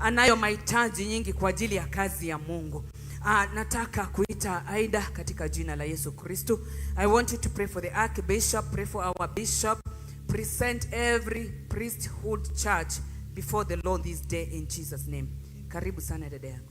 anayo mahitaji nyingi kwa ajili ya kazi ya Mungu. Nataka kuita Aida katika jina la Yesu Kristo. I want you to pray for the Archbishop, pray for our bishop, present every priesthood church before the Lord this day in Jesus name. Karibu sana dada yangu.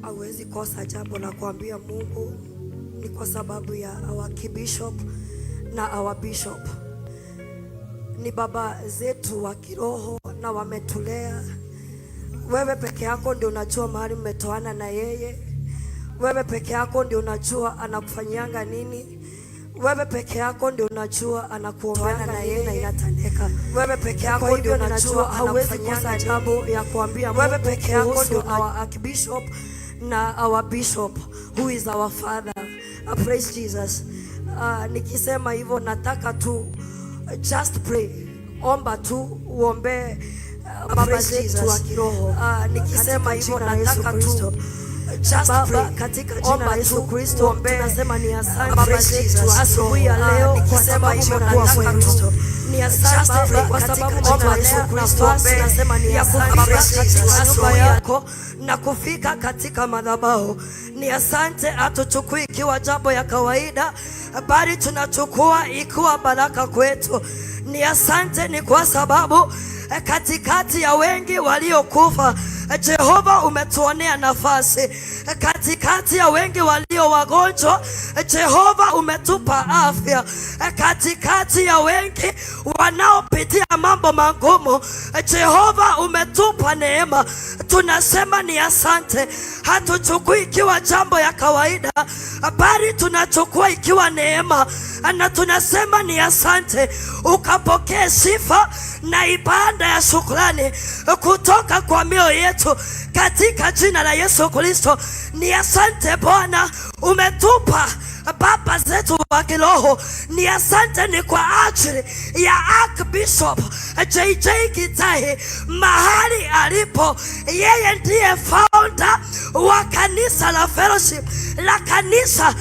Hawezi kosa jambo la kuambia Mungu ni kwa sababu ya our Archbishop na our bishop. Ni baba zetu wa kiroho na wametulea. Wewe peke yako ndio unajua mahali mmetoana na yeye. Wewe peke yako ndio unajua anakufanyanga nini. Wewe peke yako ndio unajua anakuombana na yeye na inatendeka. Wewe peke yako ndio unajua hawezi kosa jambo ya kuambia Mungu. Wewe peke yako ndio our Archbishop na our bishop who is our father. Praise Jesus. Nikisema hivyo nataka tu just pray. Omba tu uombe baba zetu wa kiroho. Nikisema hivyo nataka tu just pray katika jina la Yesu Kristo. Tunasema ni asante baba zetu asubuhi ya leo kwa sababu umekuwa Kristo. Ni asante kwa sababu jina la Yesu Kristo tunasema ni asante katika nyumba yako na kufika katika madhabahu. Ni asante atuchukui ikiwa jambo ya kawaida, bali tunachukua ikiwa baraka kwetu. Ni asante ni kwa sababu katikati ya wengi waliokufa Jehova umetuonea nafasi. Katikati ya wengi walio wagonjwa Jehova umetupa afya. Katikati ya wengi wanaopitia mambo magumu Jehova umetupa neema. Tunasema ni asante. Hatuchukui ikiwa jambo ya kawaida, bali tunachukua ikiwa neema, na tunasema ni asante. Ukapokee sifa na ibada ya shukrani kutoka kwa mioyo yetu katika jina la Yesu Kristo. Ni asante Bwana, umetupa baba zetu wa kiroho. Ni asante ni kwa ajili ya Archbishop JJ Gitahi mahali alipo. Yeye ndiye founder wa kanisa la fellowship, la kanisa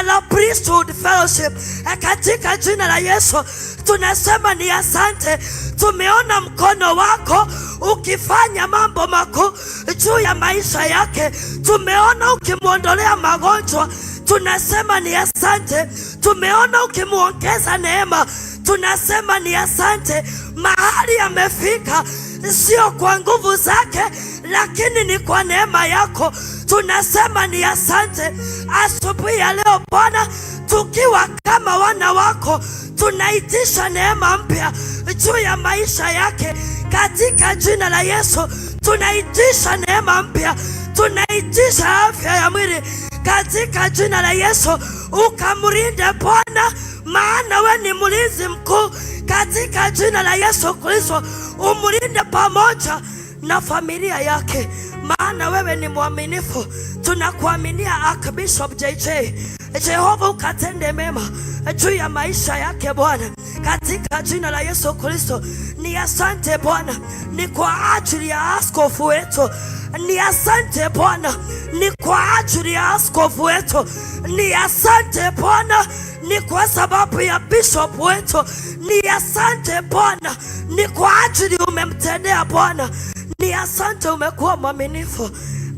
la priesthood fellowship. Katika jina la Yesu tunasema ni asante. Tumeona mkono wako ukifanya mambo makuu juu ya maisha yake. Tumeona ukimuondolea magonjwa. Tunasema ni asante. Tumeona ukimuongeza neema. Tunasema ni asante. Mahali amefika sio kwa nguvu zake, lakini ni kwa neema yako. Tunasema ni asante. Asubuhi ya leo Bwana, tukiwa kama wana wako, tunaitisha neema mpya juu ya maisha yake katika jina la Yesu. Tunaitisha neema mpya, tunaitisha afya ya mwili katika jina la Yesu. Ukamrinde Bwana, maana we ni mlinzi mkuu katika jina la Yesu Kristo. Umrinde pamoja na familia yake, maana wewe ni mwaminifu. Tunakuaminia Archbishop JJ. Jehova ukatende mema juu ya maisha yake Bwana katika jina la Yesu Kristo. Ni asante Bwana ni kwa ajili ya askofu wetu. Ni asante Bwana ni kwa ajili ya askofu wetu. Ni asante Bwana ni kwa sababu ya bishop wetu. Ni asante Bwana ni kwa ajili umemtendea Bwana. Ni asante umekuwa mwaminifu.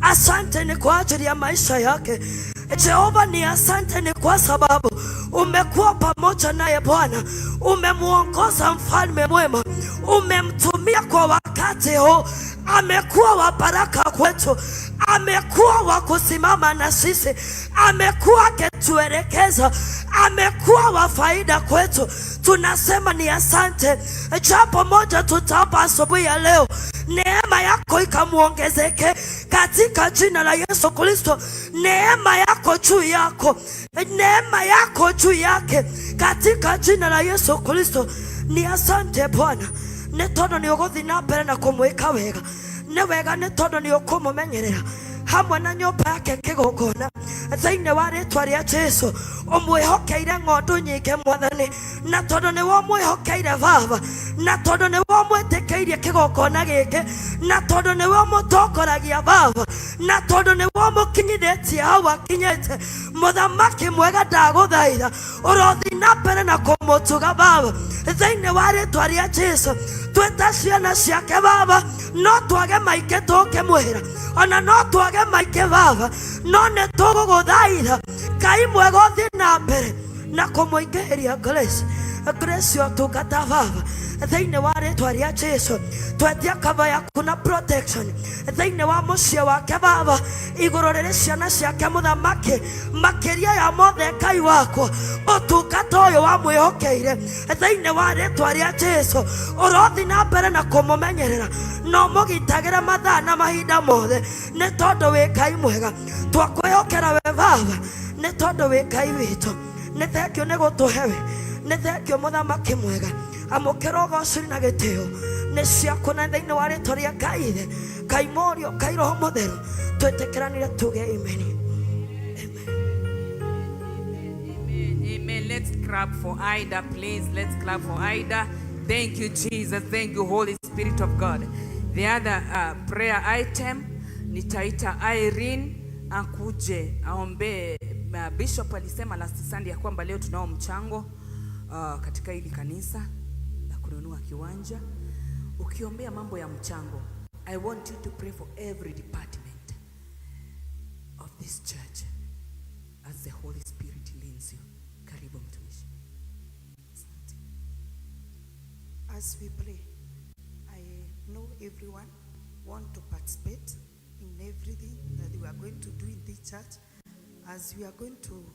Asante ni kwa ajili ya maisha yake Jehova. Ni asante ni kwa sababu umekuwa pamoja naye Bwana. Umemuongoza mfalme mwema. Umemtumia kwa wakati huu. Amekuwa wa baraka kwetu. Amekuwa wa kusimama na sisi. Amekuwa akituelekeza. Amekuwa wa faida kwetu. Tunasema ni asante. Jambo moja tutapa asubuhi ya leo, neema yako ikamuongezeke katika jina la Yesu Kristo. Neema yako juu yako, neema yako juu yake katika jina la Yesu Kristo. Ni asante Bwana nĩ tondũ nĩ ũgũthiĩ na mbere na kũmwĩka wega. Nĩ wega nĩ tondũ nĩ ũkũmũmenyerera hamwe na nyũmba yake kĩgongona thĩinĩ wa rĩĩtwa rĩa Jesũ. umwihokeire ng'ondu nyingi Mwathani, na tondu ni wo umwihokeire Baba, na tondu ni wo umwitikeirie kigongona giki, na tondu ni wo umutongoragia Baba, na tondu ni wo umukinyithitie hau akinyite. Muthamaki mwega ndaguthaitha urothi na mbere na kumutuga Baba thiini wa ritwa ria Jesu. Twita ciana ciake Baba, no twage maingĩ tũkĩmwĩra, ona no twage maingĩ Baba, no nĩ tũgũgũthaitha Ngai mwega ũthiĩ na mbere na kũmũingĩhĩria grace ya ũtungata Baba thiini wa ritwa ria Jesu. Twetia cover yaku na protection thiini wa mũciĩ wake Baba, igũrũ rĩrĩ ciana ciake Mũthamaki, makĩria ya mothe Ngai wakwa, ũtungata ũyũ wa mwĩhokeire thiini wa ritwa ria Jesu. Ũrothi na mbere na kũmũmenyerera, no mũgitagĩre mathaa na mahinda mothe, nĩ tondũ wĩ Ngai mwega. Twakwĩhokera we Baba, nĩ tondũ wĩ Ngai witũ. Nĩ thengio nĩ gũtũhe we, nĩ thengio Mũthamaki mwega. Amũkĩra ũgociri na gĩtĩo nĩ ciaku na thĩinĩ wa rĩtwa rĩa Ngai Ithe, Ngai Mũriũ, Ngai Roho Mũtheru. Twĩtĩkĩranĩre tuge amen. Amen. Let's clap for Ida, please. Let's clap for Ida. Thank you, Jesus. Thank you, Holy Spirit of God. The other prayer item, nitaita Irene akuje aombe. Bishop alisema last Sunday ya kwamba leo tunao mchango katika hili kanisa la kununua kiwanja. Ukiombea mambo ya mchango, I want you to pray for every department of this church as the Holy Spirit leads you. Karibu mtumishi. As we pray, I know everyone want to participate in everything that we are going to do in this church. As we are going to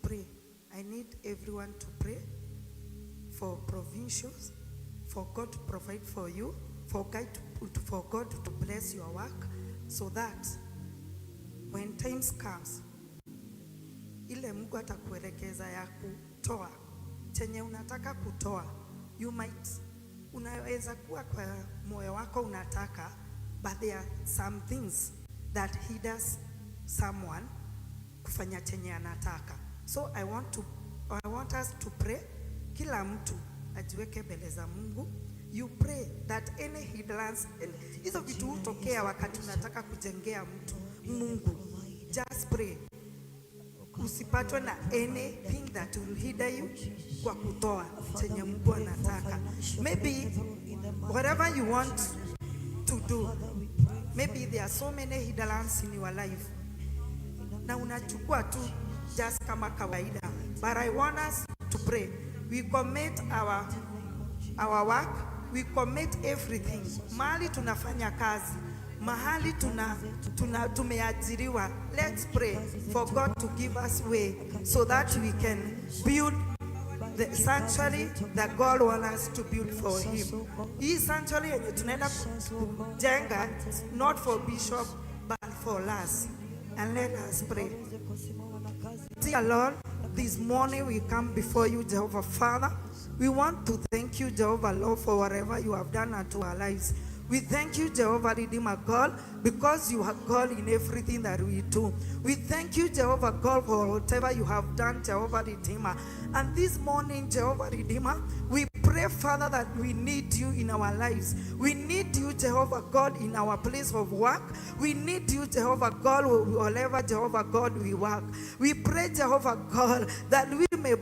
pray, I need everyone to pray for provisions, for God to provide for you, for God to bless your work, so that when times comes, ile Mungu atakuelekeza ya kutoa chenye unataka kutoa, unaweza kuwa kwa moyo wako unataka, but there are some things that hinders someone kufanya chenye anataka. So I want us to pray. Kila mtu ajiweke mbele za Mungu. You pray that any hindrance, hizo vitu hutokea wakati unataka kujengea mtu Mungu. Just pray. Usipatwe na anything that will hinder you kwa kutoa chenye Mungu anataka. Maybe whatever you want to do, maybe there are so many hindrances in your life, na unachukua tu just kama kawaida. But I want us to pray. We commit our work, we commit everything. Mahali tunafanya kazi, mahali tumeajiriwa. Let's pray for God to give us way so that we can build the sanctuary that God wants us to build for Him. Hii sanctuary yenye tunaenda kujenga, not for Bishop but for us. And let us pray. Dear Lord, this morning we come before you, Jehovah Father. We want to thank you, Jehovah Lord, for whatever you have done unto our lives. We thank you, Jehovah Redeemer God, because you are God in everything that we do. We thank you, Jehovah God, for whatever you have done, Jehovah Redeemer. And this morning, Jehovah Redeemer, we pray, Father, that we need you in our lives. We need you, Jehovah God, in our place of work. We need you, Jehovah God, wherever, Jehovah God, we work. We pray, Jehovah God, that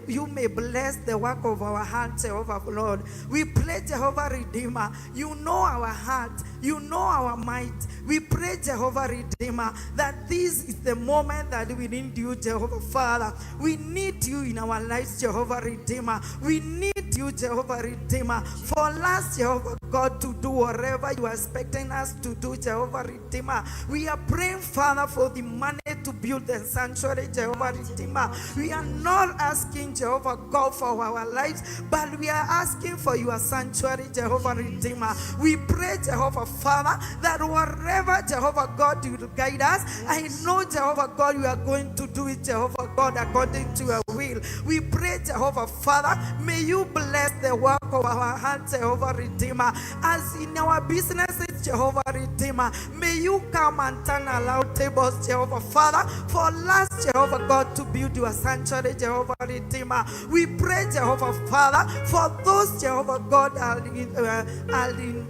you may bless the work of our hands, Jehovah Lord. We pray, Jehovah Redeemer, you know our heart, you know our might. We pray, Jehovah Redeemer, that this is the moment that we need you, Jehovah Father. We need you in our lives, Jehovah Redeemer. We need you, Jehovah Redeemer, for us, Jehovah God, to do whatever you are expecting us to do, Jehovah Redeemer. We are praying, Father, for the money to build the sanctuary, Jehovah Redeemer. We are not asking, Jehovah God, for our lives, but we are asking for your sanctuary, Jehovah Redeemer. We pray, Jehovah Father, that whatever wherever, Jehovah God, you will guide us. I know, Jehovah God, you are going to do it, Jehovah God, according to your will. We pray, Jehovah Father, may you bless the work of our hands, Jehovah Redeemer. As in our businesses, Jehovah Redeemer, may you come and turn around tables, Jehovah Father, for us, Jehovah God, to build your sanctuary, Jehovah Redeemer. We pray, Jehovah Father, for those, Jehovah God, are in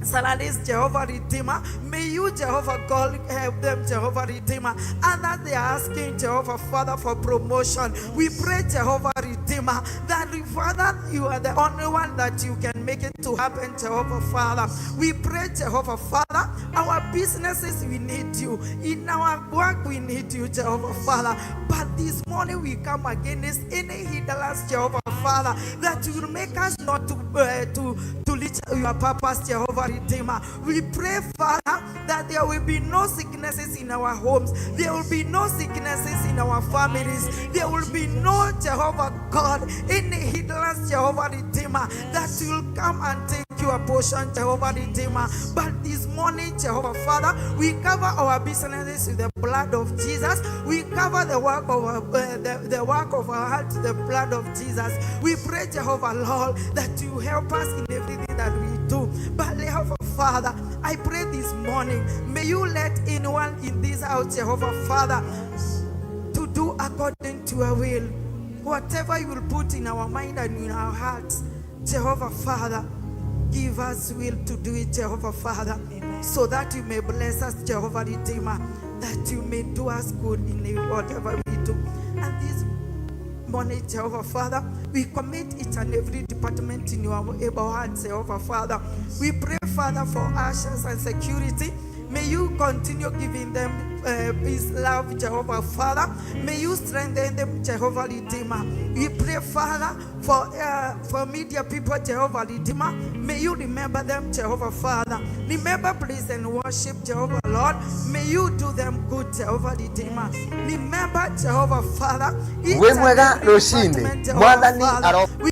salaries, Jehovah Redeemer. May you, Jehovah God, help them, Jehovah Redeemer. Others, they are asking, Jehovah Father, for promotion. We pray, Jehovah Redeemer, that Father, you are the only one that you can make it to happen, Jehovah Father. We pray, Jehovah Father, our businesses, we need you. In our work, we need you, Jehovah Father. But this morning, we come against any hindrance, Jehovah Father, that you will make us not to reach your purpose, Jehovah Redeemer. We pray, Father, that there will be no sicknesses in our homes. There will be no sicknesses in our families. There will be no, Jehovah God, any hindrance, Jehovah Redeemer, that you will come and take your portion, Jehovah Redeemer. But this morning, Jehovah Father, we cover our businesses with the blood of Jesus. We cover the work of our heart with the blood of Jesus. We pray, Jehovah Lord, that you help us in everything that we do. But Jehovah Father, I pray this morning, may you let anyone in this house, Jehovah Father, to do according to your will. Whatever you will put in our mind and in our hearts, Jehovah Father, give us will to do it, Jehovah Father. Amen. So that you may bless us, Jehovah Redeemer, that you may do us good in whatever we do. And this morning, Jehovah Father, we commit each and every department in your able hands, Jehovah Father. We pray, Father, for ushers and security. May you continue giving them peace, love, Jehovah Father. May you strengthen them, Jehovah Redeemer. We pray, Father, for media people, Jehovah Redeemer. May you remember them, Jehovah Father. Remember praise and worship, Jehovah Lord. May you do them good, Jehovah Redeemer. Remember, Jehovah Father. We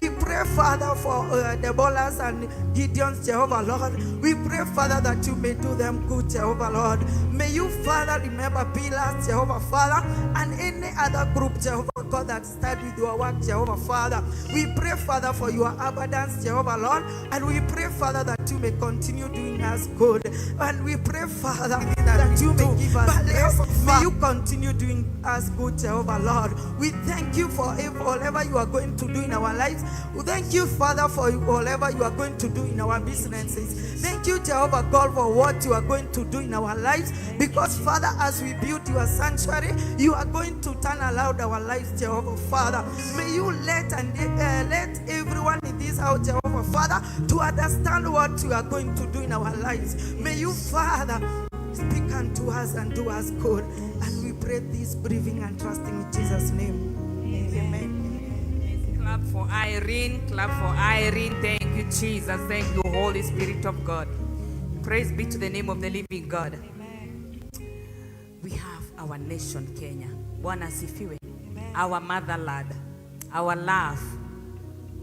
pray, Father, for Deborah's and Gideon's, Jehovah Lord. We pray, Father, that you may do them good, Jehovah Lord. May you, Father, remember pillars, Jehovah Father, and any other group, Jehovah God, that start with your work, Jehovah Father. We pray, Father, for your abundance, Jehovah Lord, and we pray, Father, that you may continue doing us good. And we pray, Father, that you may give us grace. May you continue doing us good, Jehovah Lord. We thank you for whatever you are going to do in our lives. We thank you, Father, for whatever you are going to do in our businesses. Thank you, Jehovah God, for what you are going to do in our lives. Because, Father, as we build your sanctuary, you are going to turn around our lives, Jehovah Father. May you let everyone in this house, Jehovah Father, to understand what you are going to do in our lives. May you, Father, speak unto us and do us good. And we pray this, believing and trusting in Jesus' name. Amen. Clap for Irene. Clap for Irene. Thank you, Jesus. Thank you, Holy Spirit of God. Praise be to the name of the living God. Amen. We have our nation, Kenya. Bwana asifiwe. Our motherland, our love.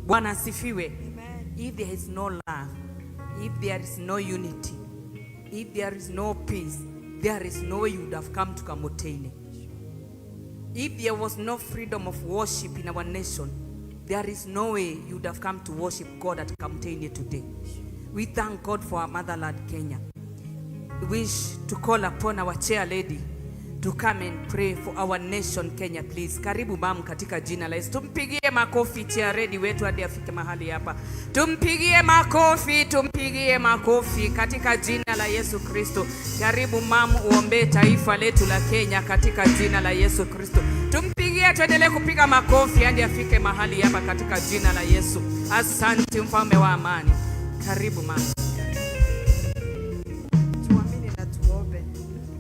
Bwana asifiwe. If there is no love, if there is no unity, if there is no peace, there is no way you would have come to Kamotene. If there was no freedom of worship in our nation, there is no way you would have come to worship God at Kamotene today. We thank God for our motherland, Kenya. We wish to call upon our chair lady to come and pray for our nation, Kenya, please. Karibu mamu katika jina la Yesu. Tumpigie makofi chair lady wetu hadi afike mahali hapa. Tumpigie makofi katika jina la Yesu Kristo. Karibu mamu, uombe taifa letu la Kenya katika jina la Yesu Kristo. Tumpigie, tuendelee kupiga makofi hadi afike mahali hapa katika jina la Yesu. Asante mfalme wa amani. Karibu mamu. Tuamini na tuombe.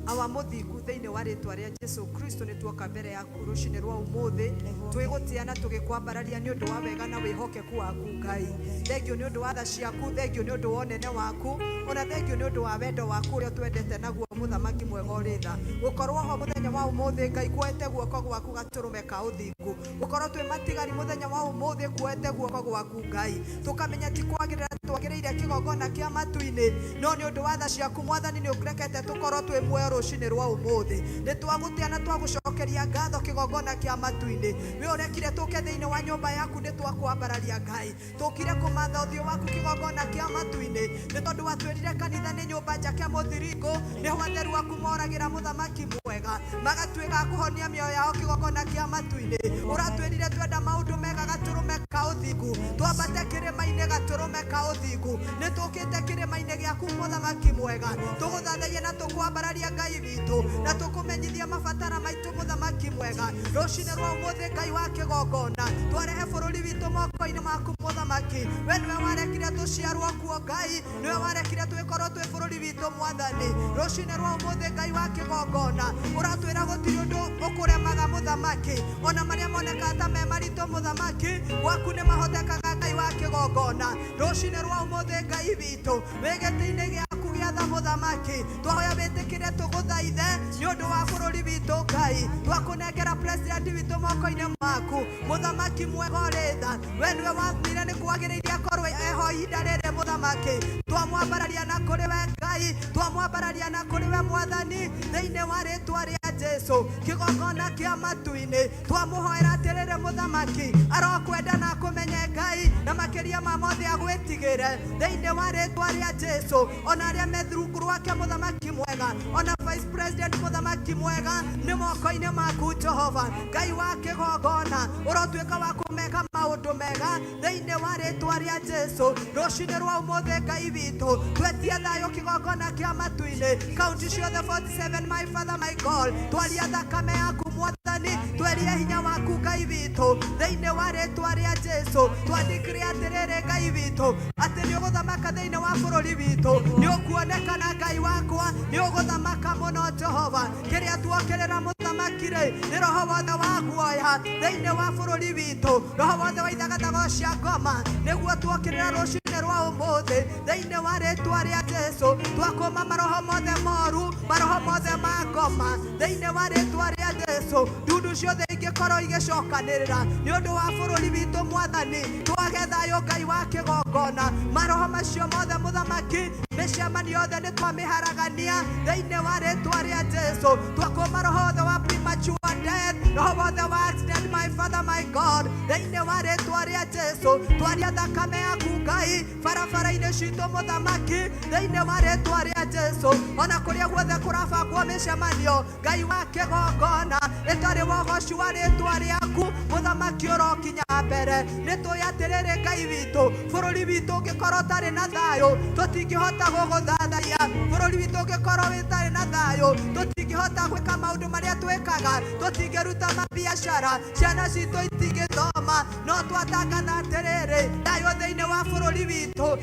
Awamuthingu thiini wa ritwa ria Jesu Kristo ni tuoka mbere yaku rucini rwa umuthi twigutiana tugikwambararia ni undu wa wega na wihokeku waku Ngai. Thengio ni undu wa tha ciaku, thengio ni undu wa unene waku, ona thengio ni undu wa wendo waku uria twendete naguo muthamaki mwega uri tha. Gukorwo ho muthenya wa umuthi Ngai kwete guoko gwaku gaturume ka uthingu ukorwo twi matigari muthenya wa umuthi kuete guoko gwaku Ngai tukamenya ti kwagirira twagiriire kigongona kia matu-ini no ni undu wa tha ciaku Mwathani ni ukurekete tukorwo twi muoyo rucini rwa umuthi ni twagutia na twagucokeria ngatho kigongona kia matu-ini we urekire tuke thiini wa nyumba yaku ni twakwambararia Ngai tukire kumatha uthio waku kigongona kia matu-ini ni tondu watwirire kanitha ni nyumba njake muthiringo ni ho atheru aku moragira muthamaki mwega magatwika kuhonia mioyo yao kigongona kia matu-ini uratwirire twenda maundu mega gaturume ka uthingu twambate kirima-ini gaturume ka uthingu ni tukite kirima-ini giaku muthamaki mwega tuguthathagia na tukwambararia Ngai witu na tukumenyithia mabatara maitu muthamaki mwega rucini rwa umuthi Ngai wa kigongona twarehe bururi witu moko-ini maku muthamaki we niwe warekire tuciarwo kuo Ngai niwe warekire twikorwo twi bururi witu Mwathani rucini rwa umuthi Ngai wa kigongona uratwira gutiri undu ukuremaga muthamaki ona maria moneka ta me maritu muthamaki gwaku ni mahotekaga Ngai wa kigongona rucini rwa umuthi Ngai witu wigiti-ini giaku giatha muthamaki twahoya witikire tuguthaithe ni undu wa bururi witu Ngai twakunengera president witu moko-ini maku muthamaki mwega uritha we niwe wathire ni kwagiriria korwo eho ihinda riri muthamaki twamwambararia na kuri we Ngai twamwambararia na kuri we Mwathani thiini wa ritwa ria Jesu kigongona kia matu-ini twamuhoera atiriri muthamaki arokwenda na kumenye Ngai na makiria ma mothe agwitigire thiini wa ritwa ria Jesu ona aria me thurungu rwake muthamaki mwega ona vice president muthamaki mwega ni moko-ini maku Jehova Ngai wa kigongona urotwika wa kumeka maundu mega thiini wa ritwa ria Jesu rucini rwa umuthi Ngai witu twetie thayo kigongona kia matu-ini kaunti ciothe 47 my Father my God twaria thakame yaku Mwathani twerie hinya waku Ngai witu thiini wa ritwa ria Jesu twandikire atiriri Ngai witu ati ni uguthamaka thiini wa bururi witu ni ukuonekana Ngai wakwa ni uguthamaka muno Jehova kiria tuokirira muthamaki ri ni roho wothe wa guoya thiini wa bururi witu roho wothe wa ithagathago cia ngoma niguo tuokirira rucini rwa umuthi thiini wa ritwa ria Jesu twakuma maroho mothe moru maroho mothe ma ngoma thiini wa ritwa ria Jesu ndundu ciothe ingikorwo igicokanirira ni undu wa bururi witu Mwathani twage thayo Ngai wa kigongona maroho macio mothe muthamaki micemani yothe ni twamiharagania thiini wa ritwa ria Jesu twakuma roho wothe wa premature death roho wothe wa accident my Father my God thiini wa ritwa ria Jesu twaria thakame yaku Ngai barabara-ini citu muthamaki thiini wa ritwa ria Jesu ona kuria guothe kurabangwo micemanio Ngai wa kigongona itari wogoci wa ritwa riaku muthamaki urokinya mbere ni tuyatiriri Ngai witu bururi witu ungikorwo tari na thayo tutingihota guguthathaia bururi witu ungikorwo witari na thayo tutingihota gwika maundu maria twikaga tutingiruta mabiacara ciana citu itingithoma no twatangatha atiriri thayo thiini wa bururi witu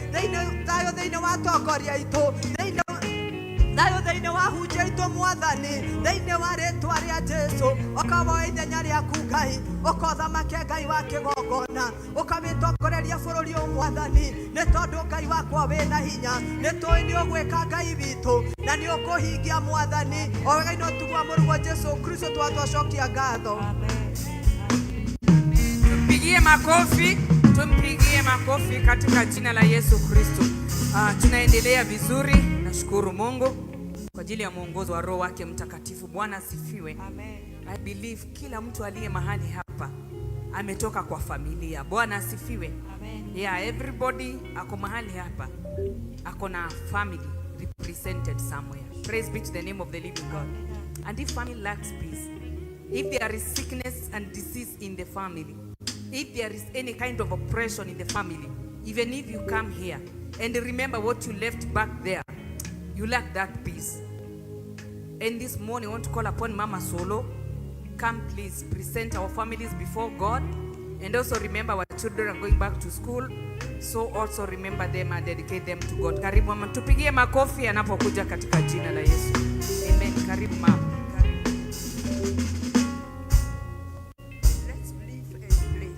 thayo thiini wa tongoria itu thayo thiini wa hunjia itu Mwathani thiini wa ritwa ria Jesu ukawoya ithenya riaku Ngai ukothamake Ngai wa kigongona ukawitongoreria bururi uyu Mwathani ni tondu Ngai wakwa wina hinya ni tui ni ugwika Ngai witu na ni ukuhingia Mwathani o wega-ini utugwa murugo Jesu Kristo twatwacokia ngatho tumpigie makofi katika jina la Yesu Kristo. Tunaendelea vizuri, nashukuru Mungu kwa ajili ya mwongozo wa Roho wake Mtakatifu. Bwana asifiwe. Amen. I believe kila mtu aliye mahali hapa ametoka kwa familia. Bwana asifiwe. Amen. Yeah, everybody ako mahali hapa ako na family represented somewhere. Praise be to the name of the living God. And if family lacks peace, if there is sickness and disease in the family, if there is any kind of oppression in the family, even if you come here and remember what you left back there, you lack that peace. And this morning I want to call upon Mama Solo. Come please present our families before God, and also remember our children are going back to school, so also remember them and dedicate them to God. Karibu mama, tupigie makofi anapokuja katika jina la Yesu. Amen. Karibu mama. Let's believe and pray.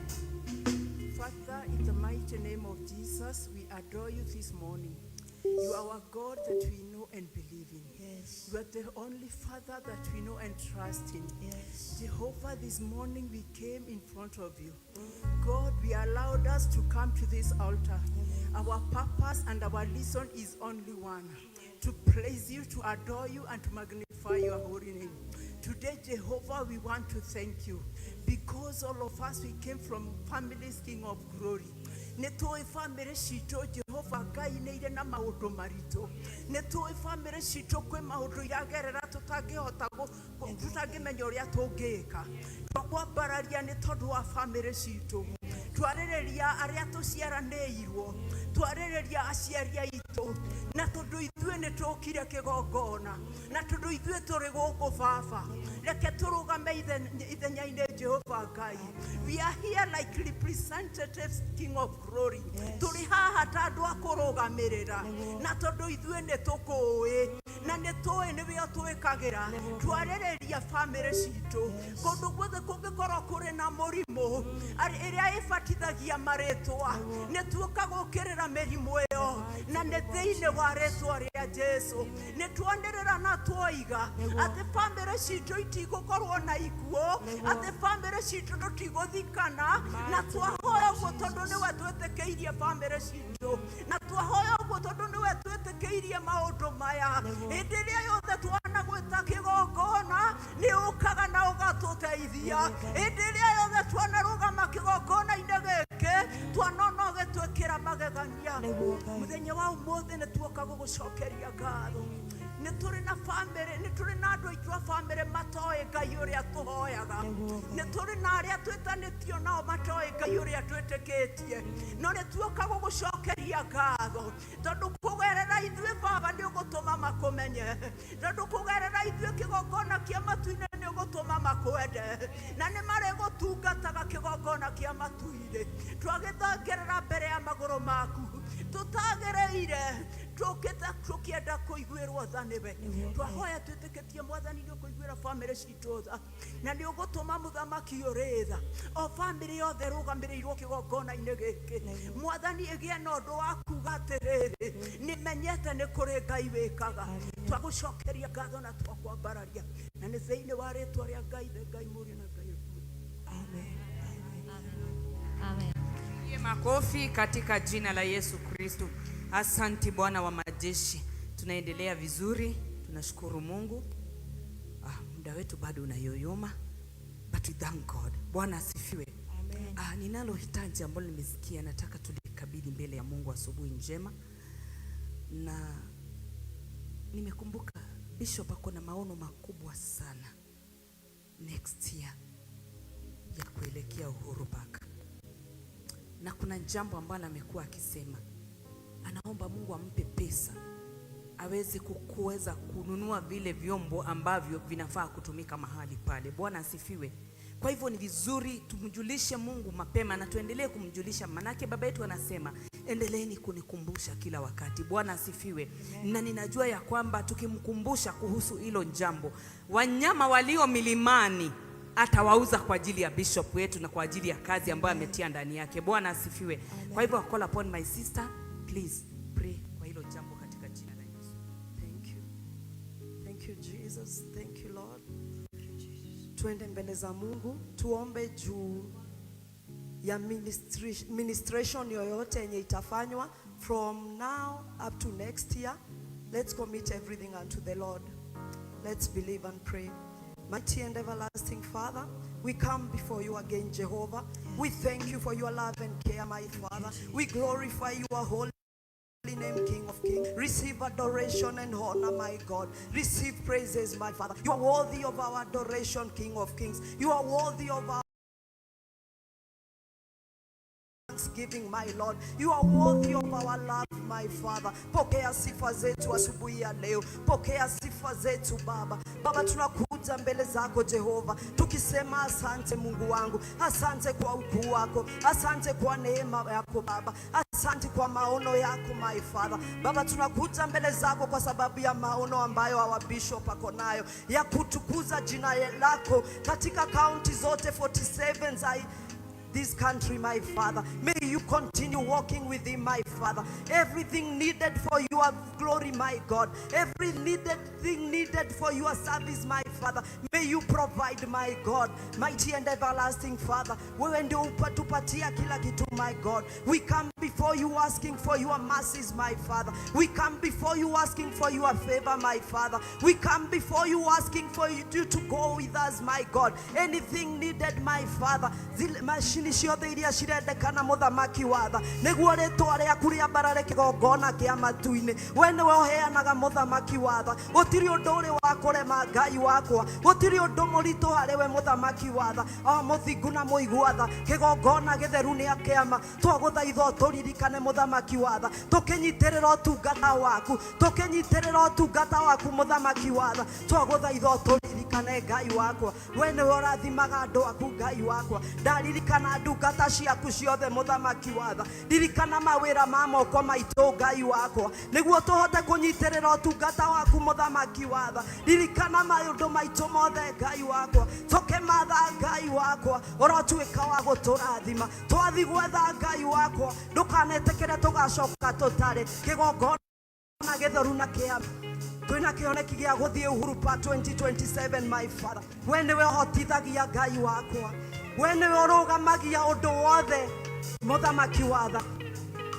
Father, in the mighty name of Jesus, we adore you this morning. You are our God that we know and believe in. Yes. You are the only Father that we know and trust in. Yes. Jehovah, this morning we came in front of you. God, we allowed us to come to this altar. Our purpose and our reason is only one: to praise you, to adore you, and to magnify your holy name. Today, Jehovah, we want to thank you because all of us, we came from families, King of Glory. Netoi family shito Jehova Ngai neire na maundu marito. Netoi family shito kwe maundu iragerera tutangihota tutangimenya uria tungika. Twakwambararia ni tondu wa family shito. Twarereria aria tuciaranĩirwo, twarereria aciari aitũ, na tondu ithuĩ nĩ tũkire kĩgongona, na tondu ithuĩ tũrĩ gũkũ Baba, reke tũrũgame ithenya-inĩ Jehova Ngai. We are here like representatives, King of Glory. Tũrĩ haha ta andũ a kũrũgamĩrĩra, na tondu ithuĩ nĩ tũkũĩ, na nĩ tũĩ nĩwe ũtwĩkagĩra. Twarereria family citũ, kũndũ guothe kũngĩkorwo kũrĩ na mũrimũ ĩrĩa ĩbatithagia marĩtwa, nĩ tuoka gũkĩrĩra mĩrimũ ĩyo, na nĩ thĩinĩ wa rĩtwa rĩa Jesũ. Nĩ tuanĩrĩra na tuoiga atĩ family citũ itigũkorwo na ikuũ, atĩ family citũ tũtigũthikana, na twahoya ũguo tondũ nĩwe twĩtĩkĩirie family citũ, na twahoya ũguo tondũ nĩwe twĩtĩkĩirie maũndũ maya. Hĩndĩ ĩrĩa yothe twanagwĩta kĩgongona, nĩ ũkaga na ũgatũteithia. Hĩndĩ ĩrĩa yothe twanarũgama kĩgongona-inĩ gĩkĩ, twanona ũgĩtwĩkĩra magegania. Mũthenya wa ũmũthĩ nĩ tuoka gũgũcokeria ngatho. Nĩ tũrĩ na family, nĩ tũrĩ na andũ aitũ a family matoĩ Ngai ũrĩa tũhoyaga. Nĩ tũrĩ na arĩa twĩtanĩtio nao matoĩ Ngai ũrĩa twĩtĩkĩtie. No nĩ tuoka gũgũcokeria ngatho tondũ kũgerera ithuĩ Baba nĩ ũgũtũma makũmenye, tondũ kũgerera ithuĩ kĩgongona kĩa matu-inĩ nĩ ũgũtũma makwende, na nĩ marĩgũtungataga kĩgongona kĩa matu-inĩ. Twagĩthongerera mbere ya magũrũ maku, tũtagĩrĩire tukienda kuiguirwo tha niwe. Twahoya twĩtĩkĩtie Mwathani nĩ ũkũiguĩra family citũ tha, na nĩ ũgũtũma mũthamaki ũrĩ tha. O family yothe rũgamĩrĩirwo kĩgongona-inĩ gĩkĩ, Mwathani ĩgĩe na ũndũ wa kuuga atĩrĩrĩ, nĩmenyete nĩ kũrĩ Ngai wĩkaga. Twagũcokeria ngatho na twakwambararia, na nĩ thĩinĩ wa rĩtwa rĩa Ngai, Ngai Mũriũ na Ngai Mũtheru. Amen. Amen. Makofi katika jina la Yesu Kristo. Asante Bwana wa majeshi. Tunaendelea vizuri. Tunashukuru Mungu. Muda wetu bado unayoyoma. But we thank God. Bwana asifiwe. Amen. Ninalo hitaji ambalo nimesikia, nataka tulikabidhi mbele ya Mungu asubuhi njema. Na nimekumbuka Bishop ako na maono makubwa sana next year ya kuelekea Uhuru Park. Na kuna jambo ambalo amekuwa akisema, anaomba Mungu ampe pesa aweze kuweza kununua vile vyombo ambavyo vinafaa kutumika mahali pale. Bwana asifiwe. Kwa hivyo ni vizuri tumjulishe Mungu mapema na tuendelee kumjulisha, manake baba yetu anasema endeleeni kunikumbusha kila wakati. Bwana asifiwe. Na ninajua ya kwamba tukimkumbusha kuhusu hilo jambo, wanyama walio milimani atawauza kwa ajili ya bishop wetu na kwa ajili ya kazi ambayo ametia ndani yake. Bwana asifiwe. Kwa hivyo call upon my sister, please pray kwa hilo jambo katika jina la Yesu. Thank you. Thank you Jesus. Thank you Lord. Tuende mbele za Mungu, tuombe juu ya ministration yoyote yenye itafanywa from now up to next year. Let's commit everything unto the Lord. Let's believe and pray. Mighty and everlasting Father, we come before you again, Jehovah. We thank you for your love and care, my Father. We glorify your holy name, King of Kings. Receive adoration and honor, my God. Receive praises, my Father. You are worthy of our adoration, King of Kings. You are worthy of our thanksgiving, my Lord. You are worthy of our love, my Father. Pokea sifa zetu asubuhi ya leo. Pokea sifa zetu Baba. Baba, tunakuja mbele zako Jehova, tukisema asante Mungu wangu. Asante kwa ukuu wako. Asante kwa neema yako Baba. Asante kwa maono yako, my Father. Baba, tunakuja mbele zako kwa sababu ya maono ambayo our bishop ako nayo ya kutukuza jina lako katika kaunti zote 47 za this country, my Father. May you continue walking with him, my Father. Everything needed for your glory, my God. Every thing needed for your service, my Father. May you provide, my God. Mighty and everlasting Father. Wewe ndio upatupatia kila kitu, my God. We come before you asking for your mercies, my Father. We come before you asking for your favor, my Father. We come before you asking for you to go with us, my God. Anything needed, my Father. Zile mashini ciothe iria cirendekana muthamaki watha niguo ritwa riaku ria barare kigongona kia matu-ini. We niwe uheanaga muthamaki watha. Gutiri undu uri wa kurema Ngai wakwa. Gutiri undu muritu hari we muthamaki watha. Muthingu na muiguatha kigongona githeru ni akiama. Twaguthaitha turirikane muthamaki watha. Tukinyitirira utungata waku. Tukinyitirira utungata waku muthamaki watha. Twaguthaitha turirikane Ngai wakwa. We niwe urathimaga andu aku Ngai wakwa. Ndaririkana ndungata ciaku ciothe muthamaki watha. Ririkana mawira ma moko maitu Ngai wakwa. Niguo tuhote kunyitirira utungata waku muthamaki watha. Ririkana maundu maitu mothe Ngai wakwa. Tukimatha Ngai wakwa. Urotuika wa guturathima. Twathi gwetha Ngai wakwa. Ndukanetekere tugacoka tutari kigongona githeru na kiama. Twina kioneki gia guthie Uhuru Park 2027, my Father. We niwe hotithagia Ngai wakwa. We niwe urugamagia undu wothe muthamaki watha.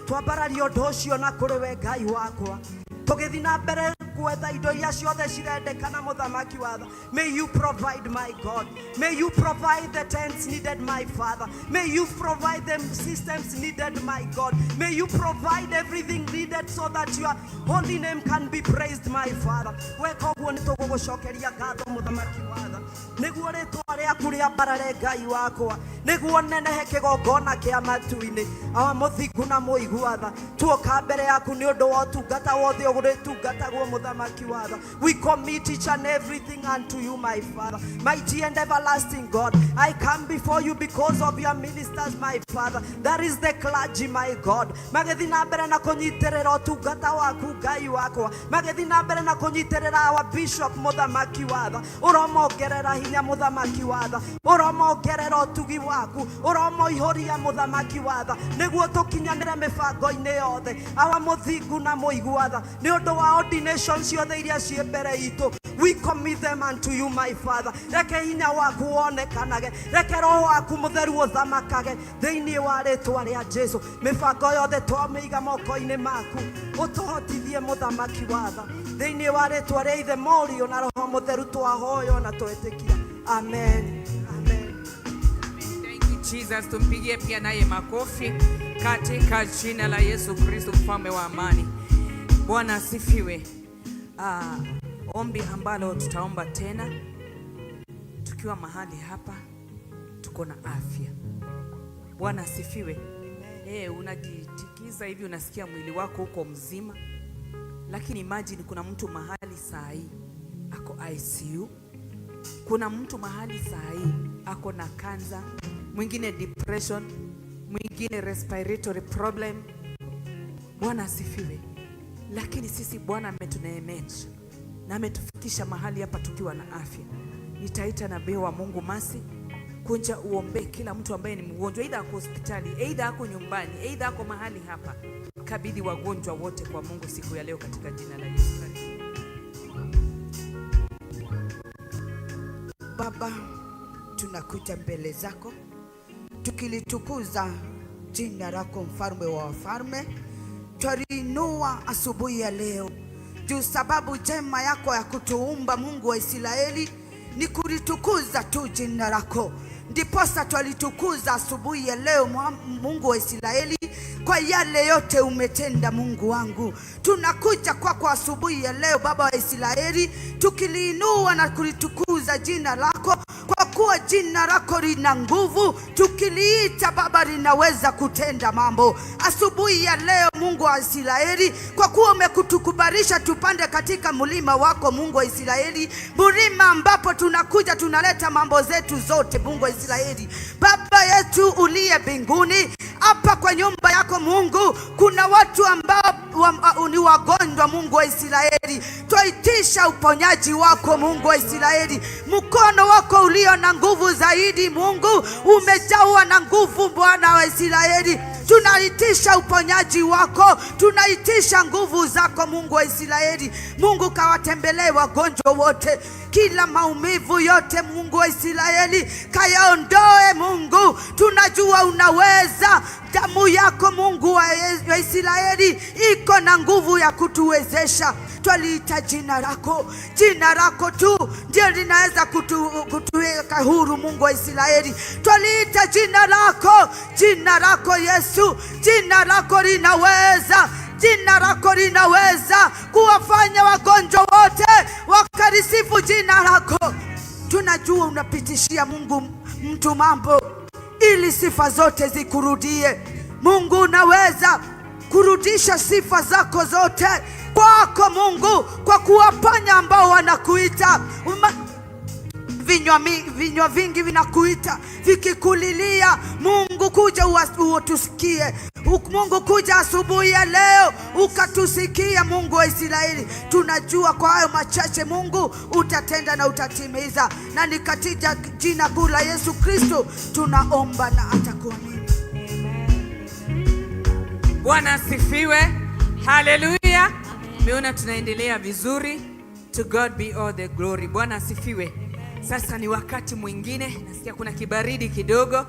Twambararia undu ucio na kuri we Ngai wakwa. Tugithi na mbere gwetha indo iria ciothe cirendekana muthamaki watha. May you provide, my God. May you provide the tents needed, my Father. May you provide the systems needed, my God. May you provide everything needed so that your holy name can be praised, my Father. We koguo nitugugucokeria ngatho muthamaki watha. Niguo ritwa riaku ria barare Ngai wakwa. Niguo nenehe kigongona kia matu-ini. Muthingu na muiguatha. Tuoka mbere yaku ni undu wa utungata wothe uguritungataguo muthamaki watha. We commit each and everything unto you, my Father. Mighty and everlasting God, I come before you because of your ministers, my Father. That is the clergy, my God. Magithi na mbere na kunyitirira utungata waku Ngai wakwa. Magithi na mbere na kunyitirira our bishop muthamaki watha. Uromongerera hinya muthamaki watha. Uromongerera utugi waku. Uromoihoria muthamaki watha. Niguo tukinyanire mibango-ini yothe. Awa muthingu na muiguatha. Ni undu wa ordination ciothe iria cie mbere itu. We commit them unto you, my Father. Reke hinya waku wonekanage. Reke roho waku mutheru uthamakage thiini wa ritwa ria Jesu. Mibango yothe twamiiga moko-ini maku. Utuhotithie muthamaki watha thiini wa ritwa ria Ithe Morio na roho mutheru twahoyo na twetikia. Amen. Amen. Thank you Jesus. Tumpigie pia naye makofi katika jina la Yesu Kristo, mfalme wa amani. Bwana asifiwe. Ombi ambalo tutaomba tena tukiwa mahali hapa tuko na afya. Bwana asifiwe. Unajitikiza hivi unasikia mwili wako uko mzima. Lakini imagine kuna mtu mahali saa hii ako ICU. Kuna mtu mahali saa hii ako na cancer, mwingine depression, mwingine respiratory problem. Bwana asifiwe. Lakini sisi Bwana ametuneemesha na ametufikisha mahali hapa tukiwa na afya. Nitaita nabii wa Mungu Masi kunja uombe kila mtu ambaye ni mgonjwa, aidha ako hospitali, aidha ako nyumbani, aidha ako mahali hapa. Kabidhi wagonjwa wote kwa Mungu siku ya leo katika jina la Yesu Kristo. Baba, tunakuja mbele zako tukilitukuza jina lako, mfalme wa wafalme. Twaliinua asubuhi ya leo juu sababu jema yako ya kutuumba, Mungu wa Israeli, ni kulitukuza tu jina lako. Ndiposa twalitukuza asubuhi ya leo, Mungu wa Israeli, kwa yale yote umetenda. Mungu wangu, tunakuja kwako asubuhi ya leo, Baba wa Israeli, tukiliinua na kulitukuza jina lako, kwa kuwa jina lako lina nguvu. Tukiliita Baba linaweza kutenda mambo. Asubuhi ya leo, Mungu wa Israeli, kwa kuwa umekutukubarisha tupande katika mlima wako, Mungu wa Israeli, mlima ambapo tunakuja tunaleta mambo zetu zote, Mungu wa Israeli. Baba yetu uliye mbinguni, hapa kwa nyumba yako Mungu kuna watu ambao ni wagonjwa Mungu wa Israeli. Twaitisha uponyaji wako Mungu wa Israeli. Mkono wako ulio na nguvu zaidi Mungu, umejawa na nguvu Bwana wa Israeli. Tunaitisha uponyaji wako, tunaitisha nguvu zako Mungu wa Israeli. Mungu kawatembelee wagonjwa wote, kila maumivu yote Mungu wa Israeli kayaondoe Mungu. Tunajua unaweza, damu yako Mungu wa Israeli iko na nguvu ya kutuwezesha. Twaliita jina lako tu ndio linaweza kutuweka huru Mungu wa Israeli. Twaliita jina lako Yesu, jina lako linaweza. Jina lako linaweza kuwafanya wagonjwa wote wakarisifu jina lako. Tunajua unapitishia Mungu mtu mambo ili sifa zote zikurudie. Mungu unaweza kurudisha sifa zako zote kwako Mungu, kwa kuwapanya ambao wanakuita. Vinywa vingi vinakuita vikikulilia Mungu, kuja utusikie. Mungu, kuja asubuhi ya leo ukatusikia Mungu wa Israeli. Tunajua kwa hayo machache Mungu utatenda na utatimiza, na ni katika jina kuu la Yesu Kristo tunaomba na atakuamini. Bwana asifiwe. Haleluya. Meona tunaendelea vizuri. To God be all the glory. Bwana asifiwe. Sasa ni wakati mwingine, nasikia kuna kibaridi kidogo.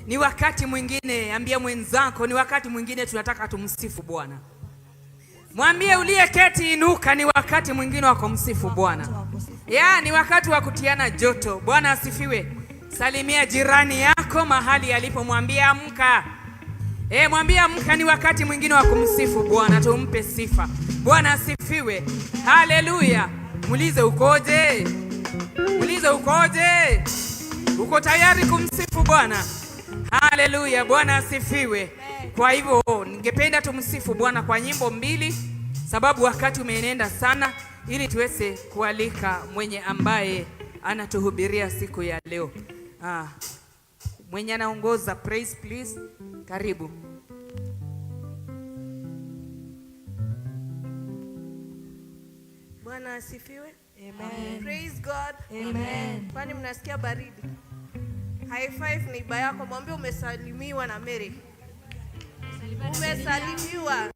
Ni wakati mwingine, ambia mwenzako, ni wakati mwingine tunataka tumsifu Bwana. Mwambie uliyeketi inuka, ni wakati mwingine wa kumsifu Bwana. Ni wakati wa kutiana joto. Bwana asifiwe. Salimia jirani yako mahali alipo, mwambie amka. Mwambie amka, ni wakati mwingine wa kumsifu Bwana, tumpe sifa. Bwana asifiwe. Haleluya. Muulize ukoje? Muulize ukoje? Uko tayari kumsifu Bwana? Haleluya. Bwana asifiwe. Kwa hivyo ningependa tumsifu Bwana kwa nyimbo mbili, sababu wakati umeenenda sana, ili tuweze kualika mwenye ambaye anatuhubiria siku ya leo. Mwenye anaongoza praise please, karibu. Bwana asifiwe. Amen. Praise God. Amen. Kwani mnasikia baridi? High five neighbor yako, mwambie umesalimiwa na Mary. Umesalimiwa.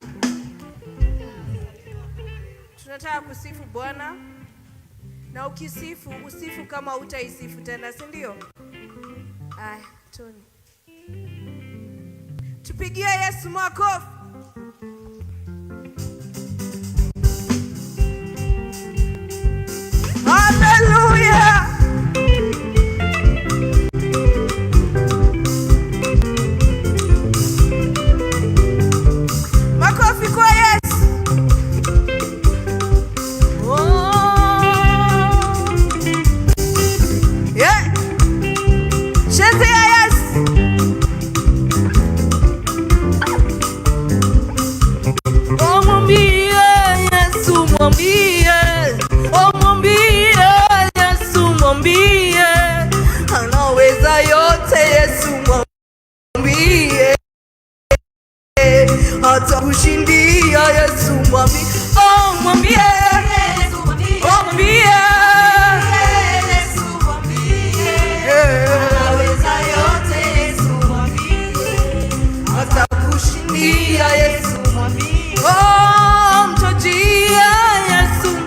Tunataka kusifu Bwana. Na ukisifu, usifu kama utaisifu tena, si ndio? Tony. Tupigie Yesu makofi. Hallelujah. Makofi kwa Yesu. Cheze ya Yesu. Mwambie Yesu, mwambie. Mwambie anaweza yote. Yesu mwambie hata kushindia. Yesu mwambie, mwambie, mwambie Yesu mwambie anaweza yote. Yesu mwambie hata kushindia. Yesu mwambie, mtajia. Yesu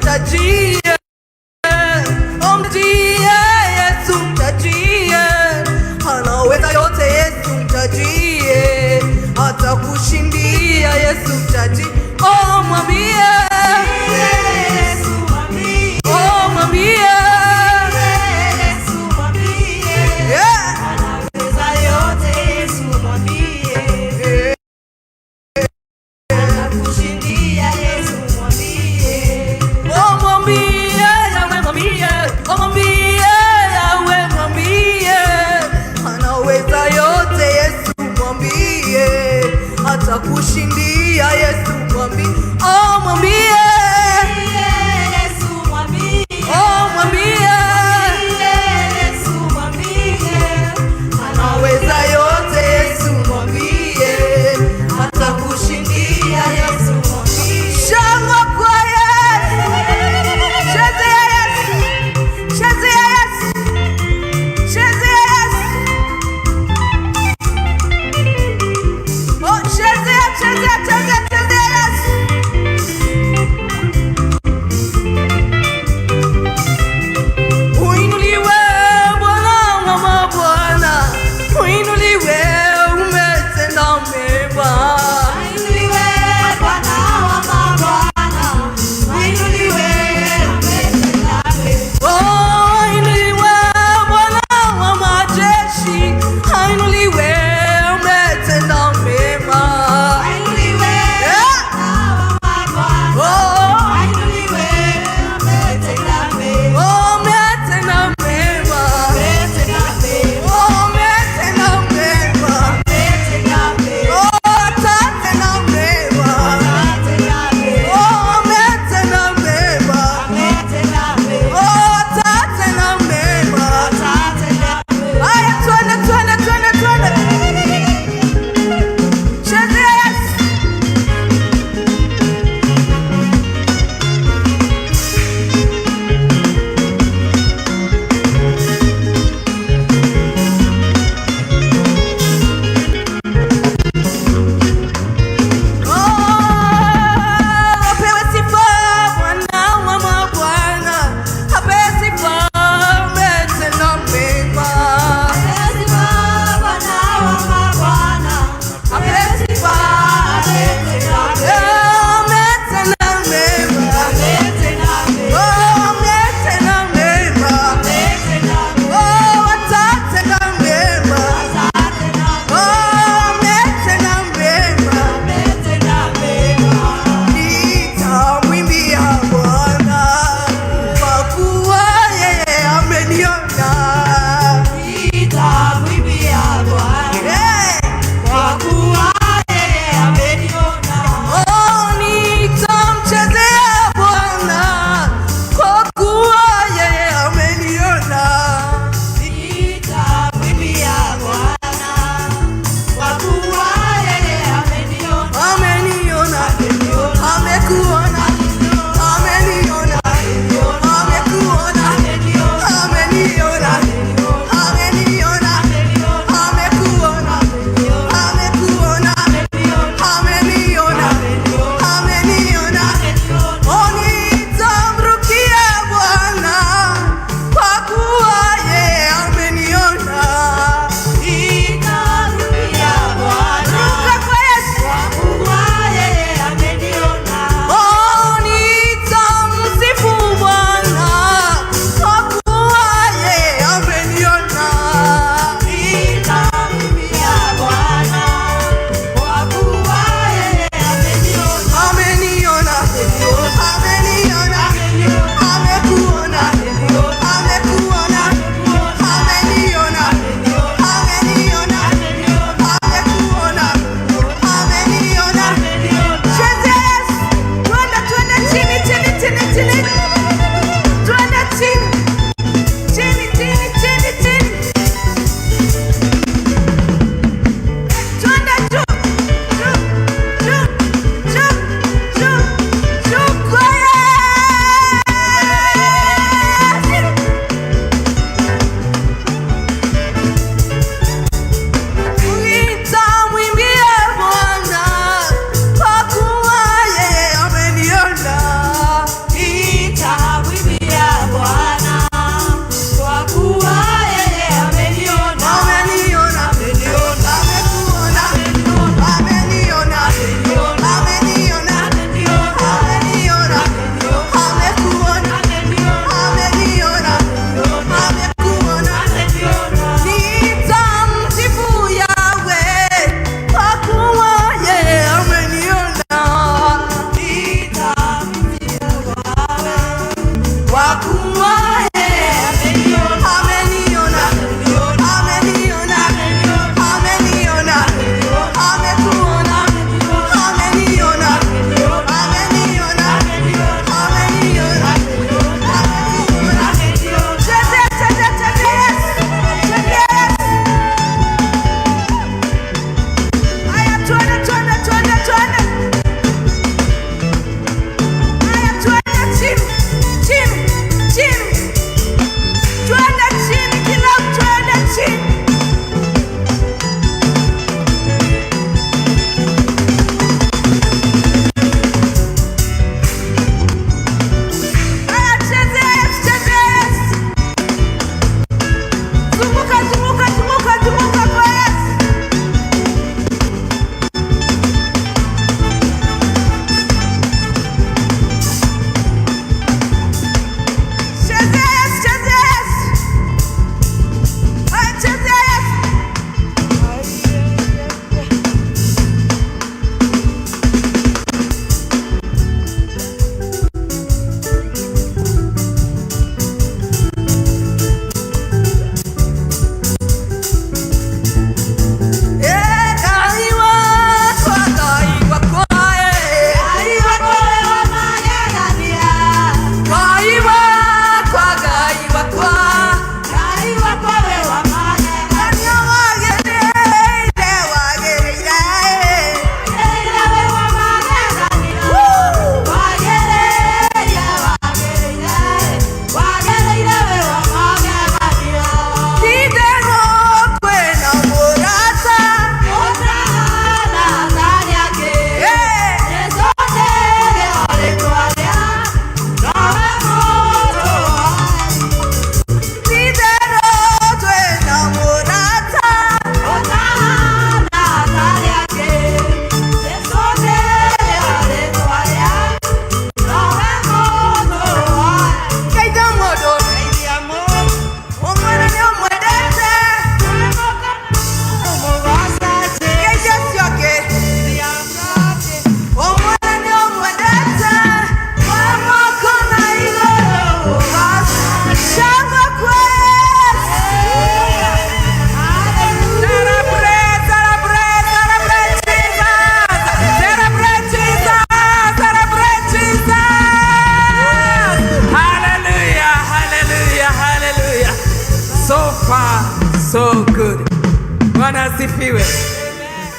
asifiwe.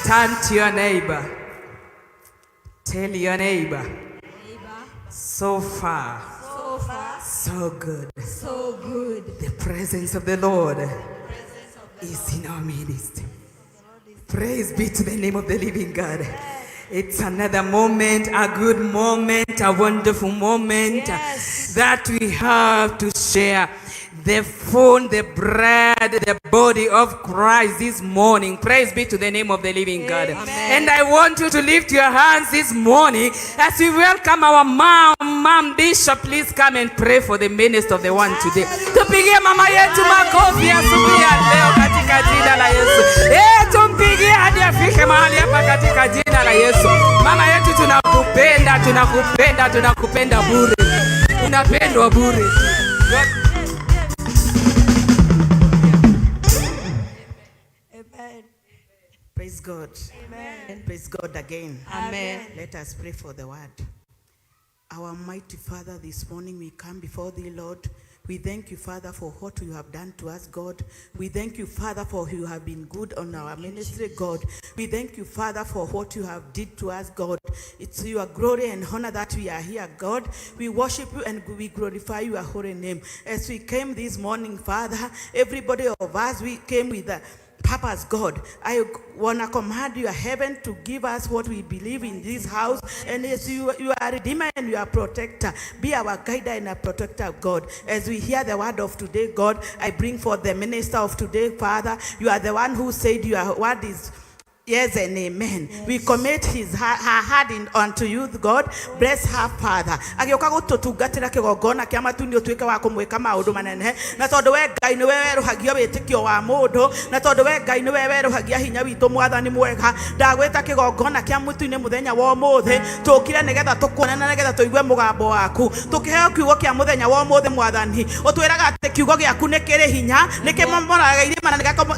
Turn to your neighbor. Tell your neighbor. So far, so good. The presence of the Lord is in our midst. Praise be to the name of the living God. It's another moment, a good moment, a wonderful moment that we have to share the food, the bread, the body of Christ this morning. Praise be to the name of the living God. And I want you to lift your hands this morning as we welcome our mom Bishop. Please come and pray for the minister of the one today. Tupigie mama yetu makofi asubuhi ya leo katika jina la Yesu. Tumpigie hadi afike mahali hapa katika jina la Yesu. Mama yetu tunakupenda, tunakupenda, tunakupenda bure. Unapendwa bure. Praise God. Amen. Praise God again. Amen. Let us pray for the word. Our mighty Father, this morning we come before thee, Lord. We thank you, Father, for what you have done to us, God. We thank you, Father, for you have been good on our ministry, God. We thank you, Father, for what you have did to us, God. It's your glory and honor that we are here, God. We worship you and we glorify your holy name. As we came this morning, Father, everybody of us, we came with a purpose, God. I want to command your heaven to give us what we believe in this house. And as you are Redeemer and you are Protector, be our guide and a protector, God. As we hear the word of today, God, I bring forth the minister of today, Father. You are the one who said your word is yes and amen. Yes. We commit her heart unto you, God. Bless her, Father. Agioka gututungatira kigongona kia matuni utuike wa kumwika maundu manene na tondu we Ngai ni wewe ruhagia witikio wa mundu na tondu we Ngai ni wewe ruhagia hinya witu mwathani mwega ndagwita kigongona kia mutuni muthenya wa umuthi tukire nigetha tukuonana nigetha tuigue mugambo waku tukiheo kiugo kia muthenya wa umuthi mwathani utwiraga ati kiugo giaku ni kiri hinya nikimomoraga irima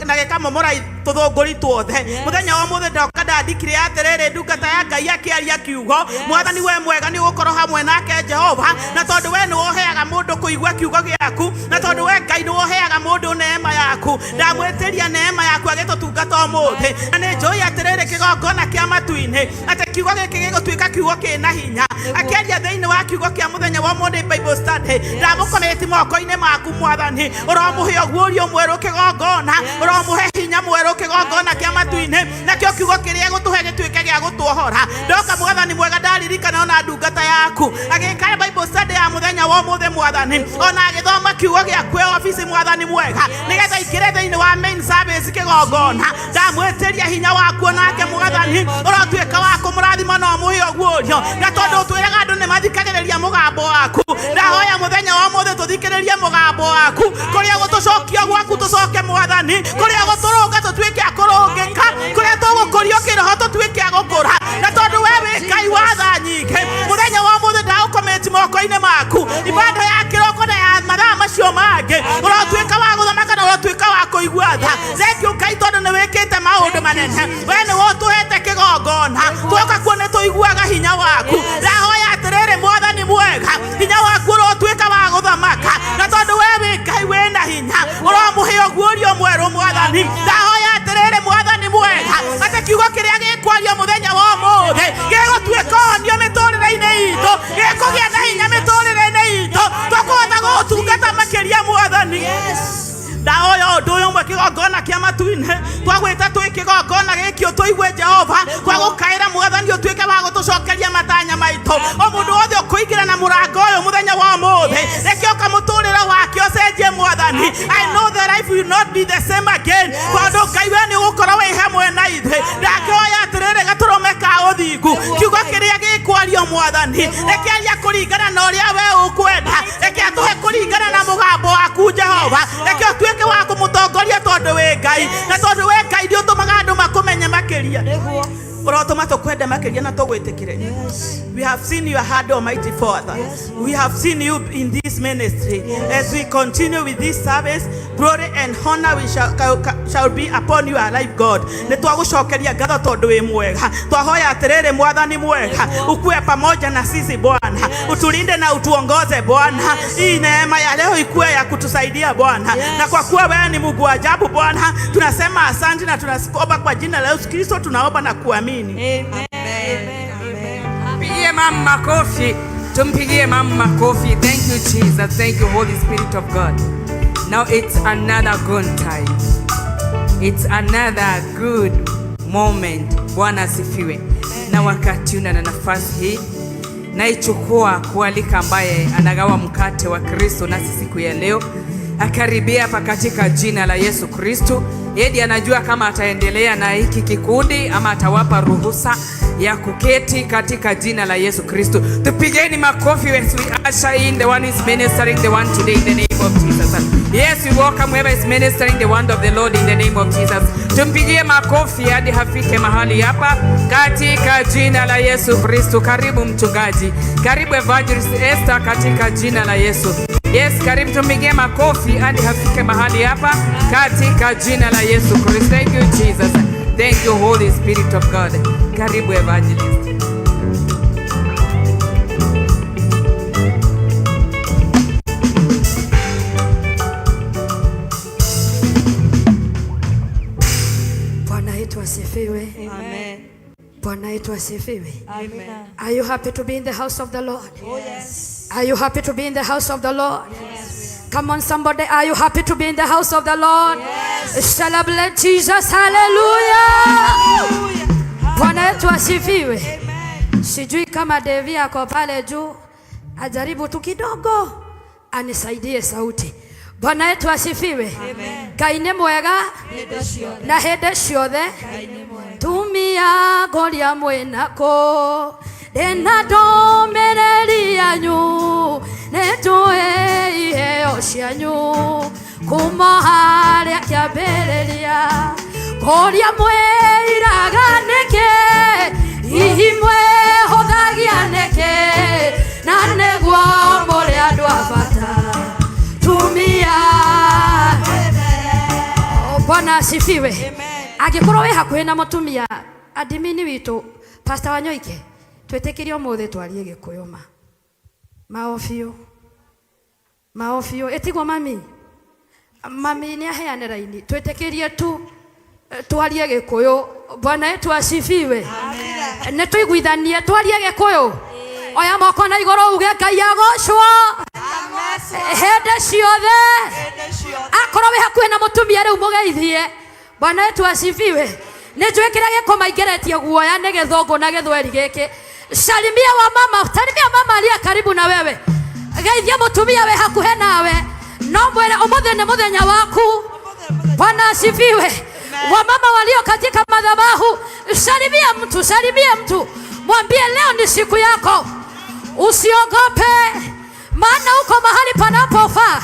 na gikamomora tuthunguri tuothe muthenya omothe ndoka ndandikire atiriri ndungata ya Ngai akiaria kiugo mwathani we mwega ni gukorwo hamwe nake Jehova na tondu we ni woheaga mundu kuigua kiugo giaku na tondu we Ngai ni woheaga mundu neema yaku ndamwetiria neema yaku agitutungata omothe na ni njoi atiriri kigongona kia matuini ati kiugo giki gigutuika kiugo kina hinya akiaria thiini wa kiugo kia muthenya wa Monday Bible Study ndamukometi moko-ini maku mwathani uromuhe oguorio mweru kigongona uromuhe hinya mweru kigongona kia matuini nakio kiugo kiria gutuhe gituike gia gutuohora ndoka mwathani mwega ndaririkana ona ndungata yaku agikara Bible Study ya muthenya wa muthe mwathani ona agithoma kiugo gia kwe office mwathani mwega nigetha ikire thiini wa main service kigongona ndamwetiria hinya waku nake mwathani urotuika wa kumurathima no muhe oguorio na tondu twiraga andu ni mathikagiriria mugambo waku ndahoya muthenya wa muthe tuthikiririe mugambo waku kuria gutucokia gwaku tucoke mwathani kuria guturunga tutuike akurungika kuria tugukurio kiroho tutuike agukura na tondu wewe Ngai wa tha nyingi muthenya wa muthe ndaukometi moko-ini maku ibada ya kiroko na ya mathaa macio mangi urotuika wa guthamaka na urotuika wa kuigua tha thengiu Ngai tondu ni wikite maundu manene we ni wotuhete kigongona tuoka kuona tuiguaga hinya waku ndahoya atiriri mwathani mwega hinya waku urotuika wa guthamaka na tondu wewe Ngai wina hinya uromuhe oguorio mweru mwathani ndahoya atiriri mwathani mwega ati kiugo kiria gikwario muthenya wa umuthi gigutuika onio miturire-ini itu gikugia na hinya miturire-ini itu tukuhota gutungata makiria mwathani ndahoya undu uyu mwe kigongona kia matuini twagwita twi kigongona giki tuigue Jehova twagukaira mwathani utuike wa gutucokeria matanya maitu o mundu wothe ukuingira na murango uyu muthenya wa umuthi rekio kamuturira wake ucenjie mwathani I know that life will not be the same again tondu Ngai we ni gukorwo wi hamwe na ithe ndakioya atiriri gaturume ka uthingu kiugo kiria gikwario mwathani rekiaria kuringana na uria we ukwenda rekia tuhe kuringana na mugambo waku Jehova rekio tuike wa kumutongoria tondu we Ngai na tondu we Ngai ndio tumaga andu makumenye makiria urotuma tukwenda makiria na tugwitikire We have seen your hand, Almighty Father. We have seen you in this ministry. As we continue with this service, glory and honor we shall be upon you, alive God. Netwagucokeria ngatho tondu wi mwega. Twahoya atiriri mwathani mwega, ukue pamoja na sisi Bwana. Utulinde na utuongoze Bwana. Hii neema ya leo ikue ya kutusaidia Bwana. Na kwa kuwa wewe ni Mungu wa ajabu Bwana, tunasema asante na tunasikuomba kwa jina la Yesu Kristo tunaomba na kuamini. Amen. Pigie mama makofi. Tumpigie mama makofi. Thank you Jesus. Thank you Holy Spirit of God. Now it's another good time. It's another good moment. Bwana asifiwe. Na wakati una na nafasi hii naichukua kualika ambaye anagawa mkate wa Kristo nasi siku ya leo akaribia hapa katika jina la Yesu Kristo. Yeye anajua kama ataendelea na hiki kikundi ama atawapa ruhusa ya kuketi katika jina la Yesu Kristo. Tupigeni makofi as we usher in the one who is ministering the one today in the name of Jesus. Yes, we welcome whoever is ministering the word of the Lord in the name of Jesus. Tumpigie makofi hadi hafike mahali hapa katika jina la Yesu Kristo. Karibu mchungaji, karibu Evangelist Esther katika jina la Yesu. Yes, karibu tumpigie makofi hadi hafike mahali hapa katika jina la Yesu Kristo. Thank you Jesus. Thank you Holy Spirit of God. Karibu Evangelist. Bwana yetu asifiwe. Amen. Bwana yetu asifiwe. Amen. Are you happy to be in the house of the Lord? Oh yes. Are you happy to be in the house of the Lord? Yes. Come on somebody, are you happy to be in the house of the Lord? Yes. Celebrate Jesus. Hallelujah. Bwana yetu asifiwe. Sijui kama Devi ako pale juu, ajaribu tu kidogo anisaidie sauti. Bwana yetu asifiwe. Ngai nĩ mwega na hĩndĩ ciothe. Tumia ngoria mwĩnako ndĩna ndũmĩrĩri yanyu, nĩtũĩ iheo cianyu kuma harĩa kĩambĩrĩria. Ngoria mwĩiraga nĩkĩ, hihi mwĩhũthagia nĩkĩ, na nĩguo mũrĩ andũ a bata. Tumia. Bwana asifiwe. Angĩkorwo wĩ hakuhĩ na mũtumia adimini witũ Pastor Wanyoike, twĩtĩkĩrie ũmũthĩ twarie Gĩkũyũ ma. Maofio etigwo mami nĩ aheane raini, twĩtĩkĩrie tu twarie Gĩkũyũ. Bwana yetu asifiwe. Nĩ tũiguithanie twarie Gĩkũyũ. Oya moko na igũrũ uge Ngai agocwo hĩndĩ ciothe. Akorwo wĩ hakuhĩ na mũtumia rĩu mũgeithie. Bwana yetu asifiwe. Nĩ njũĩ kĩrĩa gĩkũmaingĩrĩtie guoya nĩ gĩthũngũ na gĩthweri gĩkĩ. Salimia mama aliye karibu na wewe. Geithia mũtumia wĩ hakuhĩ nawe. No mwĩre ũmũthĩ nĩ mũthenya waku. Bwana asifiwe. Wamama walio katika madhabahu, salimia mtu. Mwambie leo ni siku yako. Usiogope, maana uko mahali panapofaa.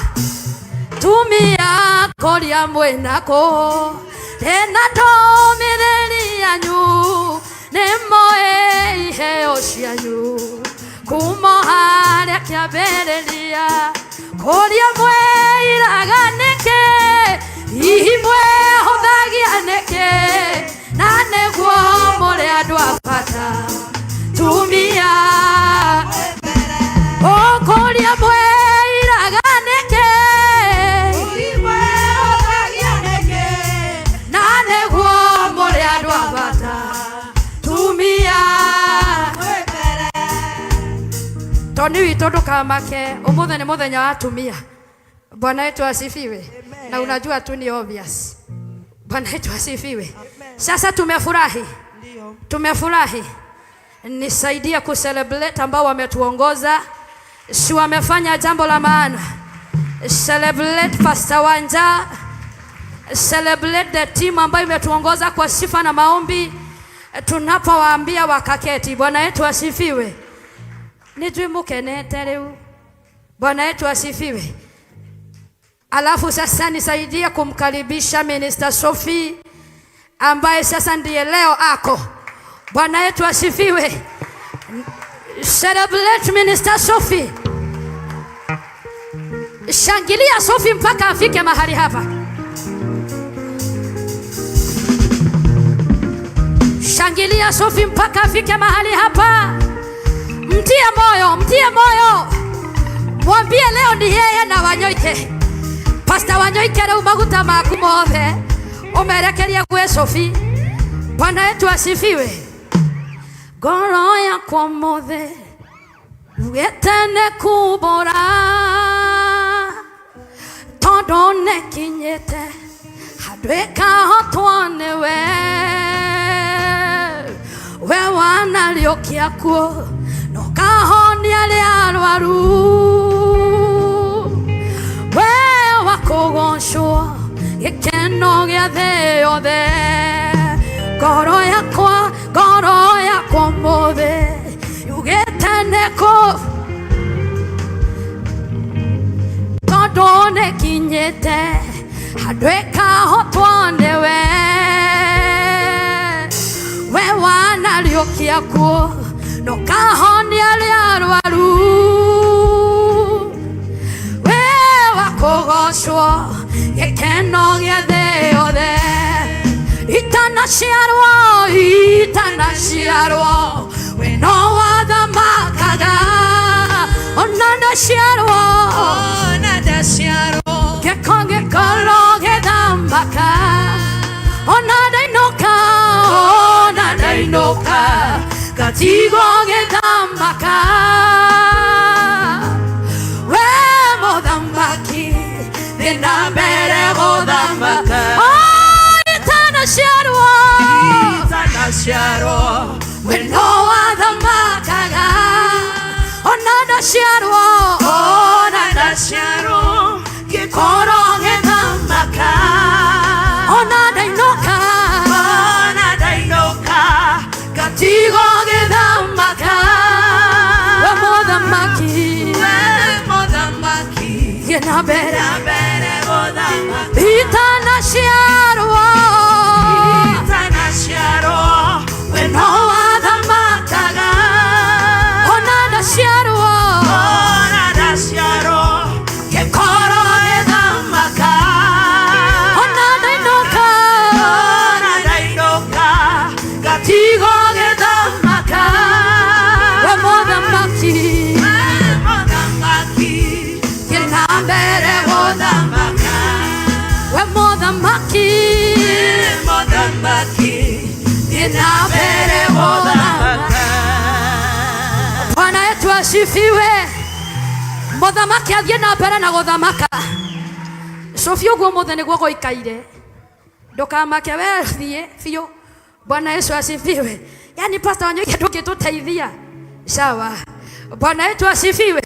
Tumia ngoria mwĩnako ndĩna ndũmĩrĩri yanyu, nĩmũĩ iheo cianyu kuma harĩa kĩambĩrĩria. Ngoria mwĩiraga nĩkĩ, hihi mwĩhũthagia nĩkĩ, na nĩguo mũrĩ andũ a bata. Tumia. Ngoria mwĩiraga nĩkĩ, hihi mwĩhũthagia nĩkĩ, na nĩguo mũrĩ andũ a bata. Tumia. Toni witũ ndũkamake, ũmũthĩ nĩ mũthenya wa atumia. Bwana yetu asifiwe. Na unajua tu ni obvious. Bwana yetu asifiwe. Sasa tumefurahi. Tumefurahi. Nisaidia kucelebrate ambao wametuongoza. Si wamefanya jambo la maana. Celebrate Pastor Wanja. Celebrate the team ambayo imetuongoza kwa sifa na maombi. Tunapowaambia wakaketi. Bwana yetu asifiwe. Nijui mukenete leo. Bwana yetu asifiwe. Alafu sasa nisaidia kumkaribisha Minister Sophie ambaye sasa ndiye leo ako. Bwana yetu asifiwe. Celebrate Minister Sophie. Shangilia Sophie mpaka afike mahali hapa. Shangilia Sophie mpaka afike mahali hapa. Mtie moyo, mtie moyo. Mwambie leo ni yeye na Wanyoike. Pastor Wanyoike leo maguta maku mothe umerekeria gwe Sophie. Bwana yetu asifiwe. Ngoro yakwa mothe wetene kubora tondu nekinyite handwika hotwane we wanariokia kuo nokahonia ria arwaru we wakugocwo gikeno gia thi yothe ngoro yakwa mothe yugitene ku tondu nekinyite handwika hotwane we wanariokia kuo nokahonia ria arwaru we wakugocwo gikeno gia thi yothe itanashiarwo we no wathamakaga onanashiarwo gekongekolo gethambaka onadainoka gatigo gethambaka we muthamaki thina mbere guthambaka itanashiarwo we no wathamakaga onanashiarwo gikoro gethambaka onadainoka gatigo gethambaka we muthamaki thina mbere guthambaka itanashiarwo we no wathamakaga onanashiarwo gikoro gethambaka onadainoka gatigo gethambaka we muthamaki thina mbere guthambaka we muthamaki thina mbere guthambaka. Bwana yetu asifiwe. Muthamaki athie na mbere na guthamaka. Sophie uguo mothe niguo goikaire ndukamake we thie biu. Bwana Yesu asifiwe. Yani Pastor Wanyoike ndungituteithia sawa. Bwana yetu asifiwe.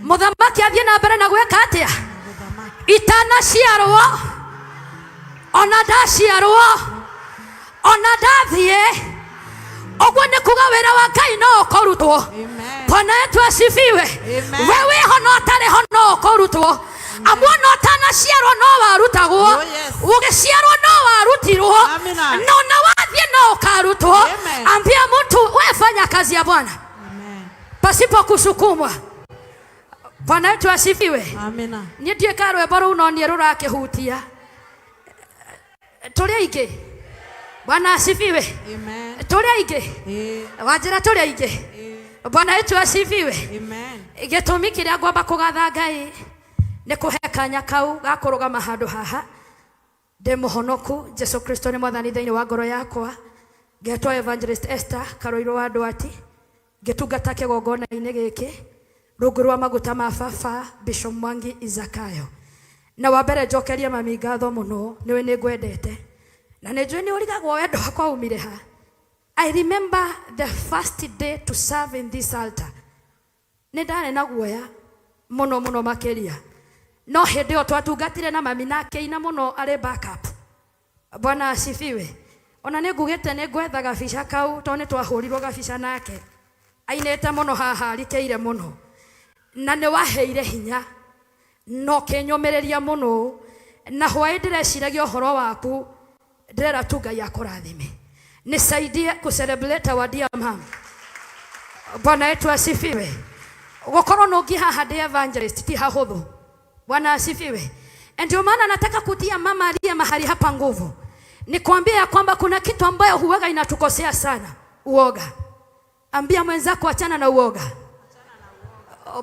Muthamaki athie na mbere na gweka atia itanashiarwo onadashiarwo onadathiĩ ũguo nĩ kuga wĩra wa Ngai no ũkũrutwo. Bwana yetu asifiwe. We wĩho no ũtarĩ ho no ũkũrutwo. Amu no ũtanaciarwo no warutagwo, ũgĩciarwo no warutirwo, no na wathiĩ no ũkarutwo. Ambia mtu we fanya kazi ya Bwana pasipo kusukumwa. Bwana yetu asifiwe. Amina. Niĩ ndiĩ ka rwĩmbo rũu no niĩ rũrakĩhutia tũrĩ aingĩ. Bwana asifiwe. Amen. Tũrĩ aingĩ. Wanjĩra tũrĩ aingĩ. Bwana yetu asifiwe. Amen. Gĩtũmi kĩrĩa ngwamba kũgatha Ngai nĩ kũhe kanya kau ga kũrũgama handũ haha ndĩ mũhonoku. Jesu Kristo nĩ mwathani thĩinĩ wa ngoro yakwa. Ngetwo Evangelist Esther Karoiro wa Ndwati, ngĩtungata kĩgongona-inĩ gĩkĩ rungu rwa maguta ma baba Bishop Mwangi Izakayo. Na wa mbere njokerie mami ngatho mũno, nĩwe nĩ ngwendete na nĩ njũĩ nĩ ũrigagwo wendo wakwa umire ha. I remember the first day to serve in this altar. Nĩ ndarĩ na guoya mũno mũno makĩria, no hĩndĩ ĩyo twatungatire na mami nake ina mũno arĩ backup. Bwana asifiwe. Ona nĩ ngugĩte nĩ ngwetha gabica kau tondũ nĩ twahũrirwo gabica nake. Ainĩte mũno haha arikĩire mũno na nĩ waheire hinya no kĩnyũmĩrĩria mũno na hwaĩ ndĩreciragia ũhoro waku. Ndĩrera tu Ngai akũrathime. Nisaidie ku celebrate our dear mom. Bwana wetu asifiwe. Gũkorwo no ngihaha ndĩ evangelist ti hahũthũ. Bwana asifiwe. Ndio maana nataka kutia mama aliye mahali hapa nguvu. Nikwambia ya kwamba kuna kitu ambayo huwaga inatukosea sana, uoga. Ambia mwenzako achana na uoga.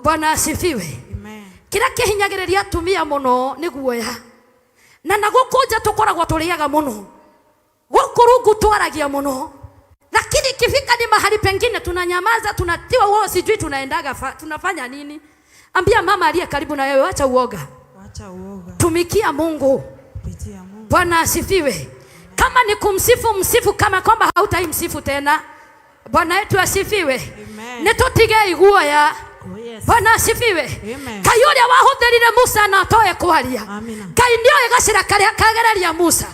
Bwana asifiwe. Amen. Kila kihinyagĩrĩria atumia muno ni guoya. Na nagukunja tukoragwo turiaga muno. Gukurungu twaragia muno. Lakini kifika ni mahali pengine tunanyamaza, tunatiwa uoga, sijui tunaendaga tunafanya nini. Ambia mama aliye karibu na wewe acha uoga. Acha uoga. Tumikia Mungu. Pitia Mungu. Bwana asifiwe. Kama ni kumsifu, msifu kama kwamba hautaimsifu tena. Bwana wetu asifiwe. Nitutige iguoya. Bwana asifiwe. Kayule wahudherire Musa na atoe kwaria. Ngai nioe gacira karia kagereria Musa.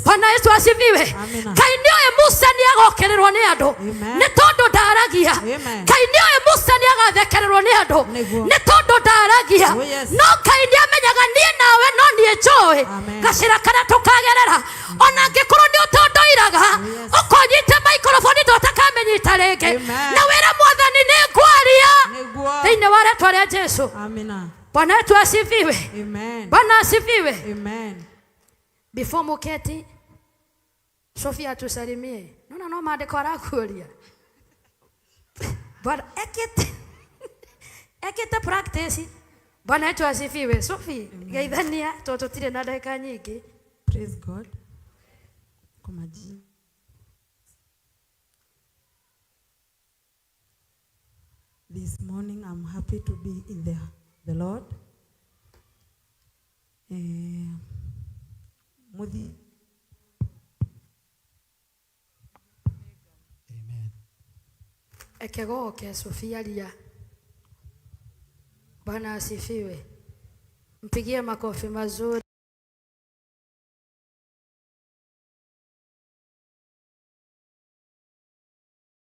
Bwana Yesu asifiwe. Ngai nioe Musa ni agokererwo ni andu. Ni tondu ndaragia. Ngai nioe Musa ni agathekererwo ni andu. Ni tondu ndaragia. No Ngai ni amenyaga nie nawe no nie joe. Gacira karia tukagerera. Ona ngikorwo ni utondoiraga. Ukonyite microphone tutakamenyita rege. Na wera mwathani ni kwaria. Thĩinĩ wa rĩĩtwa rĩa Jesu. Amina. Bwana wetu asifiwe. Amen. Bwana asifiwe. Amen. Before muketi, Sofia tusalimie. No maandiko arakuria. Bwana ekete practice. Bwana wetu asifiwe. Sofia, geithania tutire na dakika nyingi. Praise God. Kumaji. This morning I'm happy to be in the Lord. Amen. Ekegoke Sofia lia. Bwana asifiwe. Mpigie makofi mazuri.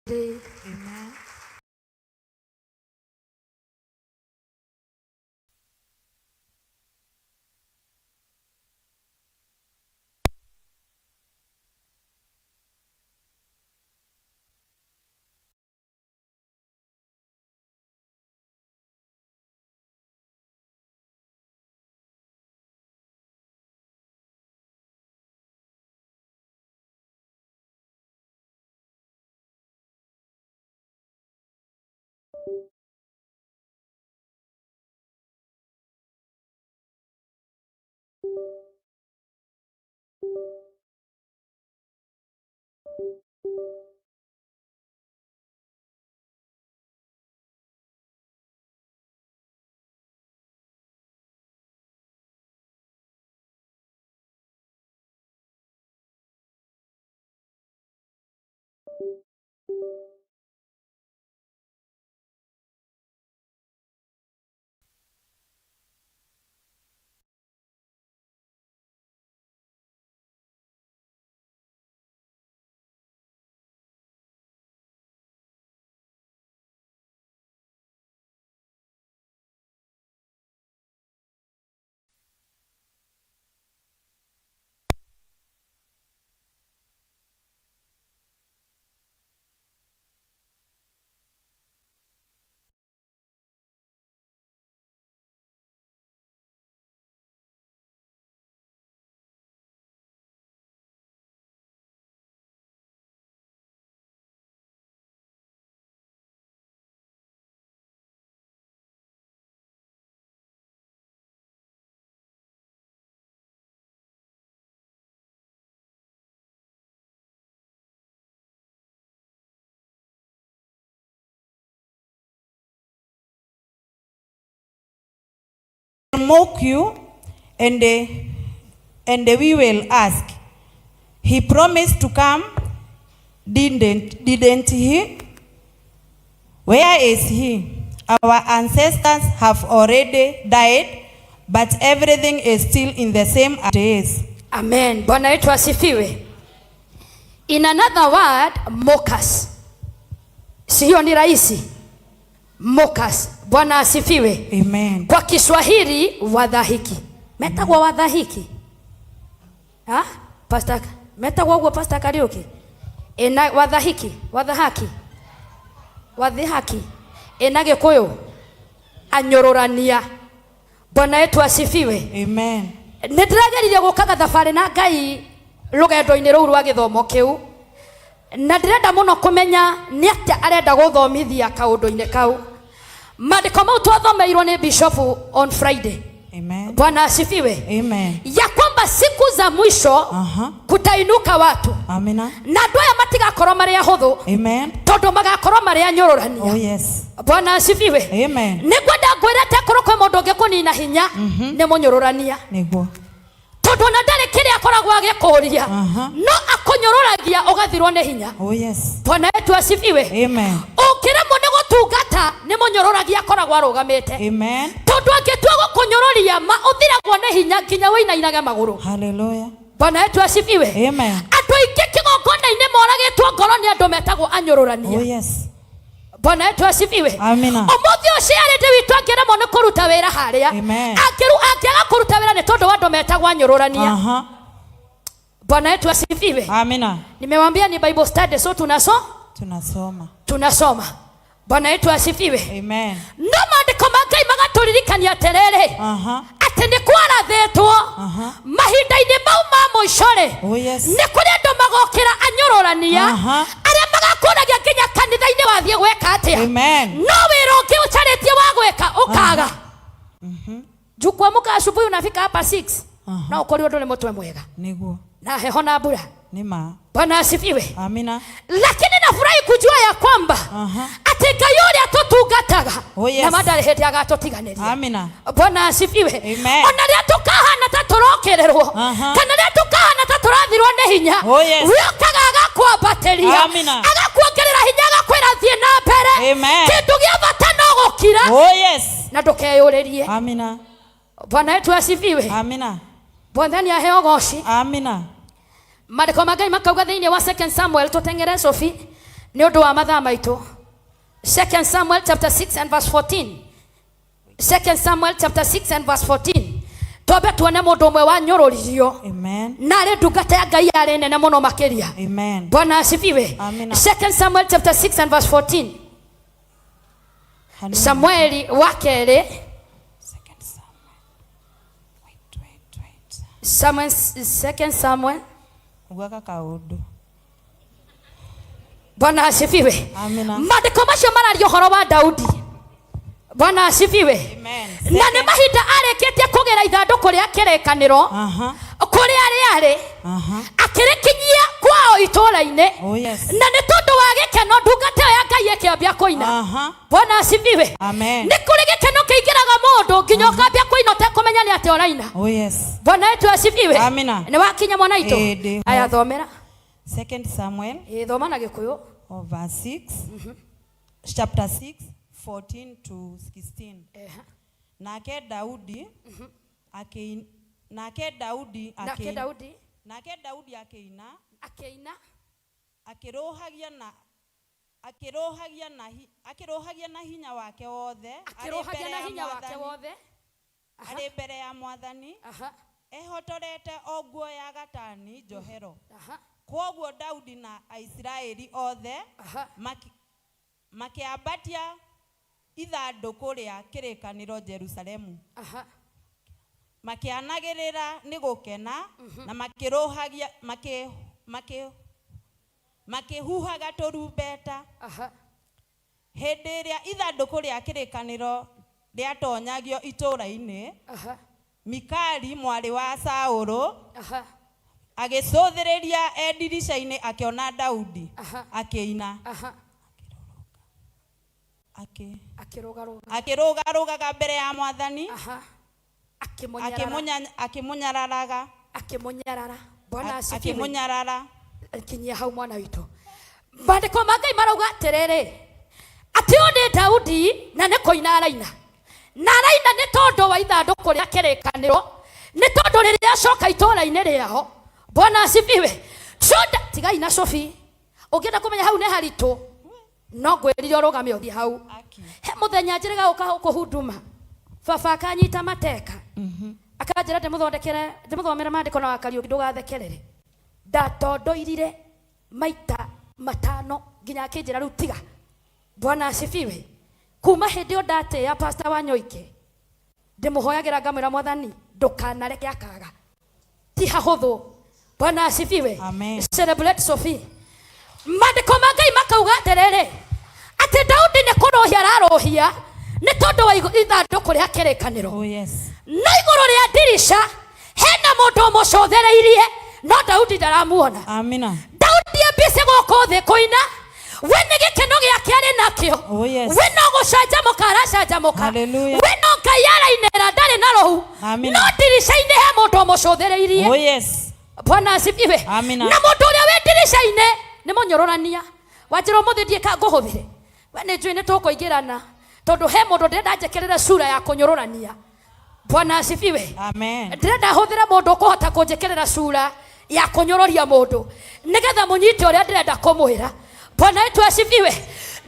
Amen. Mock you and we will ask, he promised to come, didn't he? Where is he? Our ancestors have already died, but everything is still in the same days. Amen. Bwana wetu asifiwe. In another word, mockers. Sio ni rahisi. Mockers. Bwana asifiwe. Amen. Kwa Kiswahili wadhahiki. Metagwa wadhahiki. Ha? Pastor, metagwa Pastor Kariuki. Wadhahiki, wadhahaki. wathihaki ina gikuyu anyororania. Bwana wetu asifiwe. Amen. Nindirageria gukaga thabari na Ngai rugendo-ini ruu rwa githomo kiu, na ndirenda muno kumenya ni atia arenda guthomithia kaundu-ini kau. Maandiko mau twathomeirwo ni Bishop on Friday. Amen. Bwana asifiwe. Amen. Ya kwamba siku za mwisho kutainuka watu. Amina. Na andu aya matigakorwo mari ahuthu. Amen. Tondu magakorwo mari anyororania. Oh yes. Bwana asifiwe. Amen. Nigwenda ngwira te korwo kwe mundu ngikunina hinya ni munyororania. Niguo. Tondu na ndari kiria akoragwo agikuria no akunyororagia ugathirwo ni hinya. Oh yes. Bwana wetu asifiwe. Amen. Ukiremwo ni gutungata ni munyororagia akoragwo arugamite. Amen. Tondu angitua gukunyororia ma uthiragwo ni hinya nginya winainaga maguru. Hallelujah. Bwana wetu asifiwe. Amen. Andu aingi kigongona-ini moragitwo ngoro ni andu metagwo anyororania. Oh yes. Bwana wetu asifiwe. Amina. Umuthi ucio arinde witu angiremwo ni kuruta wira haria. Amen. Angiaga kuruta wira ni tondu wa andu metagwo anyororania. Bwana wetu asifiwe. Amina. Nimewambia ni Bible study, so tunasoma. Bwana wetu asifiwe. Amen. No maandiko ma Ngai magaturirikania atiriri ati ni kwarathitwo mahinda-ini mau ma muicore. Oh yes. Ni kuri andu magokira anyororania aria magakuragia nginya kanitha-ini wathie gweka atia. Amen. No wira ungi ucaritie wa gweka ukaga. Jukwa muka asubuhi unafika hapa 6 na ukorirwo nduri mutwe mwega. Niguo. Na heho na mbura. Nima. Bwana asifiwe. Amina. Lakini nafurahi kujua ya kwamba ati Ngai uria tutungataga na madari hindi agatotiganiria. Amina. Bwana asifiwe. Amen. Ona ria tukahana ta turokererwo kana ria tukahana ta turathirwo ni hinya. Wiokaga agakwambatiria agakuongerera hinya agakwira thie na mbere. Amen. Kindu gia bata no gukira. Oh yes. Na ndukeyuririe. Amina. Bwana wetu asifiwe. Amina. Bwana ni aheo goci. Amina. Maandiko ma Ngai makauga thiini wa 2 Samuel tutengere Sophie ni undu wa mathaa maitu. 2 Samuel chapter 6 and verse 14. 2 Samuel chapter 6 and verse 14. Tobe tuone mundu umwe wa nyororirio. Amen. Na ari ndungata ya Ngai ari nene muno makiria. Amen. Bwana asifiwe. Amina. 2 Samuel chapter 6 and verse 14. Samueli wa keri. Samuel 2 Samuel. Ugaka kaundu. Bwana asifiwe. Amina. Maandiko macio mararia uhoro wa Daudi. Bwana asifiwe. Amen. Na ni mahinda areketie kugera ithanduku ria kirekaniro kuria ari akirikinyia kwao itura-ini. Oh yes. Na ni tondu wa gikeno ndungata ya Ngai ikiambia kuina. Bwana asifiwe. Amen. Ni kuri gikeno kiingiraga mundu nginya ukambia kuina utakumenya ni ati oraina. Oh yes. Bwana wetu asifiwe. Amina. Ni wakinya mwana itu. Aya thomera 2 Samuel. Thoma na gikuyu. Verse 6. Chapter 6 14 to 16. Nake Daudi akirohagia na hinya wake wothe ari mbere ya Mwathani ehotorete o nguo ya gatani njohero. Kwoguo Daudi na Aisiraeli othe makiambatia ithanduku ria kirikaniro Jerusalemu. Makianagirira ni gukena na makihuhaga turumbeta. Hindi ria ithanduku ria kirikaniro riatonyagio itura-ini, Mikali mwari wa Saulu agicuthiriria ndirisha-ini akiona Daudi akiina. Akirugarugaga mbere ya Mwathani akimunyararaga. Bwana asifiwe. Akimunyarara. Kinyia hau mwana witu. Maandiko ma Ngai marauga atiriri ati uyu ni Daudi na ni kuina araina. Na araina ni tondu wa ithanduku ria kirikaniro, ni tondu riria acoka itura-ini riao. Bwana asifiwe. Soda tigai na Sophie. Ukienda kumenya hau ni haritu. No ngwirire urugame uthi hau. He muthenya njiriga uka kuhuduma. Baba akanyita mateka. Akanjira ndimuthomere maandiko na Wakariũki ndugathekerere. Ndatondoirire maita matano nginya akinjira riu tiga. Bwana asifiwe. Kuma hindi ndate ya Pastor Wanyoike ndimuhoyagira ngamwira Mwathani ndukanareke akaga ti hahuthu. Bwana asifiwe. Amen. Celebrate Sophie. Maandiko ma Ngai makauga atiriri ati Daudi ni kurohia ararohia ni tondu wa ithanduku ria kirikaniro. Oh yes. Na iguru ria dirisha hena mundu mucothereirie no Daudi ndaramuona. Amina. Daudi ambise guku thi kuina we ni gikeno giake ari nakio. Oh yes. We no gucanjamuka aracanjamuka. Hallelujah. We no Ngai arainera ndari na rohu. Amina. No dirisha-ini he mundu mucothereirie. Oh yes. Bwana asifiwe. Amina. Na mundu uria we dirisha-ini ni munyororania wanjira muthi ndie ka nguhuthire we ni njui ni tukuingirana tondu he mundu ndirenda njekerere sura ya kunyororania. Bwana asifiwe. Amen. Ndirenda huthire mundu kuhota kunjekerera sura ya kunyororia mundu nigetha munyite uria ndirenda kumwira. Bwana wetu asifiwe.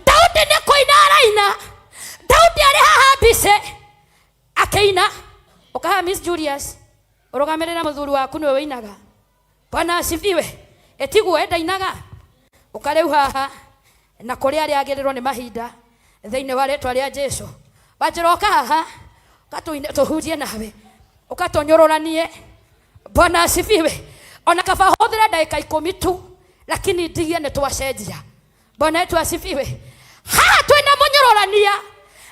Daudi ni kuina araina. Daudi ari haha mbise akaina ukaha Miss Julius urugamirira muthuri waku niwe winaga. Bwana asifiwe. Etiguo endainaga ukariu haha na kuria ari agirirwo ni mahinda thiini wa ritwa ria Jesu. Wanjiroka haha katuine tuhujie nawe ukatonyororanie. Bwana asifiwe. Ona kaba huthire ndagika 10 tu lakini ndigie ni twacenjia. Bwana wetu asifiwe. Haha twina munyororania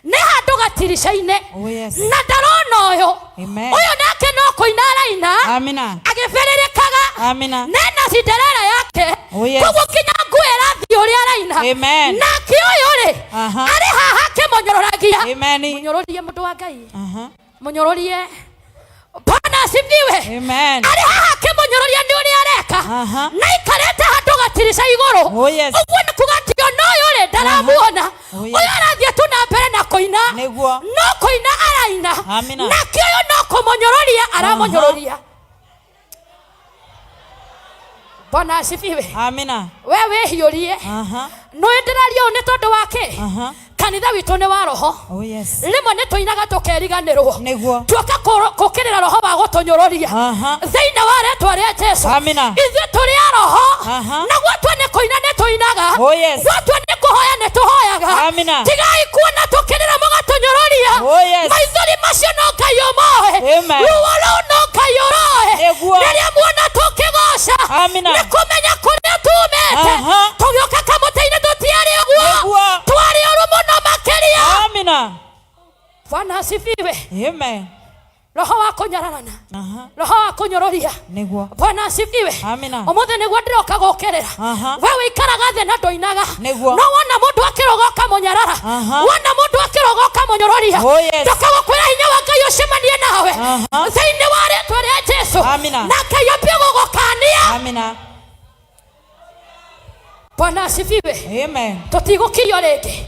ni handu gatirisha-ini. Oh yes. Na ndarona uyu Amen. uyu nake no kuina araina. Amina. Agibiririkaga. Amina. Nena Cinderella yake. Oh yes. Koguo kinya nguira thi uria araina. Amen. Nake uyu ri ari haha kimunyororagia. Amen. Munyororie mundu wa Ngai. Munyororie. Bwana asifiwe. Amen. Ari haha kimunyororia ni uria areka. Na ikarete handu gatirisha iguru. Oh yes. Uguo ni kugatio no uyu ri ndaramuona. Uyu arathie tu na mbere na kuina. Niguo. No kuina araina. Amina. Nake uyu no kumunyororia aramunyororia. Bwana asifiwe. Amina. Wewe hiurie. No enderario ni tondu wake. Kanitha witu ni wa roho. Oh yes. Rimwe ni tuinaga tukeriganirwo. Niguo. Tuoka kukirira roho wa gutunyororia. Thiini wa ritwa ria Jesu. Amina. Ithuĩ tũrĩ a roho. Na gwatwa ni kuina ni tuinaga. Oh yes. Gwatwa ni kuhoya ni tuhoyaga. Amina. Tigai kuona tukirira mugatunyororĩa. Oh yes. Maithori macio no Ngai ũmoe. Amen. Ruo rũu no Ngai ũroe. Niguo. Rĩrĩa muona tukĩgoca. Amina. Nĩ kũmenya kũrĩa tumĩte. Tũgĩũka kamũtĩ-inĩ tũtiarĩ ũguo. Niguo. Twarĩ ũru mũno makĩria. Amina. Bwana asifiwe. Amen. Roho wa kunyararana. Roho wa kunyororia. Niguo. Bwana asifiwe. Amina. Umuthi niguo ndiroka gukerera. Wewe ikaraga thĩ na ndoinaga. Niguo. No wona mundu akirogoka munyarara. Wona mundu akirogoka munyororia. Oh yes. Ndakagukwĩra hinya wa Ngai ucemanie nawe. Thĩinĩ wa rĩtwa rĩa Jesu. Amina. Na Ngai ambie gũgũkania. Amina. Bwana asifiwe. Amen. Tutigũkirio rĩngĩ.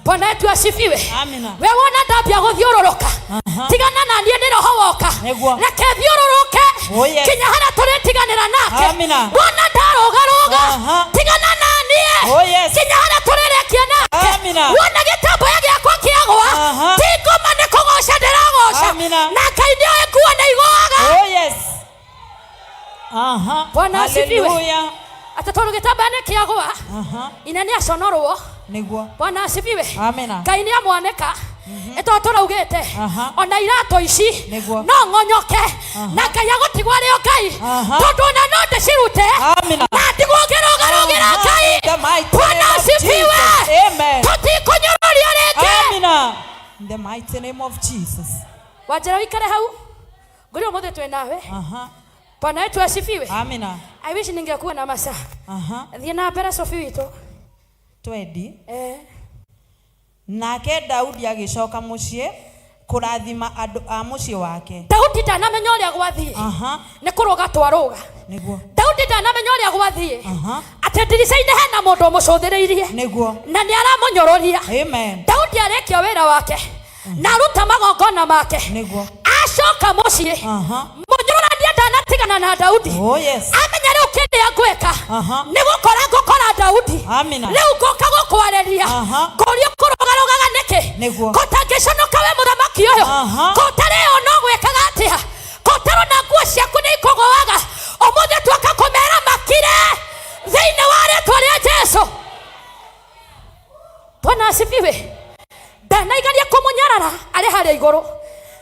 Bwana wetu asifiwe. Amina. We wona ndambia gũthiũrũrũka. Tigana na niĩ nĩ roho woka. Reke thiũrũrũke. Oh yes. Kinya harĩa tũrĩtiganĩra nake. Amina. Wona ndarũgarũga. Tigana na niĩ. Oh yes. Kinya harĩa tũrĩrĩkia nake. Amina. Wona gĩtambaya gĩakwa kĩagũa. Ti ngoma nĩ kũgoca ndĩragoca. Amina. Na Ngai nĩoĩ nguo nĩ iguaga. Oh yes. Bwana asifiwe. Hallelujah. Ata tondũ gĩtambaya nĩ kĩagũa. Ina nĩ aconorwo. Niguo. Bwana asifiwe. Amina. Ngai nĩ amwanĩka. Ito turaugite ona irato ici no ngonyoke na Ngai agũtigwo arĩ o Ngai tondũ ona no ndĩcirute na ndigũgĩrũgarũgĩra Ngai. Bwana asifiwe. Tũtikũnyororio rĩngĩ. Amina. In the mighty name of Jesus. Wanjĩra wĩikare hau ngũrĩ ũmũthĩ twĩ nawe. Bwana wetu asifiwe. Amina. I wish ningekuwa na masaa. Thiĩ na mbere Sophie witũ. Twendi. Nake Daudi agĩcoka mũciĩ kũrathima andũ a mũciĩ wake. Daudi ndanamenya ũrĩa gwathiĩ. Nĩ kũrũga twarũga. Niguo. Daudi ndanamenya ũrĩa gwathiĩ. Atĩ ndirica-inĩ hena mũndũ ũmũcũthĩrĩirie. Niguo. Na nĩ aramũnyororia. Amen. Daudi arĩkia wĩra wake na aruta magongona make. Niguo. Acoka mũciĩ. Mũnyũrũrania ndanatigana na Daudi. Oh yes. Amenya rĩu kĩrĩa ngwĩka nĩ gũkora Daudi. Amina. Rĩu ngũka gũkwarĩria. Ngũria kũrũgarũgaga nĩkĩ? Niguo. Kũtangĩconoka we mũthamaki ũyũ. Kũtarĩ ĩyo no gwĩkaga atĩa? Kũtarĩ na nguo ciaku nĩ ikũgũaga. Ũmũthĩ tuoka kũmera makire thĩinĩ wa rĩtwa rĩa Jesu. asifiwe. Ndanaigaria kumunyarara ari haria iguru.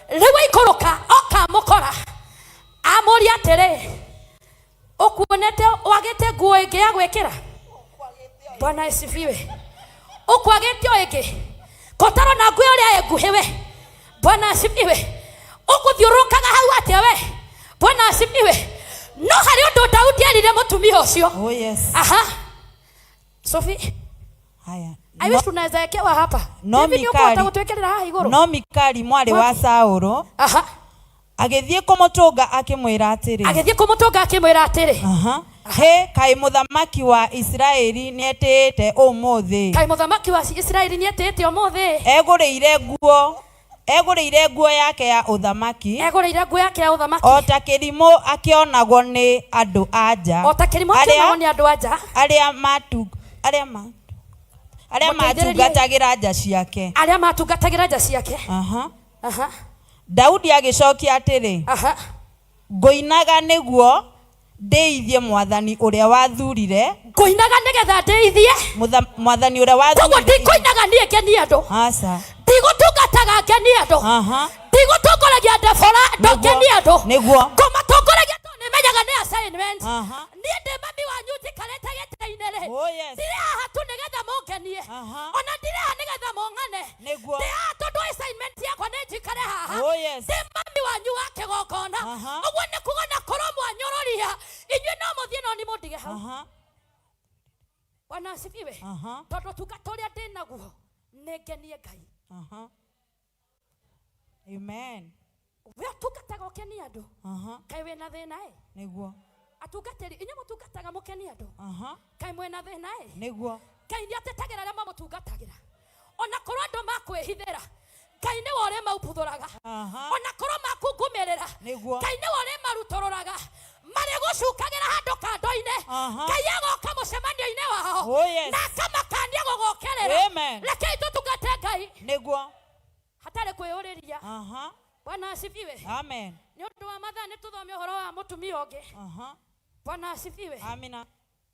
Riu ikoroka okamukora. Amuria atere. Ukuonete wagete nguo ingi ya gwikira. Bwana asifiwe. Ukwagete oingi. Kotaro na nguo uria enguhiwe. Bwana asifiwe. Ukuthiurukaga hau atia we. Bwana asifiwe. No hari undu Daudi erire mutumia ucio. Oh yes. Aha. Sophie. Haya. I wish tunaweza ekewa hapa. No Mikali. Gutwekerera haha iguru. No Mikali mwari wa Sauro. Aha. Agithie kumutunga akimwira atiri. Agithie kumutunga akimwira atiri. Aha. He kai muthamaki wa Israeli nietete umuthi. Kai muthamaki wa Israeli nietete umuthi. Eguriire nguo yake ya uthamaki. Eguriire nguo yake ya uthamaki. Ota kirimo akionagwo ni andu anja. Ota kirimo akionagwo ni andu anja. Aria matungatagira nja ciake. Aria matungatagira nja ciake. Aha. Aha. Daudi agicokia atiri. Aha. Ngoinaga niguo ndeithie mwathani uria wathurire. Ngoinaga nigetha ndeithie mwathani uria wathurire. Koguo ndikoinaga nie ngeni andu. Aca. Ndigutungataga ngeni andu. Aha. Ndigutongoragia Debora ndongeni andu. Niguo. Ngomatongoragia tu nimenyaga ni assignment. Aha. Nie ndi mami wanyu njikarete gĩtĩ-inĩ rĩ. Oh yes. Ndire haha tu nigetha mũngenie. Ona ndire haha nigetha mũng'ane. Niguo. Ndire haha tondu assignment yakwa nĩ njikare haha. Oh yes. Ndi mami wanyu wa kĩgongona. Ũguo nĩ kuga na korwo mwanyũrũria inyuĩ no mũthiĩ no nĩ mũndige hau. Bwana asifiwe. Tondu tungata ũrĩa ndĩ naguo nĩ ngenie Ngai. Amen. We tungataga ũkenia andũ. Kaĩ wĩna thĩna ĩ? Niguo. Atungatĩri inyuĩ mũtungataga mũkenia andũ. Kaĩ mwĩna thĩna ĩ? Niguo. Ngai nĩatetagĩra arĩa mamũtungatagĩra. Ona korwo andũ makwĩhithĩra Ngai nĩwe ũrĩmaumbuthũraga. Ona korwo makungumĩrĩra Ngai nĩwe ũrĩmarutũrũraga. Marĩgũcukagĩra handũ kando-inĩ. Ngai agoka mũcemanio-inĩ wao na akamakania gũgũũkĩrĩra. Rekei tũtungate Ngai. Niguo. Hatarĩ kwĩyũrĩria. Bwana asifiwe. Amen. Nĩ ũndũ wa mathaa nĩ tũthome ũhoro wa mũtumia ũngĩ. Bwana asifiwe. Amina.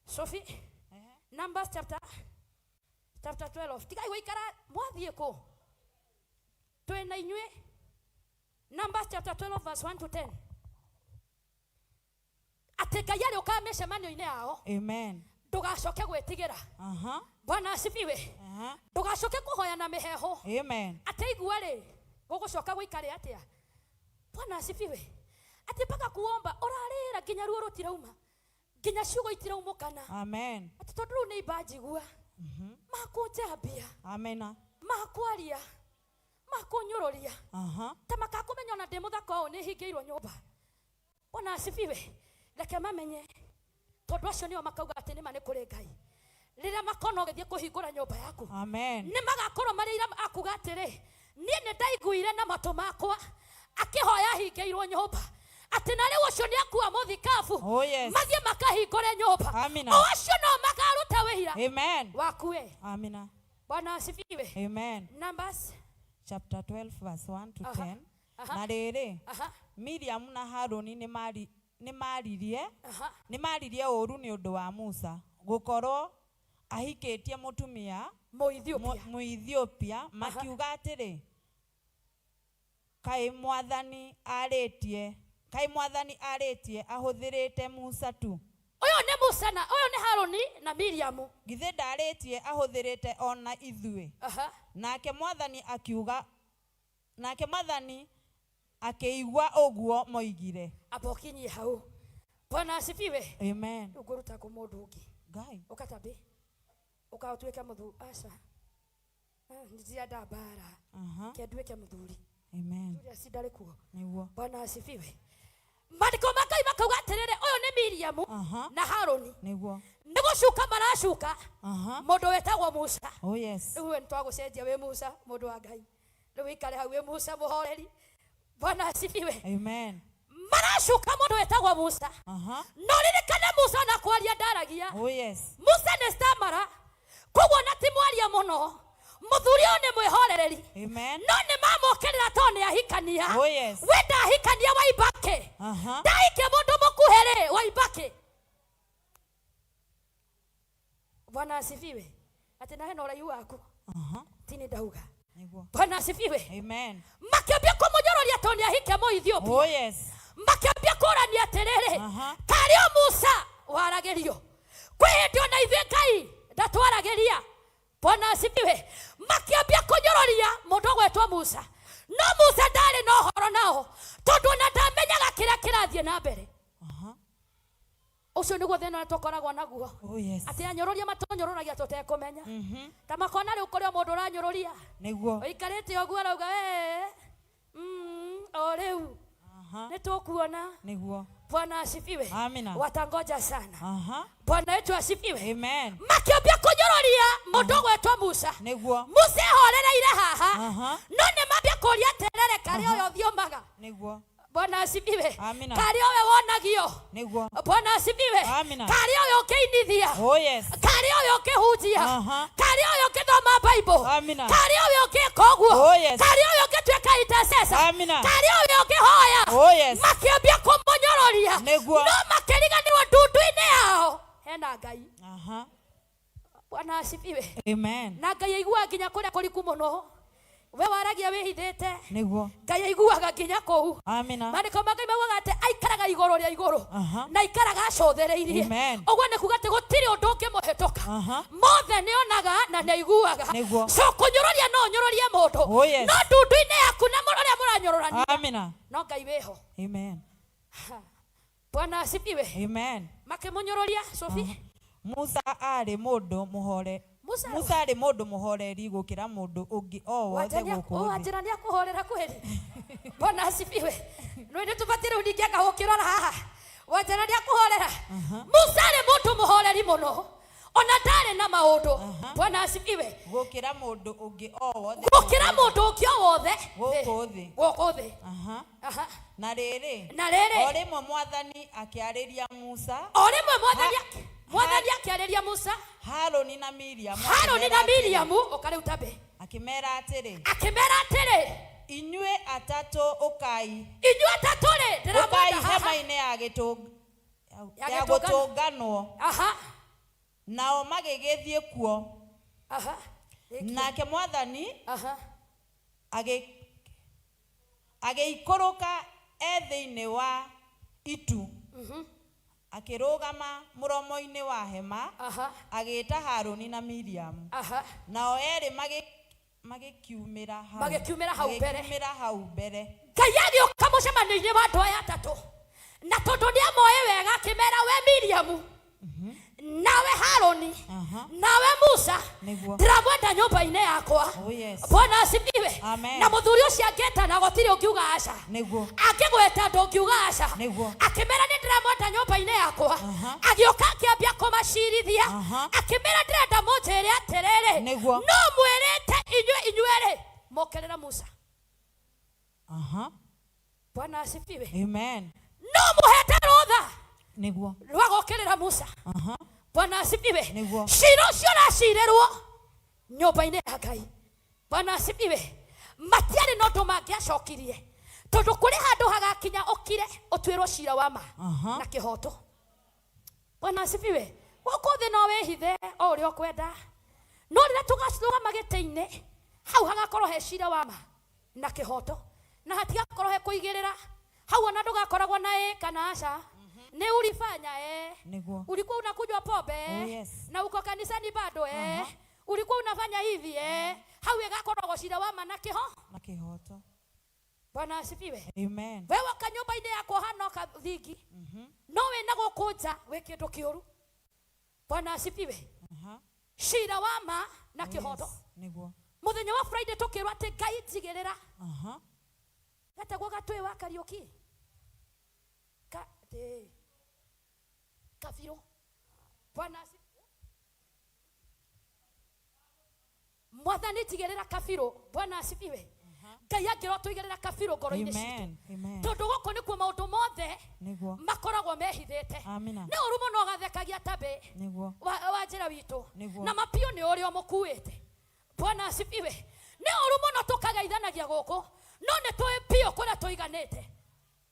Sophie. Numbers chapter 12. Tigai gũikara mwathiĩ kũ? Twĩna inyuĩ. Numbers chapter 12 verse 1 to 10. Atĩ Ngai arĩ ũkaga mĩcemanio-inĩ yao. Amen. Ndũgacoke gwĩtigĩra. Bwana asifiwe. Ndũgacoke kũhoya na mĩheho. Amen. Atĩ igua rĩ gũgũcoka gũikare atĩa? Bwana asifiwe. Atĩ mpaka kuomba ũrarĩra nginya ruo rũtirauma. Nginya ciugo itiraumũkana. Amen. Atĩ tondũ rĩu nĩ imbanjigua. Makũnjambia. Amena. Makwaria. Makunyũrũria. Ta makakũmenya ona ndĩ mũthaka ũũ nĩ hingĩirwo nyũmba. Bwana asifiwe. Reke mamenye. Tondũ acio nĩo makauga atĩ nĩma nĩ kũrĩ Ngai. Rĩrĩa makona ũgĩthiĩ kũhingũra nyũmba yaku. Amen. Nĩ magakorwo marĩ ira akuga atĩrĩ. Niĩ nĩ ndaiguire na matũ makwa akĩhoya hingĩirwo nyũmba. Atĩ na rĩu ũcio nĩ akua mũthikabu. Mathiĩ makahingũre nyũmba. O acio no makaruta wĩira. Amen. Wakuwe. Amina. Bwana asifiwe. Amen. Numbers chapter 12 verse 1 to 10. Na rĩrĩ Miriam na Haruni nĩ maririe ũru nĩ ũndũ wa Musa gũkorwo ahikĩtie mũtumia Mũethiopia makiuga atĩrĩ kaĩ mwathani arĩtie ahũthĩrĩte Musa tu. Ũyũ nĩ Musa na ũyũ nĩ Haruni na Miriam. Githĩ ndarĩtie ahũthĩrĩte ona ithuĩ. Nake mwathani akĩigua ũguo moigire. Abokinyie hau. Bwana asifiwe. Amen. Ũkũruta kũ mũndũ ũngĩ. Ngai. Ũkatambe. Ũkatuĩke mũthuri. Aca. Nĩndienda mbara. Kĩnduĩke mũthuri. Amen. Tũrĩa cindarĩ kuo. Nĩguo. Bwana asifiwe. Maandĩko ma Ngai makauga atĩrĩrĩ ũyũ nĩ Miriam na Haruni. Nĩguo. Nĩ gũcuka maracuka. Mũndũ wetagwo Musa. Oh yes. Rĩu nĩ twagũcenjia wĩ Musa mũndũ wa Ngai. Rĩu ikare hau wĩ Musa mũhoreri. Bwana asifiwe. Amen. Maracuka mũndũ wetagwo Musa. No ririkane Musa na kwaria ndaragia. Oh yes. Musa nĩ stamara. Koguo na ti mwaria mũno. Mũthuri ũyũ nĩ mwĩhorereri. Amen. No nĩ mamũkĩrĩra to nĩ ahikania. Oh yes. We ndahikania Waibake. Ndahikia mũndũ mũkuhĩ Waibake. Bwana asifiwe. Atĩ na hena ũraihu waku. tini dauga Niguo. Bwana asifiwe. Amen. Makiambia kumunyororia toni ahike mo Ethiopia. Oh yes. Makiambia kurania terere. Kario Musa waragerio. Kwe ndio na ithe Ngai ndatwarageria. Bwana asifiwe. Makiambia kunyororia mundu gwetwa Musa. No Musa ndari no horo nao. Tondu na ndamenyaga kira kirathie na mbere. Ucio niguo thina tokoragwo naguo. Oh yes. Ati anyororia matonyororagia tutekumenya. Ta makona riu kuria mundu uranyororia. Niguo. Oikarite oguo arauga o riu. Nitukuona. Niguo. Bwana asifiwe. Amina. Watangoja sana. Bwana wetu asifiwe. Amen. Makiambia kunyororia mundu gwetwa Musa. Niguo. Musa horereire haha. No ne mambia kuria terere kari oyo thiomaga. Niguo. Bwana asifiwe. Amina. Kari oyo wonagio. Niguo. Bwana asifiwe. Amina. Kari oyo keinithia. Oh yes. Kari oyo kihunjia. Kari oyo kithoma Bible. Amina. Kari oyo kikoguo. Oh yes. Kari oyo kitweka intercessor. Amina. Kari oyo kihoya. Oh yes. Makiambia kumunyororia. Niguo. No makiriganirwo ndudu-ini yao. Hena Ngai. Bwana asifiwe. Amen. Na Ngai aigua nginya kuria kuriku muno. We waragia wihithite. Niguo. Ngai aiguaga nginya kou. Amina. Mandiko mangai maugaga ati aikaraga iguru ria iguru na ikaraga acothereirie. Ogwo ni kuga ati gutiri undu ungimuhituka. Mothe nionaga na naiguaga. So kunyororia no nyororie mundu. No ndundu-ini yaku na muroria muranyororania. Amina. No Ngai weho. Amen. Bwana asifiwe. Amen. Makimunyororia Sophie. Musa ari mundu muhore. Musa ari mundu muhoreri gukira mundu ungi o wothe guku. O ajira ni akuhorera kweli. Bwana asifiwe. No ndi tubatire undikiaga gukirora haha. Wajira ni akuhorera. Musa ari mundu muhoreri muno. Ona ndare na maundu. Bwana asifiwe. Gukira mundu ungi o wothe. Gukira mundu ungi o wothe. Guku thi. Guku thi. Na riri. Orimwe mwathani akiariria Musa. Orimwe mwathani akiariria Musa. Haroni na Miriam. Haroni na Miriam ukariuta be. Akimera atiri. Inyue atatu ukai. Inyue atatu ri ndiramwenda haha. Hema-ini ya gutunganwo. Nao magigithie kuo. Nake mwathani agiikuruka thiini wa itu. Akirugama muromo-ini wa hema. Agita Haroni na Miriam. Nao eri magikiumira hau mbere. Ngai agioka mucemanio-ini wa andu aya atatu. Na tondu ni amoe wega akimera we Miriam. Nawe Haroni. Nawe Musa. Ndiramwenda nyumba-ini yakwa. Bwana asifiwe. Na muthuri ucio angeta na gutiri ungiuga aca. Akigweta ndungiuga aca. Akimera ni ndiramwenda nyumba-ini yakwa. Agioka akiambia kumacirithia. Akimera ndirenda munjire atiriri. No mwirite inyuere mokerera Musa. Bwana asifiwe. Amen. No muhete rutha. Niguo. Rwagokerera Musa. Bwana asifiwe. Cira ucio racirirwo nyumba-ini ya Ngai. Bwana asifiwe. Matiari no undu mangiacokirie tondu kuri handu hagakinya ukire utwirwo cira wa ma na kihoto. Bwana asifiwe. Guku thi no wihithe o uria ukwenda, no rira tugacirugama giti-ini hau hagakorwo he cira wa ma na kihoto, na hatigakorwo he kuigirira hau, ona ndugakoragwo na kana aca. Ni ulifanya Niguo. Ulikuwa unakunywa pombe na uko kanisani bado ulikuwa unafanya hivi hau igakoragwo cira wa ma na kihoto. Bwana asifiwe. Amen. Wewe kanyumba-ini yako hano kathingi no we na gukunja we kindu kiuru. Bwana asifiwe. Cira wa ma na kihoto. Niguo. Muthenya wa Friday tukirwa ati Ngai njigirira gatagwo gatwi wa Kariuki Kafiro. Bwana asifiwe. Mwathani tigirira Kafiro. Bwana asifiwe. Ngai angirwo tuigirira Kafiro ngoro-ini citu. Tondu guku ni kuo maundu mothe makoragwo mehithite. Ni uru muno gathekagia tabe wa njira witu na mapio ni urio mukuite. Bwana asifiwe. Ni uru muno tukageithanagia guku no ni tui pio kuria tuiganite.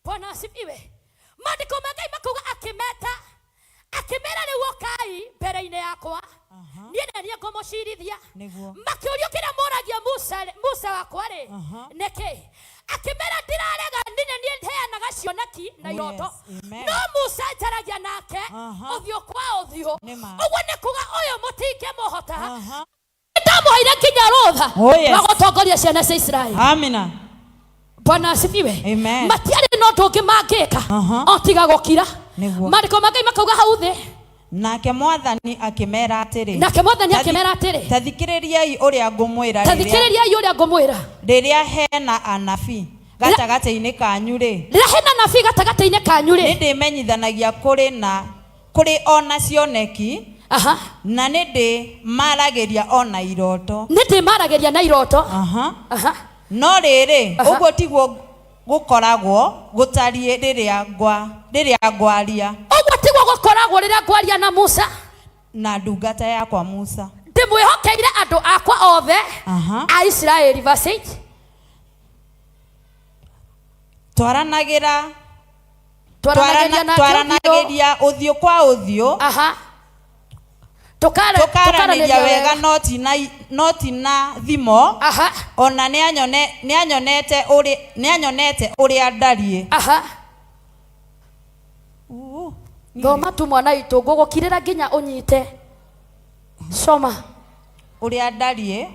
Bwana asifiwe. Mandiko ma Ngai makuga akimera riu ukai mbere-ini yakwa niĩ nĩ ngũmũcirithia Nĩguo. makĩũrio kĩrĩa moragia Musa wakwa rĩ nĩkĩ akĩmera ndĩrarega nine niĩ heanaga cioneki na iroto no Musa njaragia nake ũthiũ kwa ũthiũ ũguo nĩ kuga ũyũ mũtingĩmũhota ndamũheire nginya rũtha wa gũtongoria ciana cia Israeli. Amina. Bwana asifiwe. Amen. Matiarĩ no ũndũ ũngĩ mangĩka o tiga gũkira. Maandĩko ma Ngai makauga hau thĩ nake Mwathani akĩmera atĩrĩ ta thikĩrĩriai ũrĩa ngũmwĩra rĩrĩa hena anabii gatagatĩ-inĩ kanyu rĩ nĩ ndĩmenyithanagia kũrĩ ona cioneki na nĩ ndĩmaragĩria ona iroto no rĩrĩ ũguo tiguo gũkoragwo gũtariĩ rĩrĩa ngwaria rĩrĩa ngwaria na Musa na ndungata yakwa Musa. Ndĩmwĩhokeire andũ akwa othe a Israeli. Verse 8. Twaranagĩria ũthiũ kwa ũthiũ tukaranĩria wega no ti na thimo ona nĩanyonete ũrĩa ndariĩ. Thoma tu mwana witũ ngũgũkirĩra nginya ũnyite. Soma. Ũrĩa ndariĩ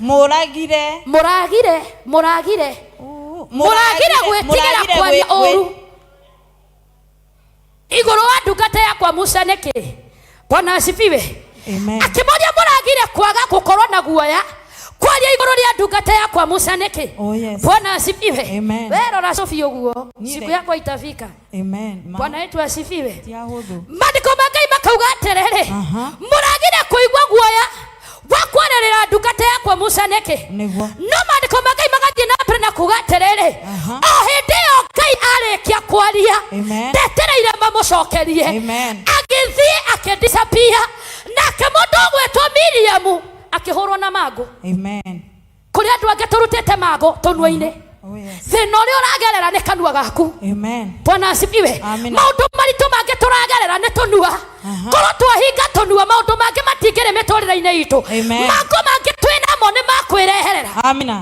mũragire gwĩtigĩra kwaria ũru igũrũ wa ndungata yakwa Musa nĩkĩ? Bwana asifiwe. Akĩmoria mũragire kwaga gũkorwo na guoya kwaria igũrũ rĩa ndungata yakwa Musa nĩkĩ? Bwana asifiwe. Wewe rora Sofia ũguo siku yako itafika. Bwana wetu asifiwe. Maandĩko ma Ngai makauga atĩrĩrĩ mũragire kũigua guoya wa kwarĩrĩra ndungata yakwa Musa nĩkĩ? No maandĩko ma Ngai magathiĩ na mbere na kuga atĩrĩrĩ o hĩndĩ ĩyo Ngai arĩkia kwaria ndetereire mamũcokerie agĩthiĩ akĩdisappear nake mũndũ ũgwĩtwo Miriamu akĩhũrwo na mangũ. Kũrĩ andũ angĩ tũrutĩte mangũ tũnua-inĩ thĩna ũrĩa ũragerera nĩ kanua gaku. Bwana asifiwe. Maũndũ maritũ mangĩ tũragerera nĩ tũnua korwo twahinga tũnua maũndũ mangĩ matingĩrĩ mĩtũrĩre-inĩ itũ mangũ mangĩ twĩnamo nĩ makwĩreherera. Amina.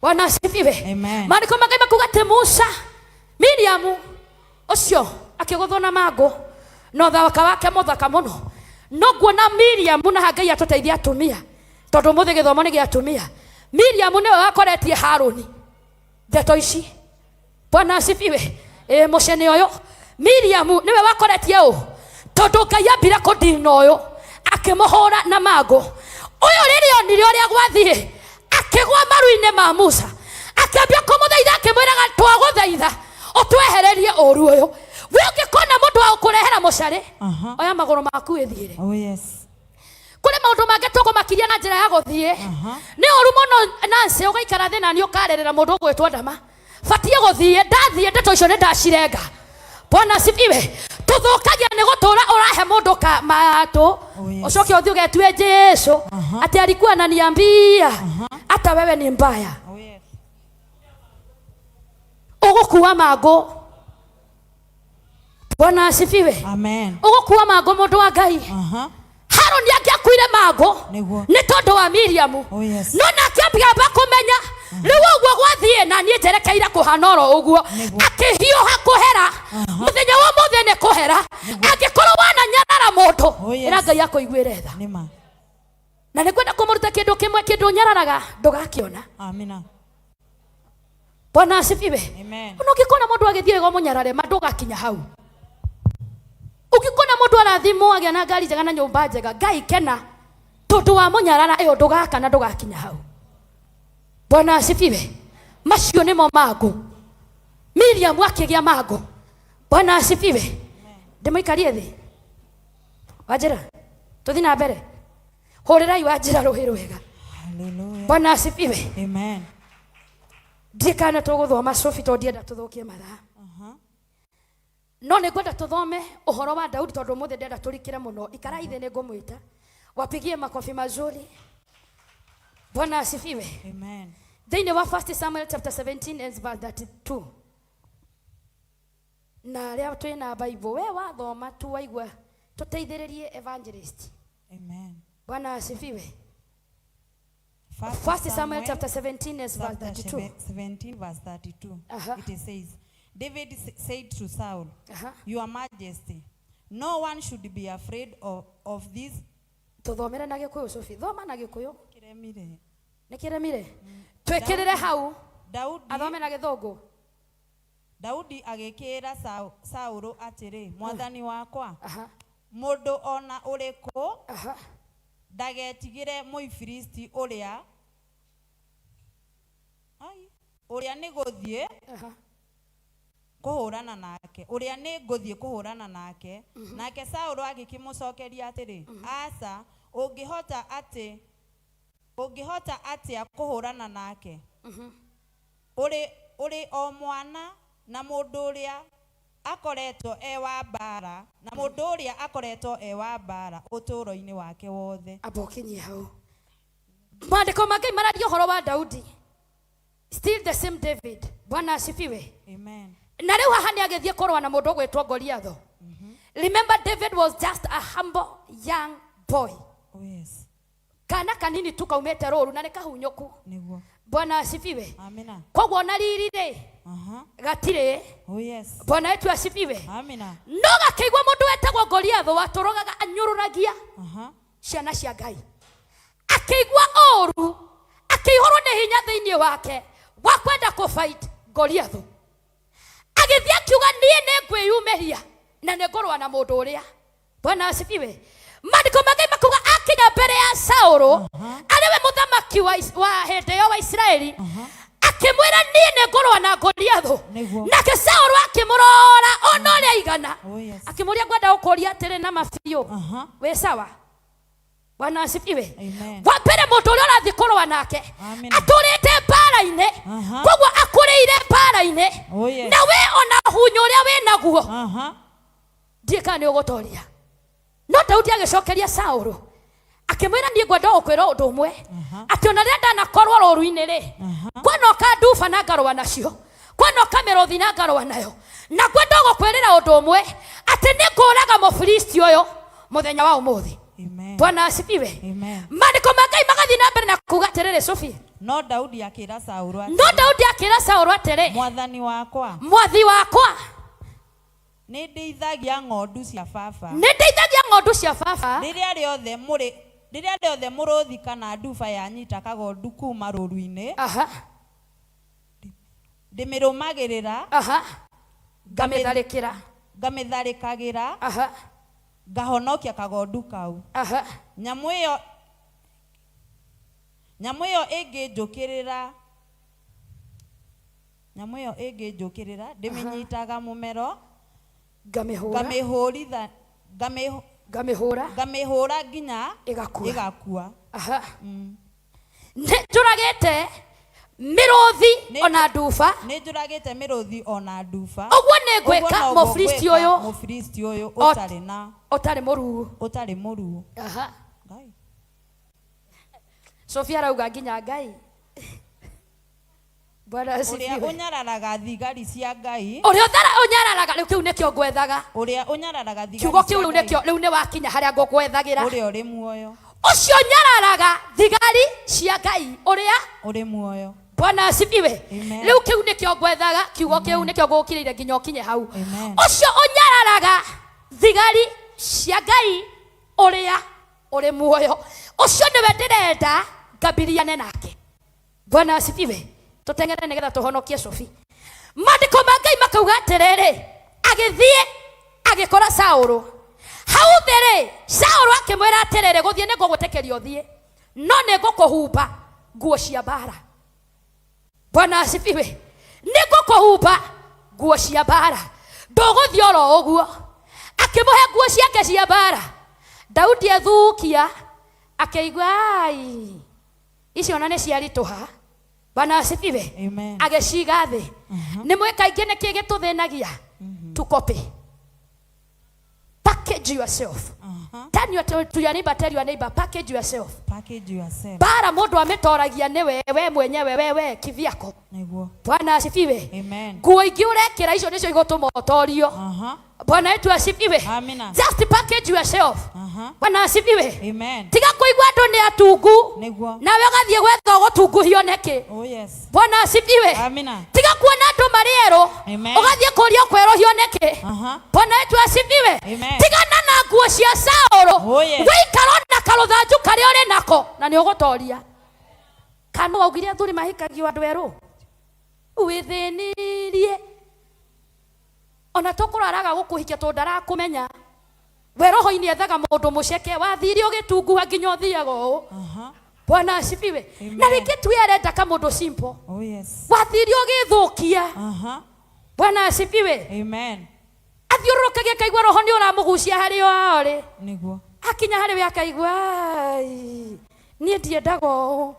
Bwana asifiwe. Maandĩko ma Ngai makuga atĩ Musa Miriamu ũcio akĩgũthwo na mangũ na ũthaka wake mũthaka mũno no nguona Miriamu na Ngai atũteithia atumia tondũ mũthĩ gĩthomo nĩ gĩa atumia. Miriamu nĩwe wakoretie Haruni ndeto ici. Bwana asifiwe. Mũcene ũyũ Miriamu nĩwe wakoretie ũũ tondũ Ngai ambire kũndina ũyũ akĩmũhũra na mangũ. Ũyũ rĩrĩa onire ũrĩa gwathiĩ akĩgwa maru-inĩ ma Musa akĩambia kũmũthaitha akĩmwĩraga twagũthaitha ũtwehererie ũru ũyũ. We ũngĩkona mũndũ wa gũkũrehera mũcarĩ oya magũrũ maku wĩthiĩre. Kũrĩ maũndũ mangĩ tũkũmakiria na njĩra ya gũthiĩ nĩ ũru mũno Nancy ũgaikara thĩ na nĩ ũkarerera mũndũ ũgwĩtwo ndama batiĩ gũthiĩ ndathiĩ ndeto icio nĩ ndacirenga. Bwana asifiwe. Tũthũkagia nĩ gũtũra ũrahe mũndũ matũ ũcoke ũthiĩ ũgetue Jesu atĩ alikuwa ananiambia hata wewe ni mbaya. Ũgũkua mangũ. Bwana asifiwe. Ũgũkua mangũ mũndũ wa Ngai. Haruni angĩakuire mangũ nĩ tondũ wa Miriamu no nake ambia kũmenya rĩu ũguo gwathiĩ na niĩ njerekeire kũhana oro ũguo akĩhiũha kũhera mũthenya wa mũthĩ nĩ kũhera angĩkorwo wananyarara mũndũ ĩra Ngai akũiguĩre tha na nĩ kwenda kũmũruta kĩndũ kĩmwe kĩndũ nyararaga ndũgakĩona. Bwana asifiwe. Ona ũngĩkona mũndũ agĩthiĩ go mũnyarare ma ndũgakinya hau. Ũngĩkona mũndũ arathimwo agĩa na ngari njega na nyũmba njega Ngai kena tondũ wa mũnyarara ĩyo ndũgakana ndũgakinya hau. Bwana asifiwe. Macio nĩmo mangũ. Miriam akĩgĩa mangũ. Bwana asifiwe. Ndĩmũikarie thĩ. Wanjĩra tũthiĩ na mbere hũrĩrai Wanjĩra rũhĩ rwega. Bwana asifiwe. Ndikana tũgũthoma Sophie tondũ ndienda tũthũkie mathaa. No nĩ ngwenda tũthome ũhoro wa Daudi tondũ mũthĩ ndenda tũrikĩre mũno. Ikarai thĩ nĩ ngũmwĩta wapigie makofi mazuri. Bwana asifiwe. Thĩinĩ wa 1 Samuel chapter 17 and verse 32. na ria twina Bible we wathoma tu waigua tuteithiririe evangelist. Amen. Bwana asifiwe. First Samuel chapter 17 verse 32. 17 verse 32. It says, David said to Saul, Your Majesty, no one should be afraid of this. Tuthomere na Gikuyu Sophie. Thoma na Gikuyu. Kiremire. Nikiremire. Twekirire hau. Daudi. Athome na Githungu. Daudi agikira Saulu atiri, Mwathani wakwa. Mundu ona uriku. Ndagetigire Mũfilisti uria ni guthie kuhurana nake uria ni nguthie kuhurana nake nake Saulu agikimucokeria atiri aca ungihota atia kuhurana nake uri o mwana na mundu uria akoretwo wa bara na mundu uria akoretwo wa bara uturo-ini wake wothe. Abokinyi hau maandiko mangi mararia horo wa Daudi, still the same David. Bwana asifiwe. Amen. Na riu haha ni agithie korwa na mundu gwetwo Goliath. Remember David was just a humble young boy. Oh yes. Kana kanini tu kaumete roru na nikahunyuku. Niguo. Bwana asifiwe. Amina. Kogwo na riri ri gatire. Oh yes. Bwana wetu asifiwe. Amina. No gakeigwa mundu wetagwo Goliath watorogaga anyururagia ciana cia Ngai. Akeigwa oru, akeihorwo ni hinya thiini wake wa kwenda ku fight Goliath. Agithia kiuga nie ne ngwiyumeria na ne ngorwa na mundu uria. Bwana asifiwe. Maandiko mangi makuga akinya mbere ya Saulu ariwe muthamaki wa hindi yo wa Israeli akimwira nie ne ngorwa na Goliath. Nake Saulu akimurora ona uria igana akimuria ngwenda gukuria atiri na mabiu we sawa. Bwana asifiwe. Wa mbere mundu uria urathi kurwa nake aturite mbara-ini kogwo akuriire mbara-ini na we ona hunyo uria we naguo ndika ni ugutoria. No Daudi agicokeria Saulu akimwira nie ngwenda gukwira undu umwe ati ona ria ndanakorwo roru-ini ri kwano kanduba na ngarwa nacio kwano kamerothi na ngarwa nayo na ngwenda gukwirira undu umwe ati ni nguraga Mũfilisti uyu muthenya wa umuthi. Bwana asifiwe. Maandiko mangai magathi na mbere na kuga atiriri Sophie. No Daudi akira Saulu atiri Mwathani wakwa. Mwathi wakwa. Ni ndeithagia ng'ondu cia baba. Riria riothe muruthi kana nduba yanyita kagondu kuma rũru-inĩ. Ndimirumagirira. Ngamitharikagira. Ngahonokia kagondu kau. Nyamu iyo ingĩnjũkĩrĩra ndĩmĩnyitaga mũmero ngamĩhũra nginya ĩgakua. Nĩnjũragĩte mĩrũthi ona nduba. Ũguo nĩngwĩka Mũfilisti ũyũ ũtarĩ mũruo. Sophia arauga nginya Ngai. Bwana asifiwe. Uria unyararaga thigari cia Ngai. Uria unyararaga riu kiu nikio ngwethaga. Uria unyararaga thigari. Kiugo kiu riu ni wakinya haria ngwethagira. Uria uri muoyo. Ucio nyararaga thigari cia Ngai. Uria uri muoyo. Bwana asifiwe. Riu kiu nikio ngwethaga, kiugo kiu nikio ngukirire nginya ukinye hau. Ucio unyararaga thigari cia Ngai uria uri muoyo. Ucio niwe ndirenda ngambiriane nake. Bwana asifiwe. Tutengere nigetha tuhonokie Sophie. Maandiko mangai makauga atiriri agithie agikora Saulu hau thiri. Saulu akimwira atiriri guthie ni ngugutekeria uthie no ni ngukuhumba nguo cia bara. Bwana asifiwe. Ni ngukuhumba nguo cia bara nduguthie oro uguo. Akimuhe nguo ciake cia bara. Daudi athukia akaigua ai icio ona ni ciarituha. Bwana asifiwe. Ageciga thi. Ni mwe kaingĩ nĩ kĩĩ gĩtũthĩnagia to copy. Package yourself. Turn to your neighbor, tell your neighbor, package yourself. Package yourself. Bara mundu ametoragia ni wewe mwenyewe wewe kivyako. Niguo. Bwana asifiwe. Amen. Nguo ingi urekira icio nicio igutuma utorio. Bwana wetu asifiwe. Amina. Just package yourself. Bwana asifiwe. Amen. Tiga kuigua andu ni atungu. Niguo. Nawe ugathie gwetha gutunguhio niki. Oh yes. Bwana asifiwe. Amina. Tiga kuona andu mariero. Amen. Ugathie kuria kwerohio niki. Bwana wetu asifiwe. Amen. Tigana na nguo cia Saulo. Oh yes. Wikaro na karuthanju karia uri nako na ni ugutoria. Kanu waugire athuri mahikagio andu eru. Withinirie. Ona tukuraraga gukuhikia tondara kumenya. We roho-ini ethaga mundu muceke wathire ugitunguha nginya uthiaga uu. Bwana asifiwe. Na rĩngĩ tu arenda ka mundu simple. Oh yes. Wathire ugithukia. Bwana asifiwe. Amen. Athiũrũrũkagia akaigua roho ni ũramũgucia harĩ o arĩ. Niguo. Akinya harĩ we akaigua niĩ ndiendaga ũũ.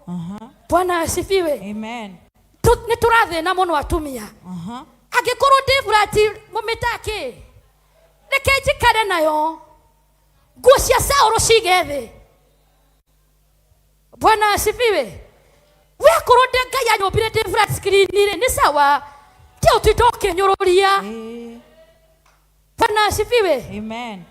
Bwana asifiwe. Amen. Nĩ tũrathĩna mũno atumia. Angĩkorwo ndĩburati mũmĩtaki reke njikare nayo nguo cia Saulo cige thĩ. Bwana asifiwe. Wekorwo Ngai anyũmbire ndĩburati screen-inĩ nĩ sawa ti ũtinda ũkĩnyũrũria. Bwana asifiwe. Amen.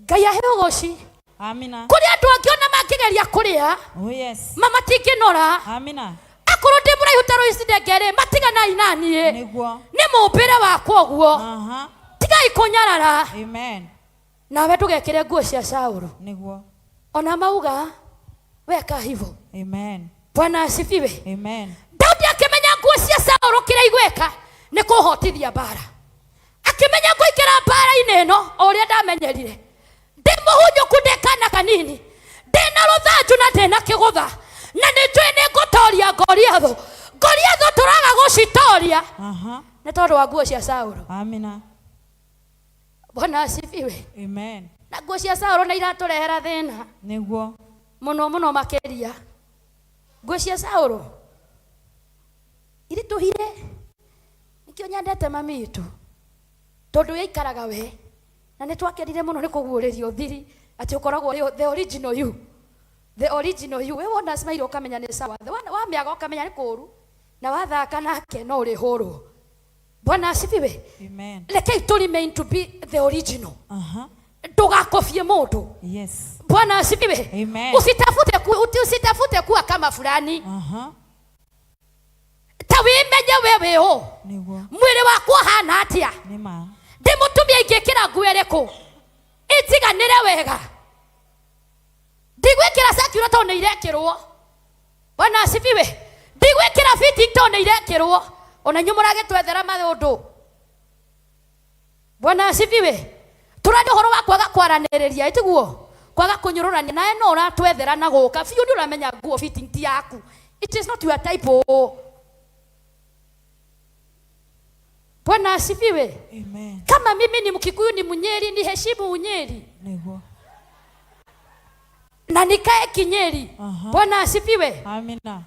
Ngai ahe ũgooci. Amina. Kũrĩ andũ angĩ ona mangĩgeria kũrĩa. Oh yes. Matingĩnora. Amina. Akorwo ndĩ mũraihu ta Royce Ndengere matiganai na niĩ. Niguo. Nĩ mũmbĩre wakwa ũguo. Tigai kũnyarara. Amen. Nawe ndũgekĩre nguo cia Saulo. Niguo. Ona mauga weka hivyo. Amen. Bwana asifiwe. Amen. Daudi akimenya nguo cia Saulo kĩrĩa igwĩka nĩ kũhotithia bara. Akimenya kũingĩra bara-inĩ ĩno o ũrĩa ndamenyerire. Ndĩ mũhunyũku ndĩ kana kanini. Ndĩna rũthanju na ndĩna kĩgũtha. Na nĩnjũĩ nĩ ngũtoria Goliathũ. Goliathũ tũraga gũcitoria. Nĩ tondũ wa nguo cia Saulo. Amina. Bwana asifiwe. Amen. Na nguo cia Saulo nĩ iratũrehera thĩna. Niguo. Mũno mũno makĩria. Nguo cia Saulo iritũhire. Nĩkĩo nyendete mami witũ. Tondũ yaikaraga we. Na nĩ twakenire mũno nĩ kũguũrĩrio thiri atĩ ũkoragwo the original you. The original you. We wona smile ukamenya ni sawa. Wamĩaga ukamenya ni kũũru. Na wathaka nake no ũrĩhũrwo. Bwana asifiwe. Amen. Rekei to remain to be the original. Ndũgakobie mũndũ. Yes. Bwana asifiwe. Amen. Usitafute kuwa kama fulani. Ta wĩmenye wewe ũ. Niguo. Mwĩrĩ wakwa hana atĩa. Nĩma. Ndĩ mũtumia ingĩkĩra nguo ĩrĩkũ. Ĩtiganĩre wega. Ndigwĩkĩra circular tondũ nĩ irekĩrwo. Bwana asifiwe. Ndigwĩkĩra fitting tondũ nĩ irekĩrwo. Ona inyuĩ mũragĩtwethera maũndũ. Bwana asifiwe. Tũrarĩ ũhoro wa kwaga kwaranĩrĩria ĩtiguo. Kwaga kũnyũrũrania nawe no ũratwethera na gũka. Biũ nĩ ũramenya nguo fitting ti yaku. It is not your type. Bwana asifiwe. Amen. Kama mimi ni Mkikuyu ni Mnyeri ni heshimu Unyeri. Niguo. Na nikae Kinyeri. Bwana asifiwe. Amina.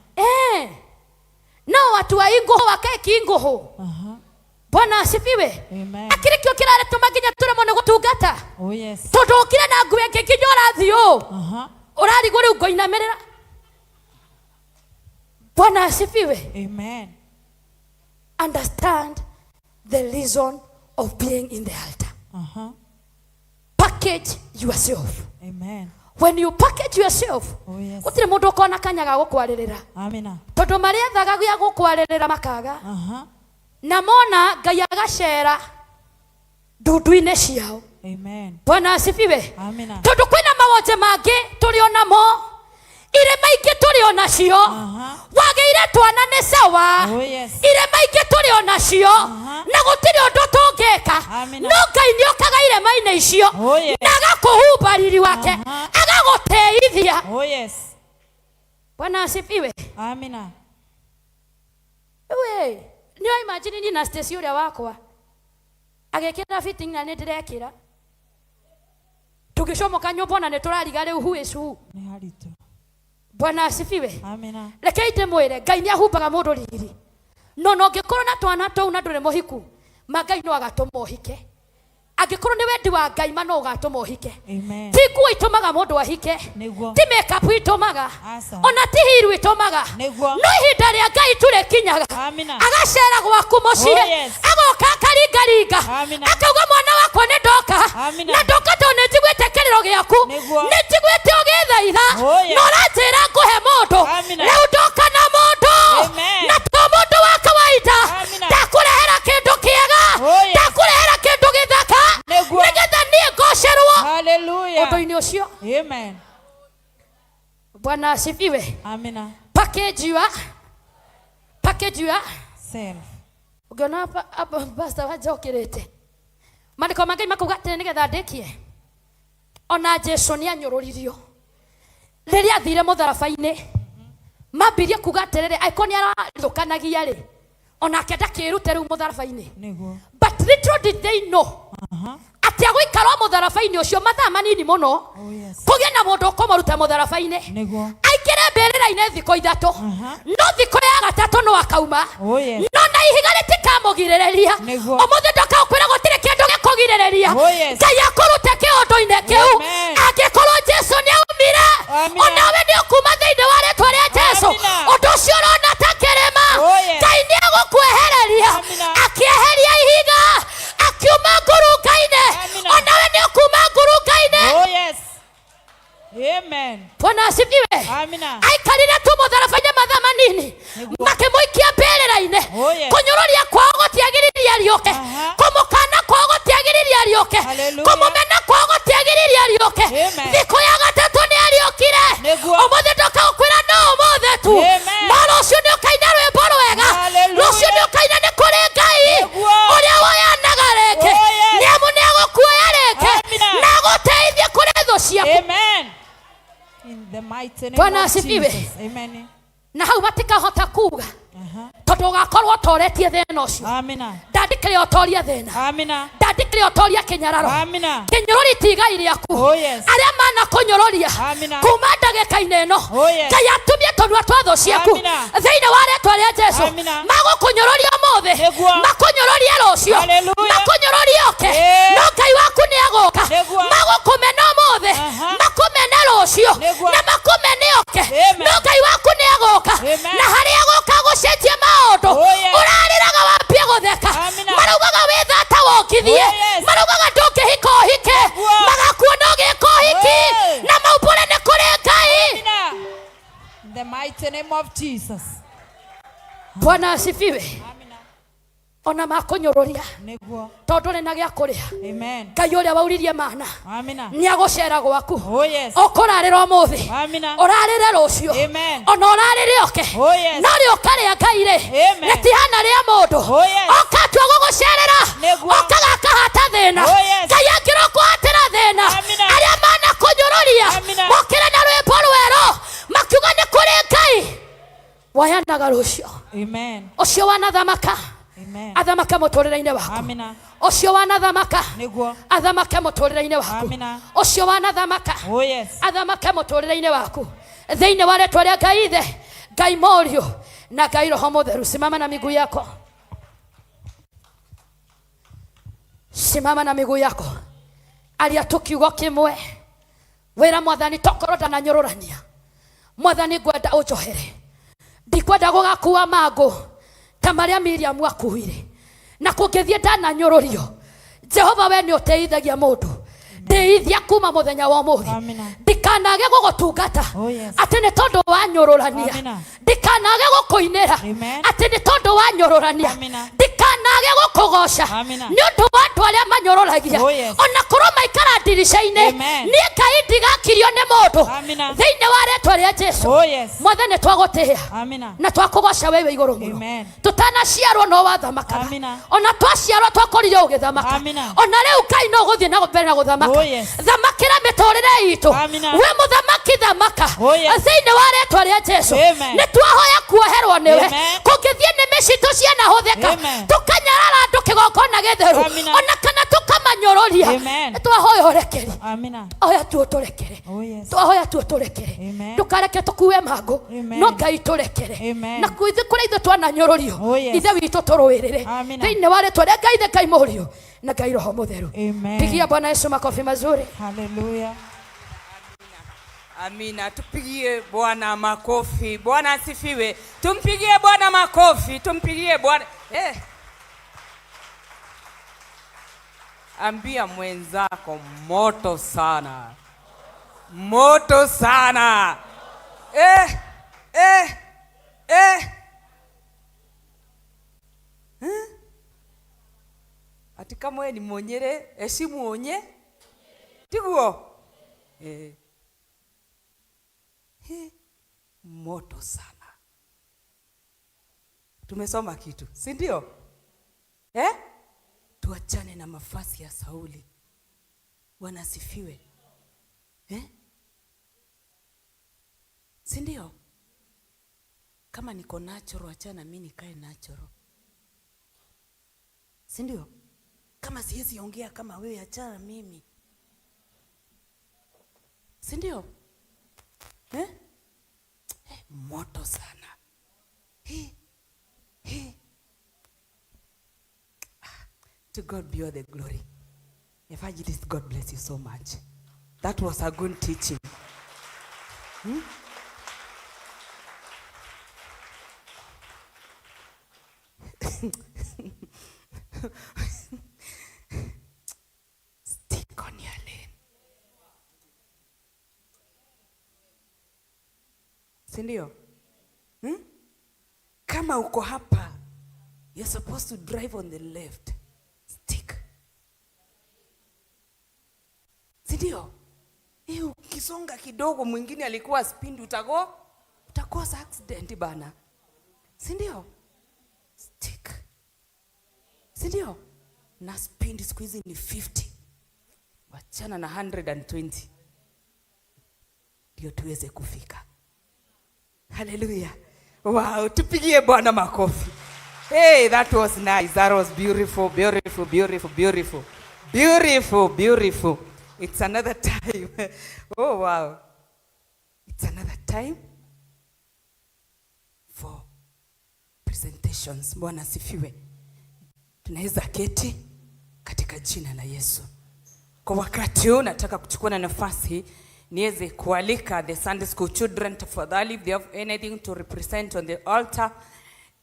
No watu wa Ingoho wakae Kingoho. Bwana asifiwe. Amen. Akirikio kĩratũma nginya tũremwo nĩ gũtungata. Oh yes. Tondũ ũkire na nguo ĩngĩ nginya ũrathiĩ ũrarigwo rĩu ngũinamĩrĩra. Bwana asifiwe. Amen. Understand the reason of being in the altar. Package yourself. Amen. When you package yourself, gũtirĩ mũndũ ũkona kanya ga gũkwarĩrĩra. Amina. Tondũ marĩethaga gĩa gũkwarĩrĩra makaga. Na mona Ngai agacera ndundu-inĩ ciao. Amen. Bwana asifiwe. Amina. Tondũ kwĩna mawonje mangĩ tũrĩ onamo. Irema ingĩ tũrĩ onacio. Wagĩire twana nĩ sawa. Irema ingĩ tũrĩ onacio. Na gũtirĩ ũndũ tũngĩka. No Ngai nĩ okaga irema-inĩ icio. Na agakũhumba riri wake. Agagũteithia. Oh yes. Bwana asifiwe. Amina. We, nĩo imagine ni na Stacy ũrĩa wakwa. Agĩkĩra fitting na nĩ ndĩrekĩra. Tũgĩcomoka nyũmba na nĩ tũrariga rĩu who is who. Nĩ haritũ. Bwana asifiwe. Amina. Rekei ndĩmwĩre Ngai nĩ ahumbaga mũndũ riri. No ũngĩkorwo na twana tũu na ndũrĩ mũhiku, Ngai no agatũma ũhike. Angĩkorwo nĩ wendi wa Ngai ma no ũgatũma ũhike. Amen. Ti nguo itũmaga mũndũ ahike. Nĩguo. Ti makeup itũmaga. Asa. Ona ti hiru itũmaga. Nĩguo. No ihinda rĩa Ngai tũrĩkinyaga. Amina. Agacera gwaku mũciĩ. Oh, yes. Agoka akaringaringa. Amina. Akauga mwana wakwa nĩ ndoka. Amina. Na ndoka tondũ nĩ njiguĩte kĩrĩro gĩaku. Nĩguo. Nĩ njiguĩte ũgĩthaitha. Oh, yes. Na ũranjĩra ngũhe mũndũ. Amina. Rĩu ndoka na mũndũ. Amen. Na to mũndũ wa kawaida. Amina. Ndakũrehera kĩndũ kĩega. Oh, yes. Ndakũrehera kĩndũ gĩthaka. Nĩguo. Nĩgetha niĩ ngocerwo. Hallelujah. Ũndũ-inĩ ũcio. Amen. Bwana asifiwe. Amina. Package ya Self. ũngĩona hapa pastor wanjokĩrĩte maandĩko mangĩ makauga atĩrĩ nĩgetha ndĩkie ona Jesũ nĩ anyũrũririo rĩrĩa athire mũtharaba-inĩ mambirie kuga atĩrĩrĩ angĩkorwo nĩ arathũkanagia rĩ onake ndakĩrute rĩu mũtharaba-inĩ. Nĩguo. But little did they know atĩ agũikara mũtharaba-inĩ ũcio mathaa manini mũno kũgĩe na mũndũ ũkũmũruta mũtharaba-inĩ aingĩre mbĩrĩra-inĩ thikũ ithatũ no thikũ ya gatatũ no akauma no na ihiga rĩtikamũgirĩrĩria ũmũthĩ ndokaũkwĩra gũtirĩ kĩndũ gĩkũgirĩrĩria Ngai akũrute kĩũndũ-inĩ kĩu angĩkorwo Jesũ nĩ aumire onawe nĩ ũkuma thĩinĩ wa rĩtwa rĩa Jesũ ũndũ ũcio ũrona ta kĩrĩma Ngai nĩ agũkwehereria akĩeheria ihiga akiuma ngurunga-inĩ onawe nĩ ũkuma ngurunga-inĩ. Oh yes. Amen. Bwana asifiwe. Amina. Aikarire tu mũtharaba-inĩ mathaa manini makĩmũikia mbĩrĩra-inĩ kũnyũrũria kwao gũtiagĩrĩria rĩũke kũmũkana kwao gũtiagĩrĩria rĩũke kũmũmena kwao gũtiagĩrĩria rĩũke thikũ ya gatatũ nĩ ariũkire ũmũthĩ ndokaũkwĩra no ũmũthĩ tu no rũciũ nĩ ũkaina rwĩmbo rwega rũciũ nĩ ũkaina nĩ kũrĩ Ngai ũrĩa woyanaga rĩngĩ nĩamu nĩ agũkuoya rĩngĩ na agũteithie kũrĩ thũ ciaku. Amen. In the mighty name Bwana of asifiwe. Jesus. Amen. Na hau matikahota kuga tondũ ũgakorwo ũtoretie thĩna ũcio. Amina. Ndandĩkĩre ũtorie thĩna. Amina. Ndandĩkĩre ũtorie kĩnyararo. Amina. Kĩnyũrũri ti igai rĩaku. Oh yes. Arĩa manakũnyũrũria kuma ndagĩka-inĩ ĩno Ngai atumie tũnua twa thũ ciaku thĩinĩ wa rĩtwa rĩa Jesũ magũkũnyũrũria ũmũthĩ makũnyũrũrie rũciũ makũnyũrũrie oke no Ngai waku nĩ agũka magũkũmena ũmũthĩ makũmene rũciũ na makũmene oke no Ngai waku nĩ agũka na harĩa agũka gũcenjia maũndũ ũrarĩraga wambie gũtheka maraugaga wĩ thata wongithie maraugaga ndũngĩhika ũhike magakuona ũgĩka ũhiki na maumbũre nĩ kũrĩ Ngai. In the mighty name of Jesus. Bwana asifiwe. Ona makũnyũrũria Nĩguo. tondũ nĩ na gĩa kũrĩa. Amen. Ngai ũrĩa wauririe mana Amina. nĩ agũcera gwaku. Oh yes. Ũkũrarĩra ũmũthĩ Amina. ũrarĩre rũciũ Amen. ona ũrarĩre oke Oh yes. no rĩũka rĩa Ngai rĩ Amen. rĩtihana rĩa mũndũ Oh yes. okatua gũgũcerera Nĩguo. okaga akahata thĩna Oh yes. Ngai angĩrokũhatĩra thĩna Amina. arĩa manakũnyũrũria Amina. mokĩre na rwĩmbo rwerũ makiuga nĩ kũrĩ Ngai wayanaga rũciũ. Amen. Ũcio wanathamaka Amen. athamake mũtũrĩre-inĩ waku. Amina. Ũcio wanathamaka Nĩguo. athamake mũtũrĩre-inĩ waku. Amina. Ũcio wanathamaka Oh yes. athamake mũtũrĩre-inĩ waku thĩinĩ wa rĩtwa rĩa Ngai Ithe Ngai Mũriũ na Ngai Roho Mũtheru. Simama na miguu yako, simama na miguu yako. Aria tukiugo kĩmwe wĩra Mwathani tokorwo ndananyũrũrania Mwathani ngwenda ũnjohere ndikwenda gũgakua mangũ ta marĩa Miriam akuire na kũngĩthiĩ ndananyũrũrio Jehova we nĩ ũteithagia mũndũ ndeithia kuma mũthenya wa ũmũthĩ ndikanage gũgũtungata atĩ nĩ tondũ wanyũrũrania ndikanage gũkũinĩra atĩ nĩ tondũ wanyũrũrania ndikanage gũkũgoca nĩ ũndũ wa andũ arĩa manyũrũragia ona korwo maikara ndirica-inĩ niĩ Ngai ndigakirio nĩ mũndũ thĩinĩ wa rĩtwa rĩa Jesũ. Mwathani twagũtĩĩa na twakũgoca wewe igũrũ mũno tũtanaciarwo no wathamakaga ona twaciarwo twakũrire ũgĩthamaka ona rĩu Ngai no gũthiĩ na mbere na gũthamaka thamakĩra mĩtũrĩre itũ we mũthamaki thamaka thĩinĩ wa rĩtwa rĩa Jesũ. Nĩ twahoya kuoherwo nĩwe kũngĩthiĩ nĩmĩ citũ cianahũthĩka tũkanyarara andũ kĩgongona gĩtheru ona kana tũkama nyororia Amen. twahoya urekeri Amina. oya tu turekere Oh yes. twahoya tu turekere Amen. ndukareke tukuwe mago Amen. no Ngai turekere Amen. na kuithe kuri ithe twana nyororio Oh yes. ithe witũ tũrũĩrĩre Amina. thĩinĩ wa rĩtwa rĩa Ngai ithe Ngai mũriũ na Ngai roho mũtheru. Amen. Pigia Bwana Yesu makofi mazuri. Hallelujah. Amina, tupigie Bwana makofi. Bwana asifiwe. Tumpigie Bwana makofi. Tumpigie Bwana. Ambia mwenzako moto sana. Moto sana. Ati kama wewe ni monyere, heshimu onye. Tiguo. Moto sana. Tumesoma kitu, si ndio? Tuachane na mafasi ya Sauli. Bwana asifiwe. Si ndio? Kama niko natural, achana mimi nikae natural. Si ndio? Kama siwezi ongea kama wewe, achana mimi. Si ndio? Moto sana. To God be all the glory. Evangelist, God bless you so much. That was a good teaching. Stick on your lane. Si ndio? Kama uko hapa, you're supposed to drive on the left. Stick. Si ndio? Ukisonga kidogo mwingine alikuwa speed, utakosa accident bana. Si ndio? Stick. Si ndio? Na speed siku hizi ni 50. Wachana na 120. Ndio tuweze kufika. Hallelujah. Wow, tupigie Bwana makofi. Hey, that was nice. That was beautiful, beautiful, beautiful, beautiful. Beautiful, beautiful. It's another time. Oh, wow. It's another time for presentations. Bwana asifiwe. Tunaweza keti katika jina la Yesu. Kwa wakati huu nataka kuchukua nafasi niweze kualika the Sunday school children tafadhali, if they have anything to represent on the altar,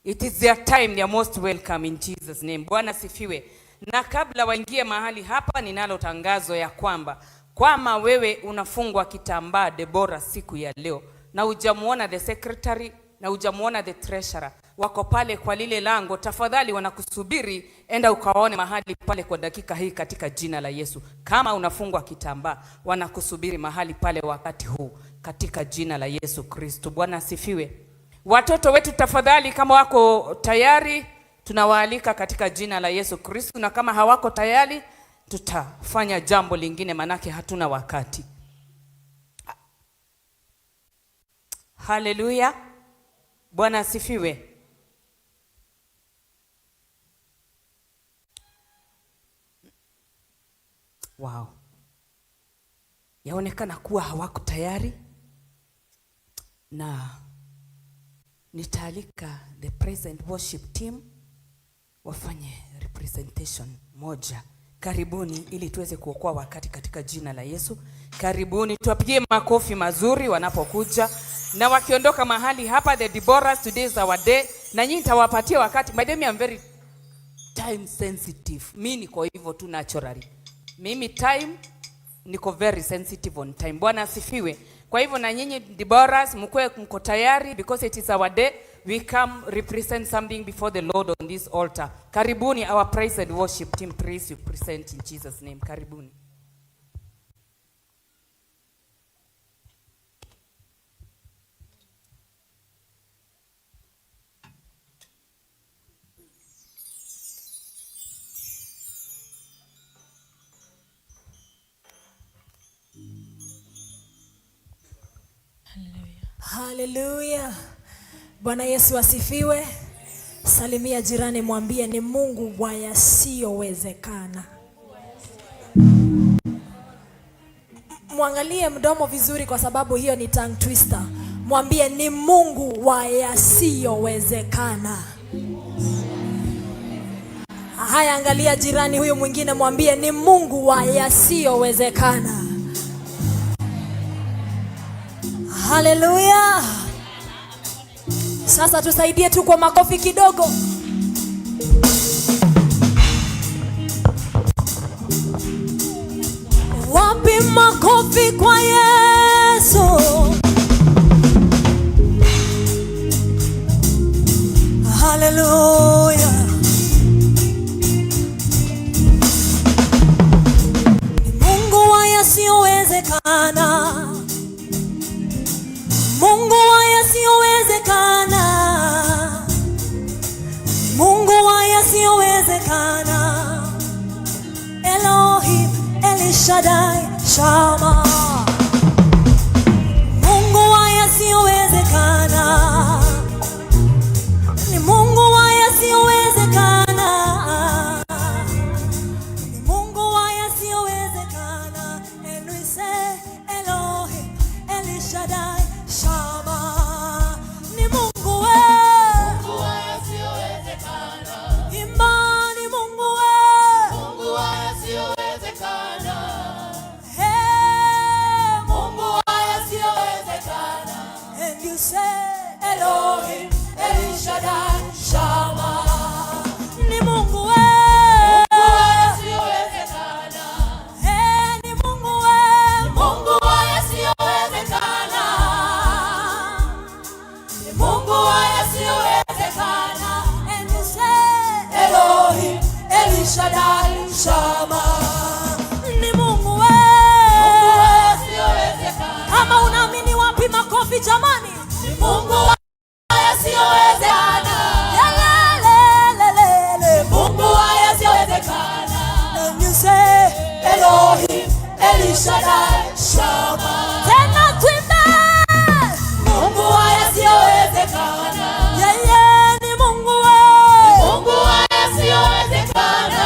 it is their time. They are most welcome in Jesus name. Bwana asifiwe. Na kabla waingie mahali hapa, ninalo tangazo ya kwamba wewe unafungwa kitambaa Deborah siku ya leo na hujamuona the secretary na hujamuona the treasurer, wako pale kwa lile lango, tafadhali wanakusubiri. Enda ukawaone mahali pale kwa dakika hii katika jina la Yesu. Kama unafungwa kitambaa, wanakusubiri mahali pale wakati huu katika jina la Yesu Kristo. Bwana asifiwe. Watoto wetu tafadhali, kama wako tayari, tunawaalika katika jina la Yesu Kristo, na kama hawako tayari, tutafanya jambo lingine manake hatuna wakati. Hallelujah. Bwana asifiwe. Wow. Yaonekana kuwa hawako tayari, na nitaalika the present worship team wafanye representation moja. Karibuni ili tuweze kuokoa wakati katika jina la Yesu. Karibuni, tuwapigie makofi mazuri wanapokuja. Na wakiondoka mahali hapa, the Deborahs, today is our day. Na nyinyi nitawapatia wakati. My dear, I'm very time sensitive. Mimi niko hivyo tu naturally. Mimi time niko very sensitive on time. Bwana asifiwe. Kwa hivyo na nyinyi Deborahs, mko tayari because it is our day. We come represent something before the Lord on this altar. Karibuni, our praise and worship team, praise you present in Jesus name. Karibuni. Hallelujah. Bwana Yesu asifiwe. Salimia jirani, mwambie ni Mungu wa yasiyowezekana. Mwangalie mdomo vizuri kwa sababu hiyo ni tongue twister. Mwambie ni Mungu wa yasiyowezekana. Haya, angalia jirani huyu mwingine, mwambie ni Mungu wa yasiyowezekana. Haleluya. Sasa tusaidie tu kwa makofi kidogo. Wapi makofi kwa Yesu? Haleluya. Mungu wa yasiyowezekana. Mungu wa yasiyowezekana. Mungu wa yasiyowezekana. Elohim, El Shaddai, Shama. Mungu wa yasiyowezekana. Ni Mungu wa yasiyowezekana. Ni Mungu wa yasiyowezekana. And we say Elohim, El Shaddai, Shama. Ni Mungu wa yasiyowezekana. Imani Mungu wa yasiyowezekana. Hey, Mungu wa yasiyowezekana. And you say Elohim, El Shaddai, Shama. Ni Mungu wa yasiyowezekana. Hey, ni Mungu wa yasiyowezekana. Ni Mungu wa yasiyowezekana. And you say Elohim, El Shaddai, Shama. Ni Mungu wa yasiyowezekana. Kama unaamini, wapi makofi jamani? Ni Mungu wa yasiyowezekana. Mungu wa yasiyowezekana. And you say Elohim, El Shaddai, Shama. Tena twimbe. Mungu wa yasiyowezekana. Yeye ni Mungu wa yasiyowezekana.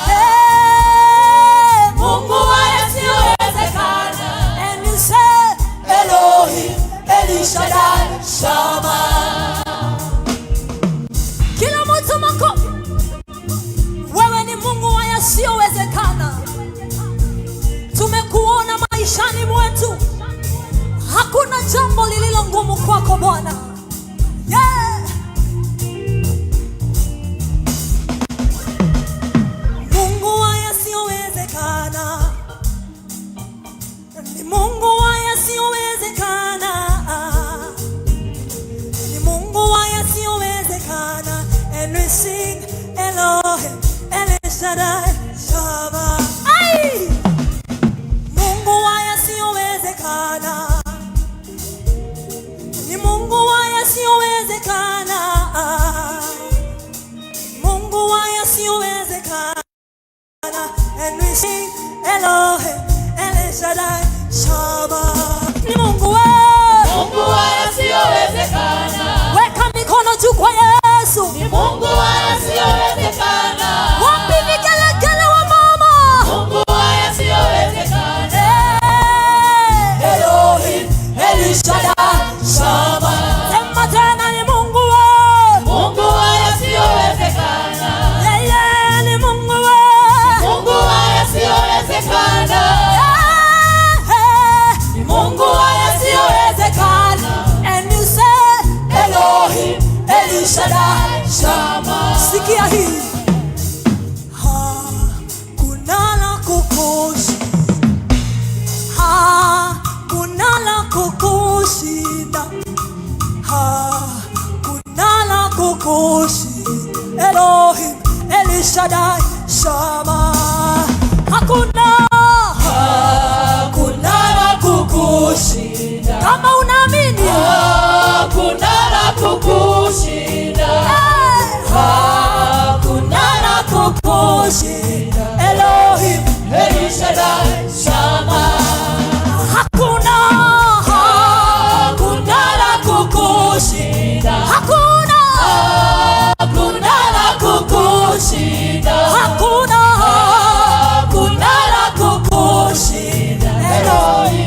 Hey, Mungu wa yasiyowezekana. And you say Elohim, El Shaddai, Shama. Kila mtu makofi. Wewe ni Mungu wa yasiyowezekana. Tumekuona maishani mwetu. Hakuna jambo lililo ngumu kwako Bwana. Yeah. Mungu wa yasiyowezekana. Ni Mungu wa yasiyowezekana. Ni Mungu wa yasiyowezekana. And we sing Elohim, El Shaddai, Shama. Ai! Mungu wa yasiyowezekana. Ni Mungu wa yasiyowezekana. Mungu wa yasiyowezekana. And we sing Elohim, El Shaddai, Shama. Ni Mungu wa yasiyowezekana. Weka mikono juu kwa Yesu. Ni Mungu wa yasiyowezekana. Wapi vigelegele wa mama? Mungu wa yasiyowezekana. Elohim, El Shaddai, Shama. Sema tena, ni Mungu wa yasiyowezekana. Yeye ni Mungu wa yasiyowezekana. Ni Mungu wa yasiyowezekana. And you say Elohim, El Shaddai, Shama. Sikia hii. Hakuna la kukushinda. Hakuna la kukushinda. Hakuna la kukushinda. Elohim, El Shaddai, Shama. Hakuna la kukushinda. Kama unaamini, hakuna la kukushinda. Hakuna la kukushinda. Elohim, El Shaddai, Shama. Hakuna la kukushinda. Hakuna la kukushinda. Hakuna la kukushinda. Elohim.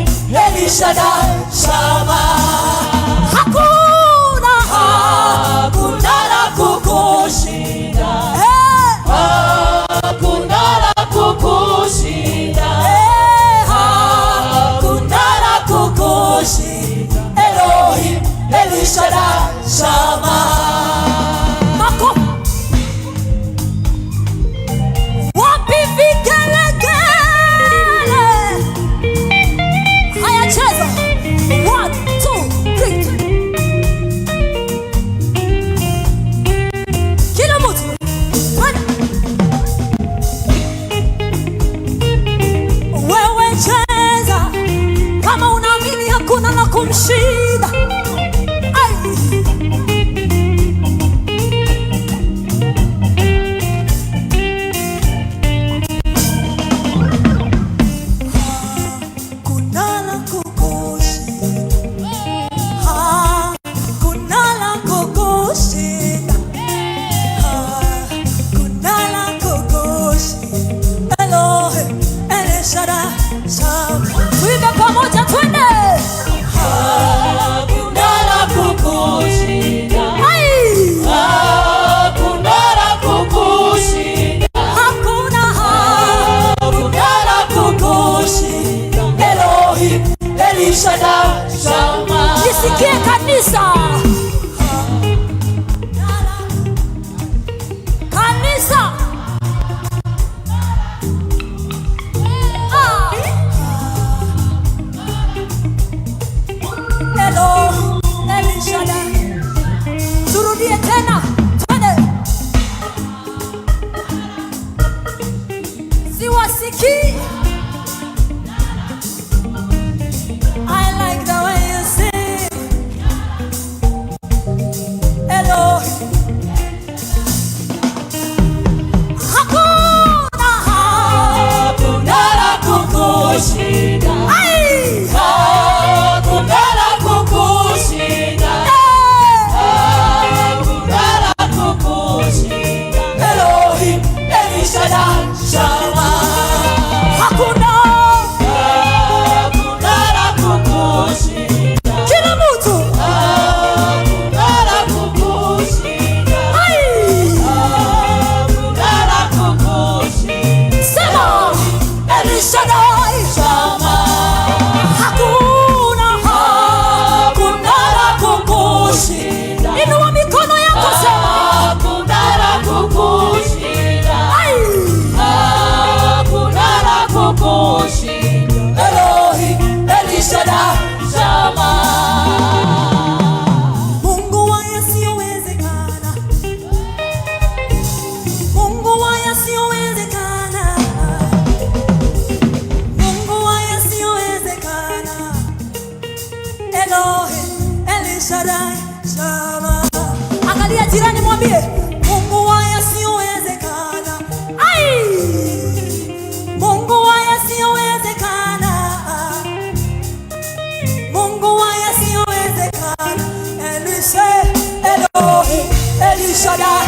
Shaddai.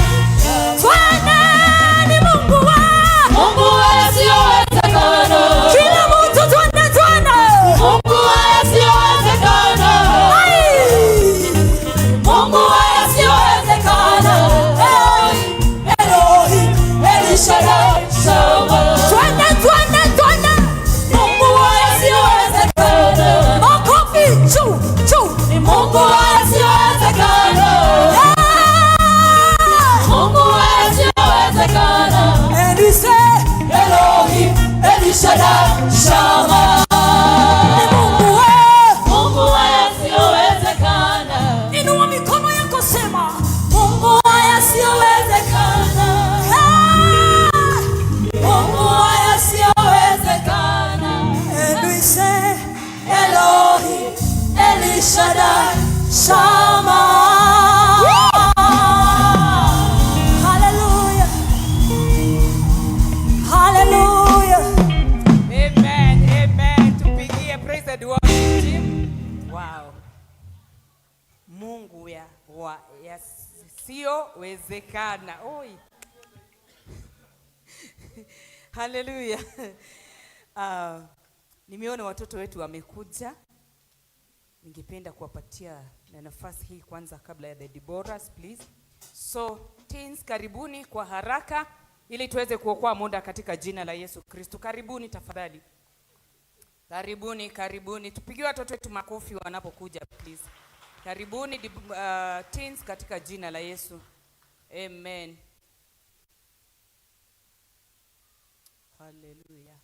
Bwana ni Mungu wa Mungu asiyowezekana. Kila mtu twende twende. Mungu asiyowezekana. Mungu asiyowezekana. Elohim, El Shaddai, Shaddai. Twende twende twende. Mungu asiyowezekana. Makofi juu juu. Ni Mungu asiyowezekana. Mungu asiyowezekana. And we say Elohim, El Shaddai, Shaddai. Ni Mungu asiyowezekana. Inua mikono yako sema Mungu asiyowezekana. Mungu asiyowezekana. And we say Elohim, El Shaddai, Shaddai. Hallelujah. Hallelujah. Amen, amen. Tupigie praise and worship team. Wow. Mungu wa yasiyowezekana. Oi. Hallelujah. Nimeona watoto wetu wamekuja. Ningependa kuwapatia na nafasi hii kwanza kabla ya the Deborahs, please. So, teens, karibuni kwa haraka ili tuweze kuokoa muda katika jina la Yesu Kristo. Karibuni tafadhali. Karibuni, karibuni. Tupigie watoto wetu makofi wanapokuja, please. Karibuni teens katika jina la Yesu. Amen. Hallelujah.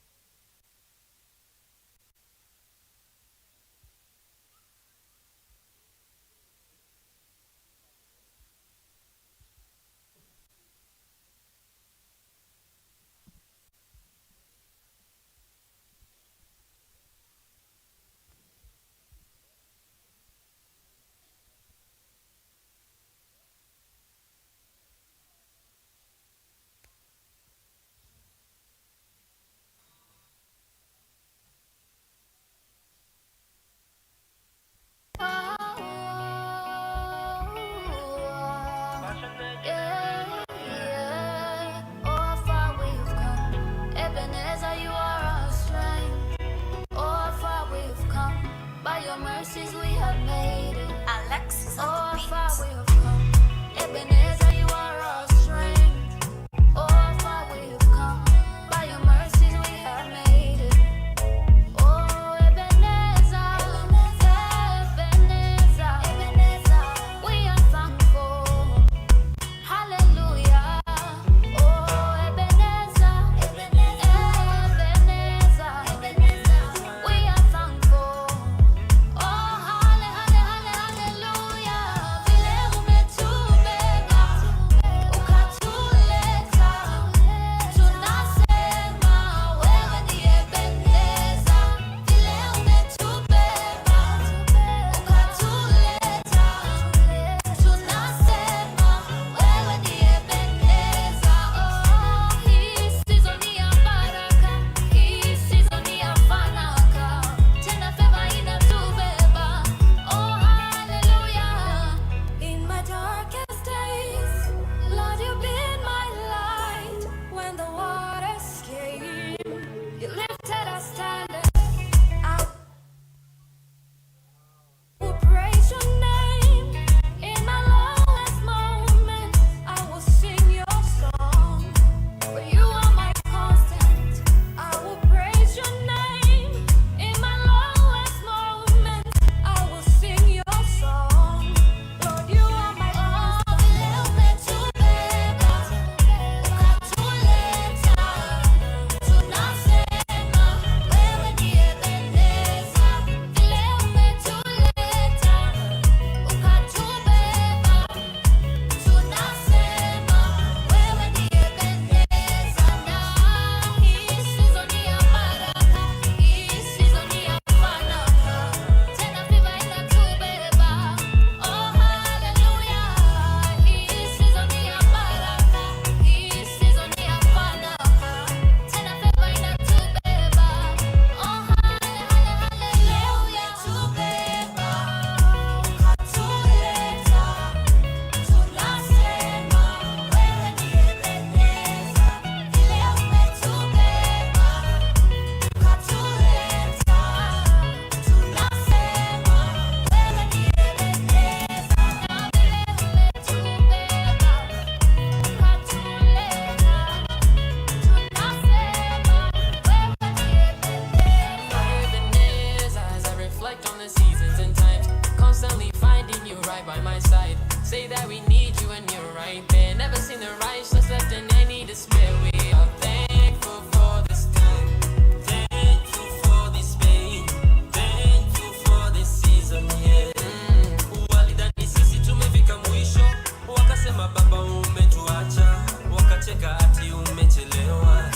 wakacheka ati umechelewa,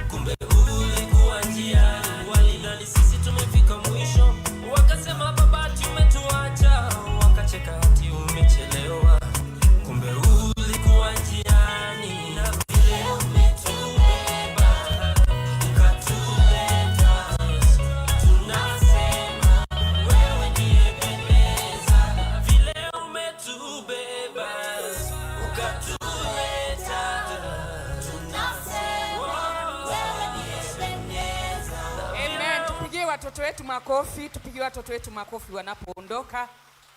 kumbe ulikuwa njiani. Walidhani sisi tumefika mwisho, wakasema baba tumetuacha, wakacheka ati umechelewa, kumbe ulikuwa njiani. Na vile umetubeba ukatuleta, tunasema wewe ndiye Ebeneza. Vile umetubeba ukatuleta, tunasema wewe ndiye Ebeneza. Amen. Tupigie watoto wetu makofi, tupigie watoto wetu makofi wanapoondoka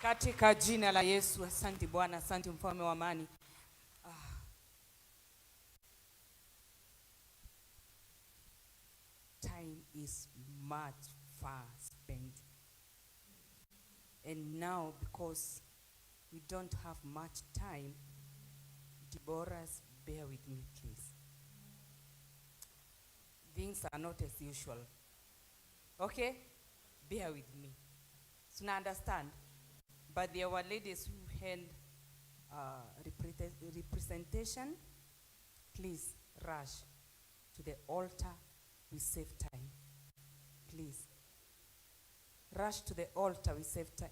katika jina la Yesu. Asante Bwana, asante mfalme wa amani. Time is much far spent. And now, because we don't have much time, Deborah's, bear with me, please. Things are not as usual. Okay? Bear with me. So now understand. But there were ladies who held representation. Please rush to the altar. We save time. Please. Rush to the altar. We save time.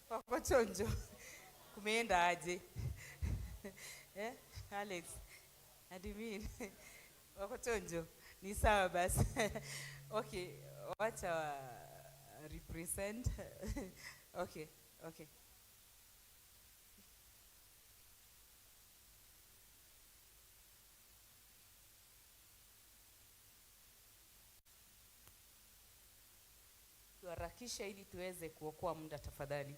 Wakochonjo. Kumeenda aje? Alex. Admin. Wakochonjo. Ni sawa basi. Okay, wacha represent. Okay. Tuharakisha ili tuweze kuokoa muda tafadhali.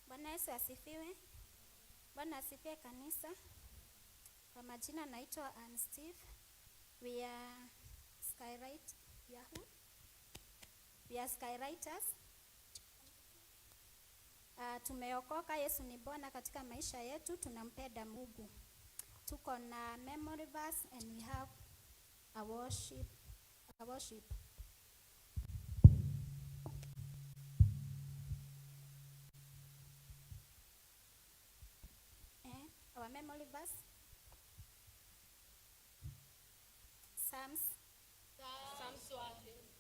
Bwana Yesu asifiwe. Bwana asifiwe kanisa. Kwa majina naitwa Ann Steve. We are skywriters. Tumeokoka, Yesu ni Bwana katika maisha yetu, tunampenda Mungu. Tuko na memory verse and we have a worship. Our memory verse, Psalms 1:1, it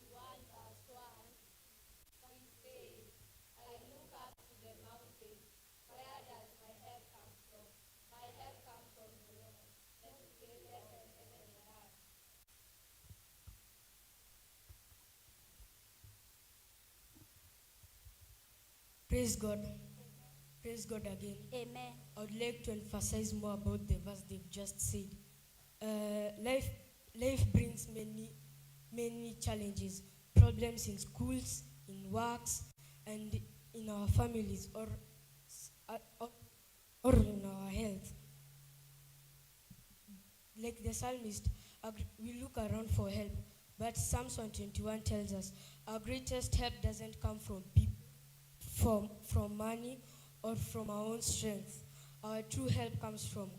says, I look up to the mountain, where does my help come from? My help comes from the Lord, who created heaven and earth. Praise God. Praise God again. Amen. I would like to emphasize more about the verse they've just said. Life brings many challenges, problems in schools, in works, and in our families, or in our health. Like the psalmist, we look around for help, but Psalms 121 tells us our greatest help doesn't come from people, from money, or from our own strength. Our true help comes from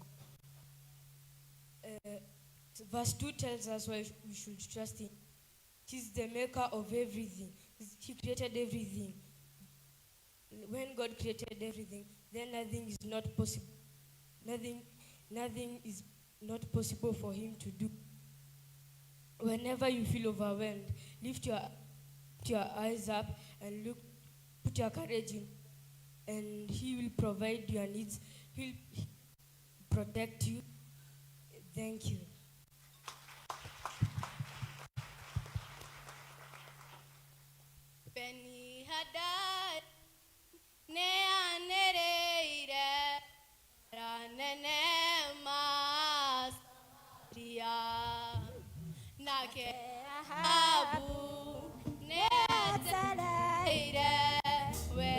God. Verse 2 tells us why we should trust Him. He's the maker of everything. He created everything. When God created everything, then nothing is not possible. Nothing is not possible for Him to do. Whenever you feel overwhelmed, lift your eyes up and look. Put your courage in, and He will provide your needs. He'll protect you. Thank you. Beni hadad ne anereire ranene mas dia nake abu ne atereire we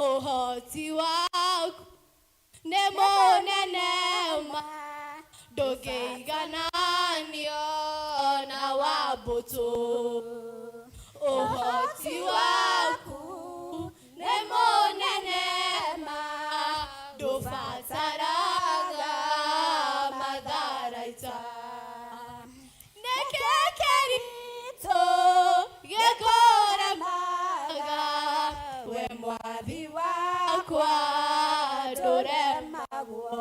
Uhoti waku ne monene ma ndũngĩigananio na wambũtũ. Uhoti waku ne monene ma ndũbataraga matharaita. Nĩkĩ kĩritũ gĩkũremaga we mwathi wakwa ndũremagwo.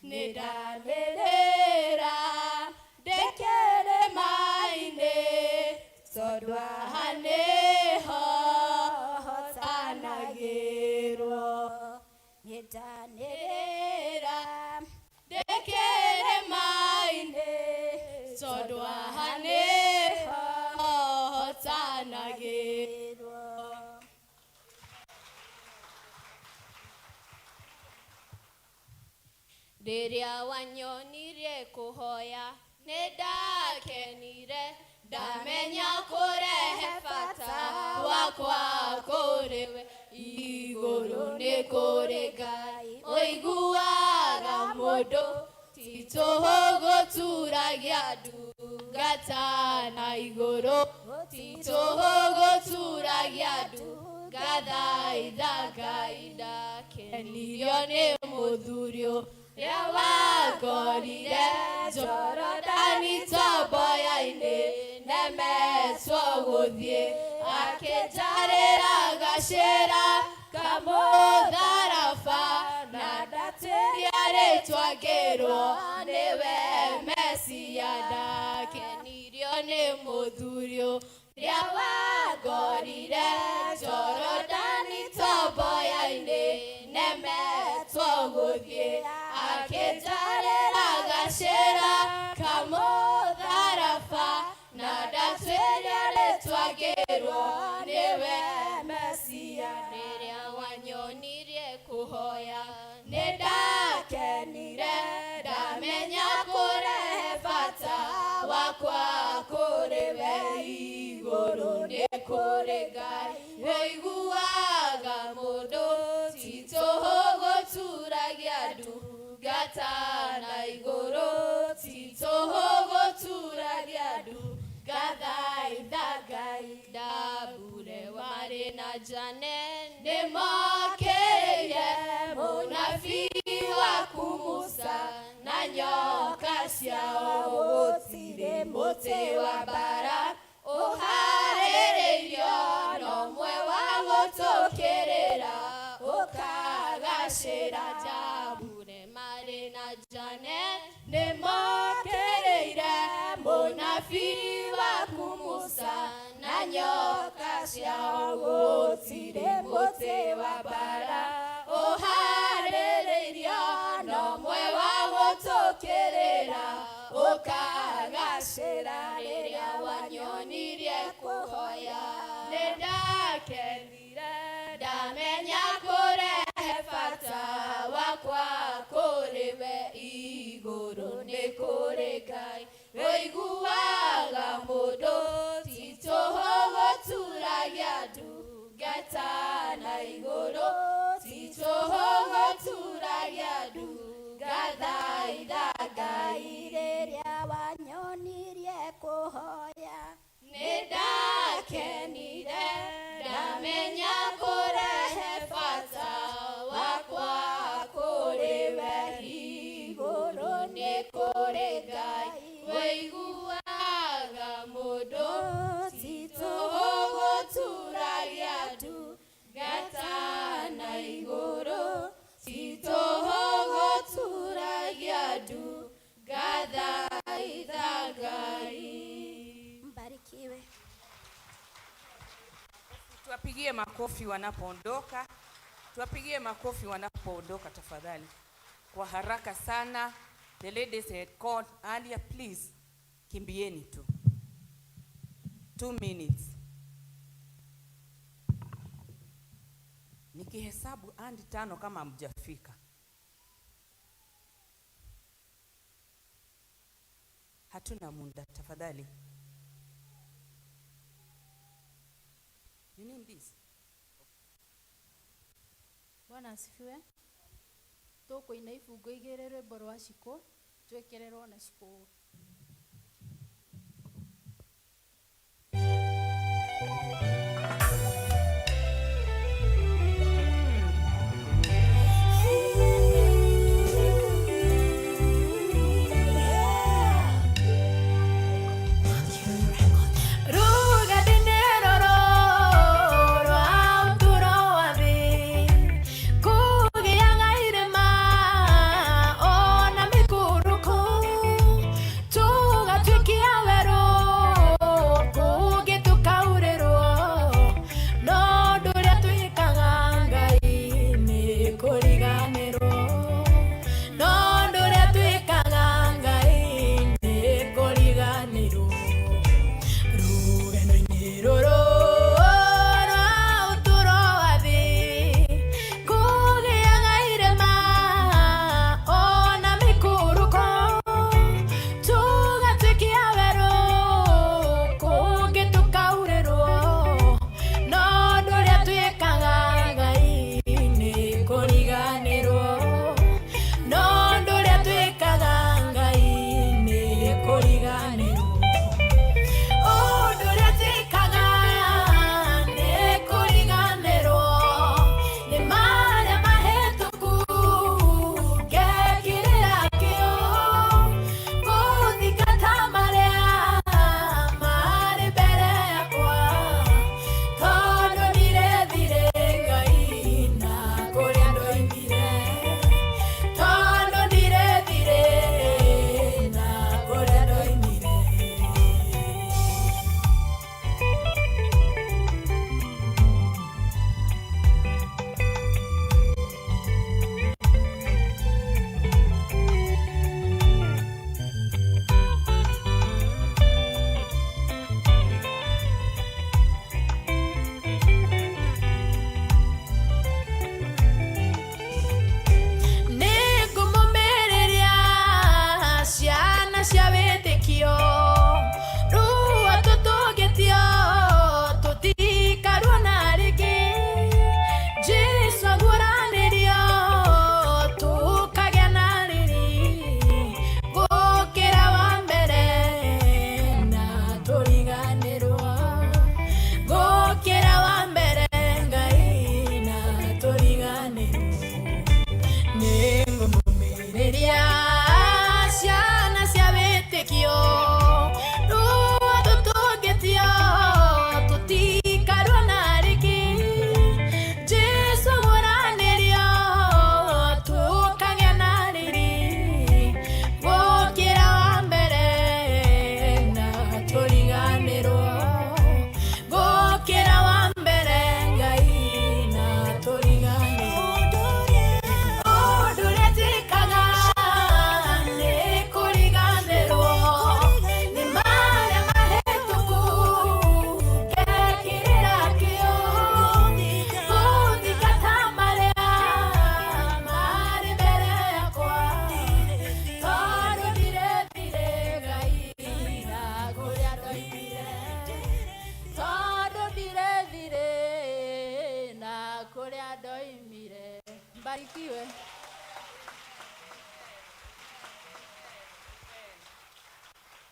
Nĩndanĩrĩra ndĩ kĩrĩma-inĩ tondũ haha nĩho hotanagĩrwo. Nĩndanĩrĩra ndĩ kĩrĩma-inĩ tondũ haha nĩho hotanagĩrwo. Rĩrĩa wanyonirie kũhoya nĩndakenire, ndamenya kũrehe bata wakwa kũrĩ we. Igũrũ nĩ kũrĩ Ngai ũiguaga mũndũ, ti tũhũ gũturagia ndungata na igũrũ, ti tũhũ gũturagia ndungata Ngai. Ndakenirio nĩ mũthuri ũrĩa wangorire Jorodani tomboya-inĩ, nemetwo gũthiĩ akĩnjarĩra gacĩra kamũtharaba, na ndatĩria rĩtwa ngĩrwo nĩwe Mesia. Ndakenirio nĩ mũthuri ũrĩa wangorire Jorodani tomboya-inĩ, nemetwo gũthiĩ akĩnjarĩra gacĩra kamũtharaba, na ndatĩria rĩtwa ngĩrwo nĩwe Mesia. Rĩrĩa wanyonirie kũhoya nĩndakenire, ndamenya kũrehe bata wakwa kũrĩ we. Igũrũ nĩ kũrĩ Ngai ũiguaga mũndũ, ti tũhũ gũturagia ndungata na igũrũ, mũtĩ wa bara ũharĩrĩirio nomwe wa gũtũkĩrĩra ũkagacĩra Jambure marĩ na Janet nĩmokĩrĩire mũnabii waku Musa na nyoka ciao gũtirĩ mũtĩ wa bara ũharĩrĩirio nomwe wa gũtũkĩrĩra ũkagacĩra rĩrĩa wanyonirie kũhoya nĩndakenire ndamenya kũrehe bata wakwa kũrĩ we igũrũ nĩ kũrĩ Ngai ũiguaga mũndũ ti tũhũ gũturagia ndungata na igũrũ ti tũhũ gũturagia ndungata Ngai rĩrĩa wanyonirie kũhoya nĩndakenire ndamenya kũrehe bata wakwa kũrĩ we igũrũ nĩ kũrĩ Ngai ũiguaga mũndũ ti tũhũ gũturagia ndungata na igũrũ ti tũhũ gũturagia ndungata Ngai. Mbarikiwe. Tuwapigie makofi wanapoondoka. Tuwapigie makofi wanapoondoka tafadhali. Kwa haraka sana. The ladies had called earlier, please. Kimbieni tu. 2 minutes. Nikihesabu andi 5 kama mjafika. Hatuna muda tafadhali. You name this? Bwana asifiwe. Tũkũina ibungo igĩrĩ rwĩmbo rwa Cikũ twekererwo na Cikũ.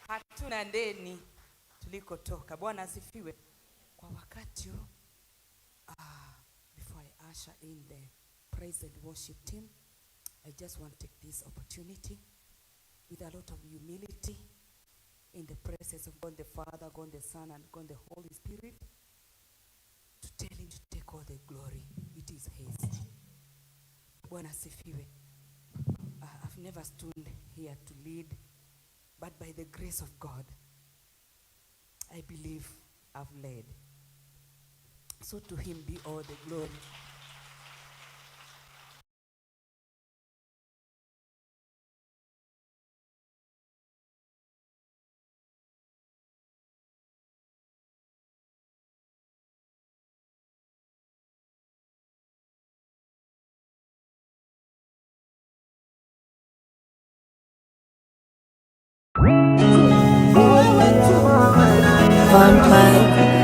hatuna deni tulikotoka. Bwana asifiwe. Kwa wakati huu, before I usher in the praise and worship team, I just want to take this opportunity with a lot of humility in the presence of God the Father, God the Son, and God the Holy Spirit, to tell him to take all the glory. It is his. Bwana asifiwe. I've never stood here to lead, but by the grace of God, I believe I've led. So to him be all the glory. Vampire.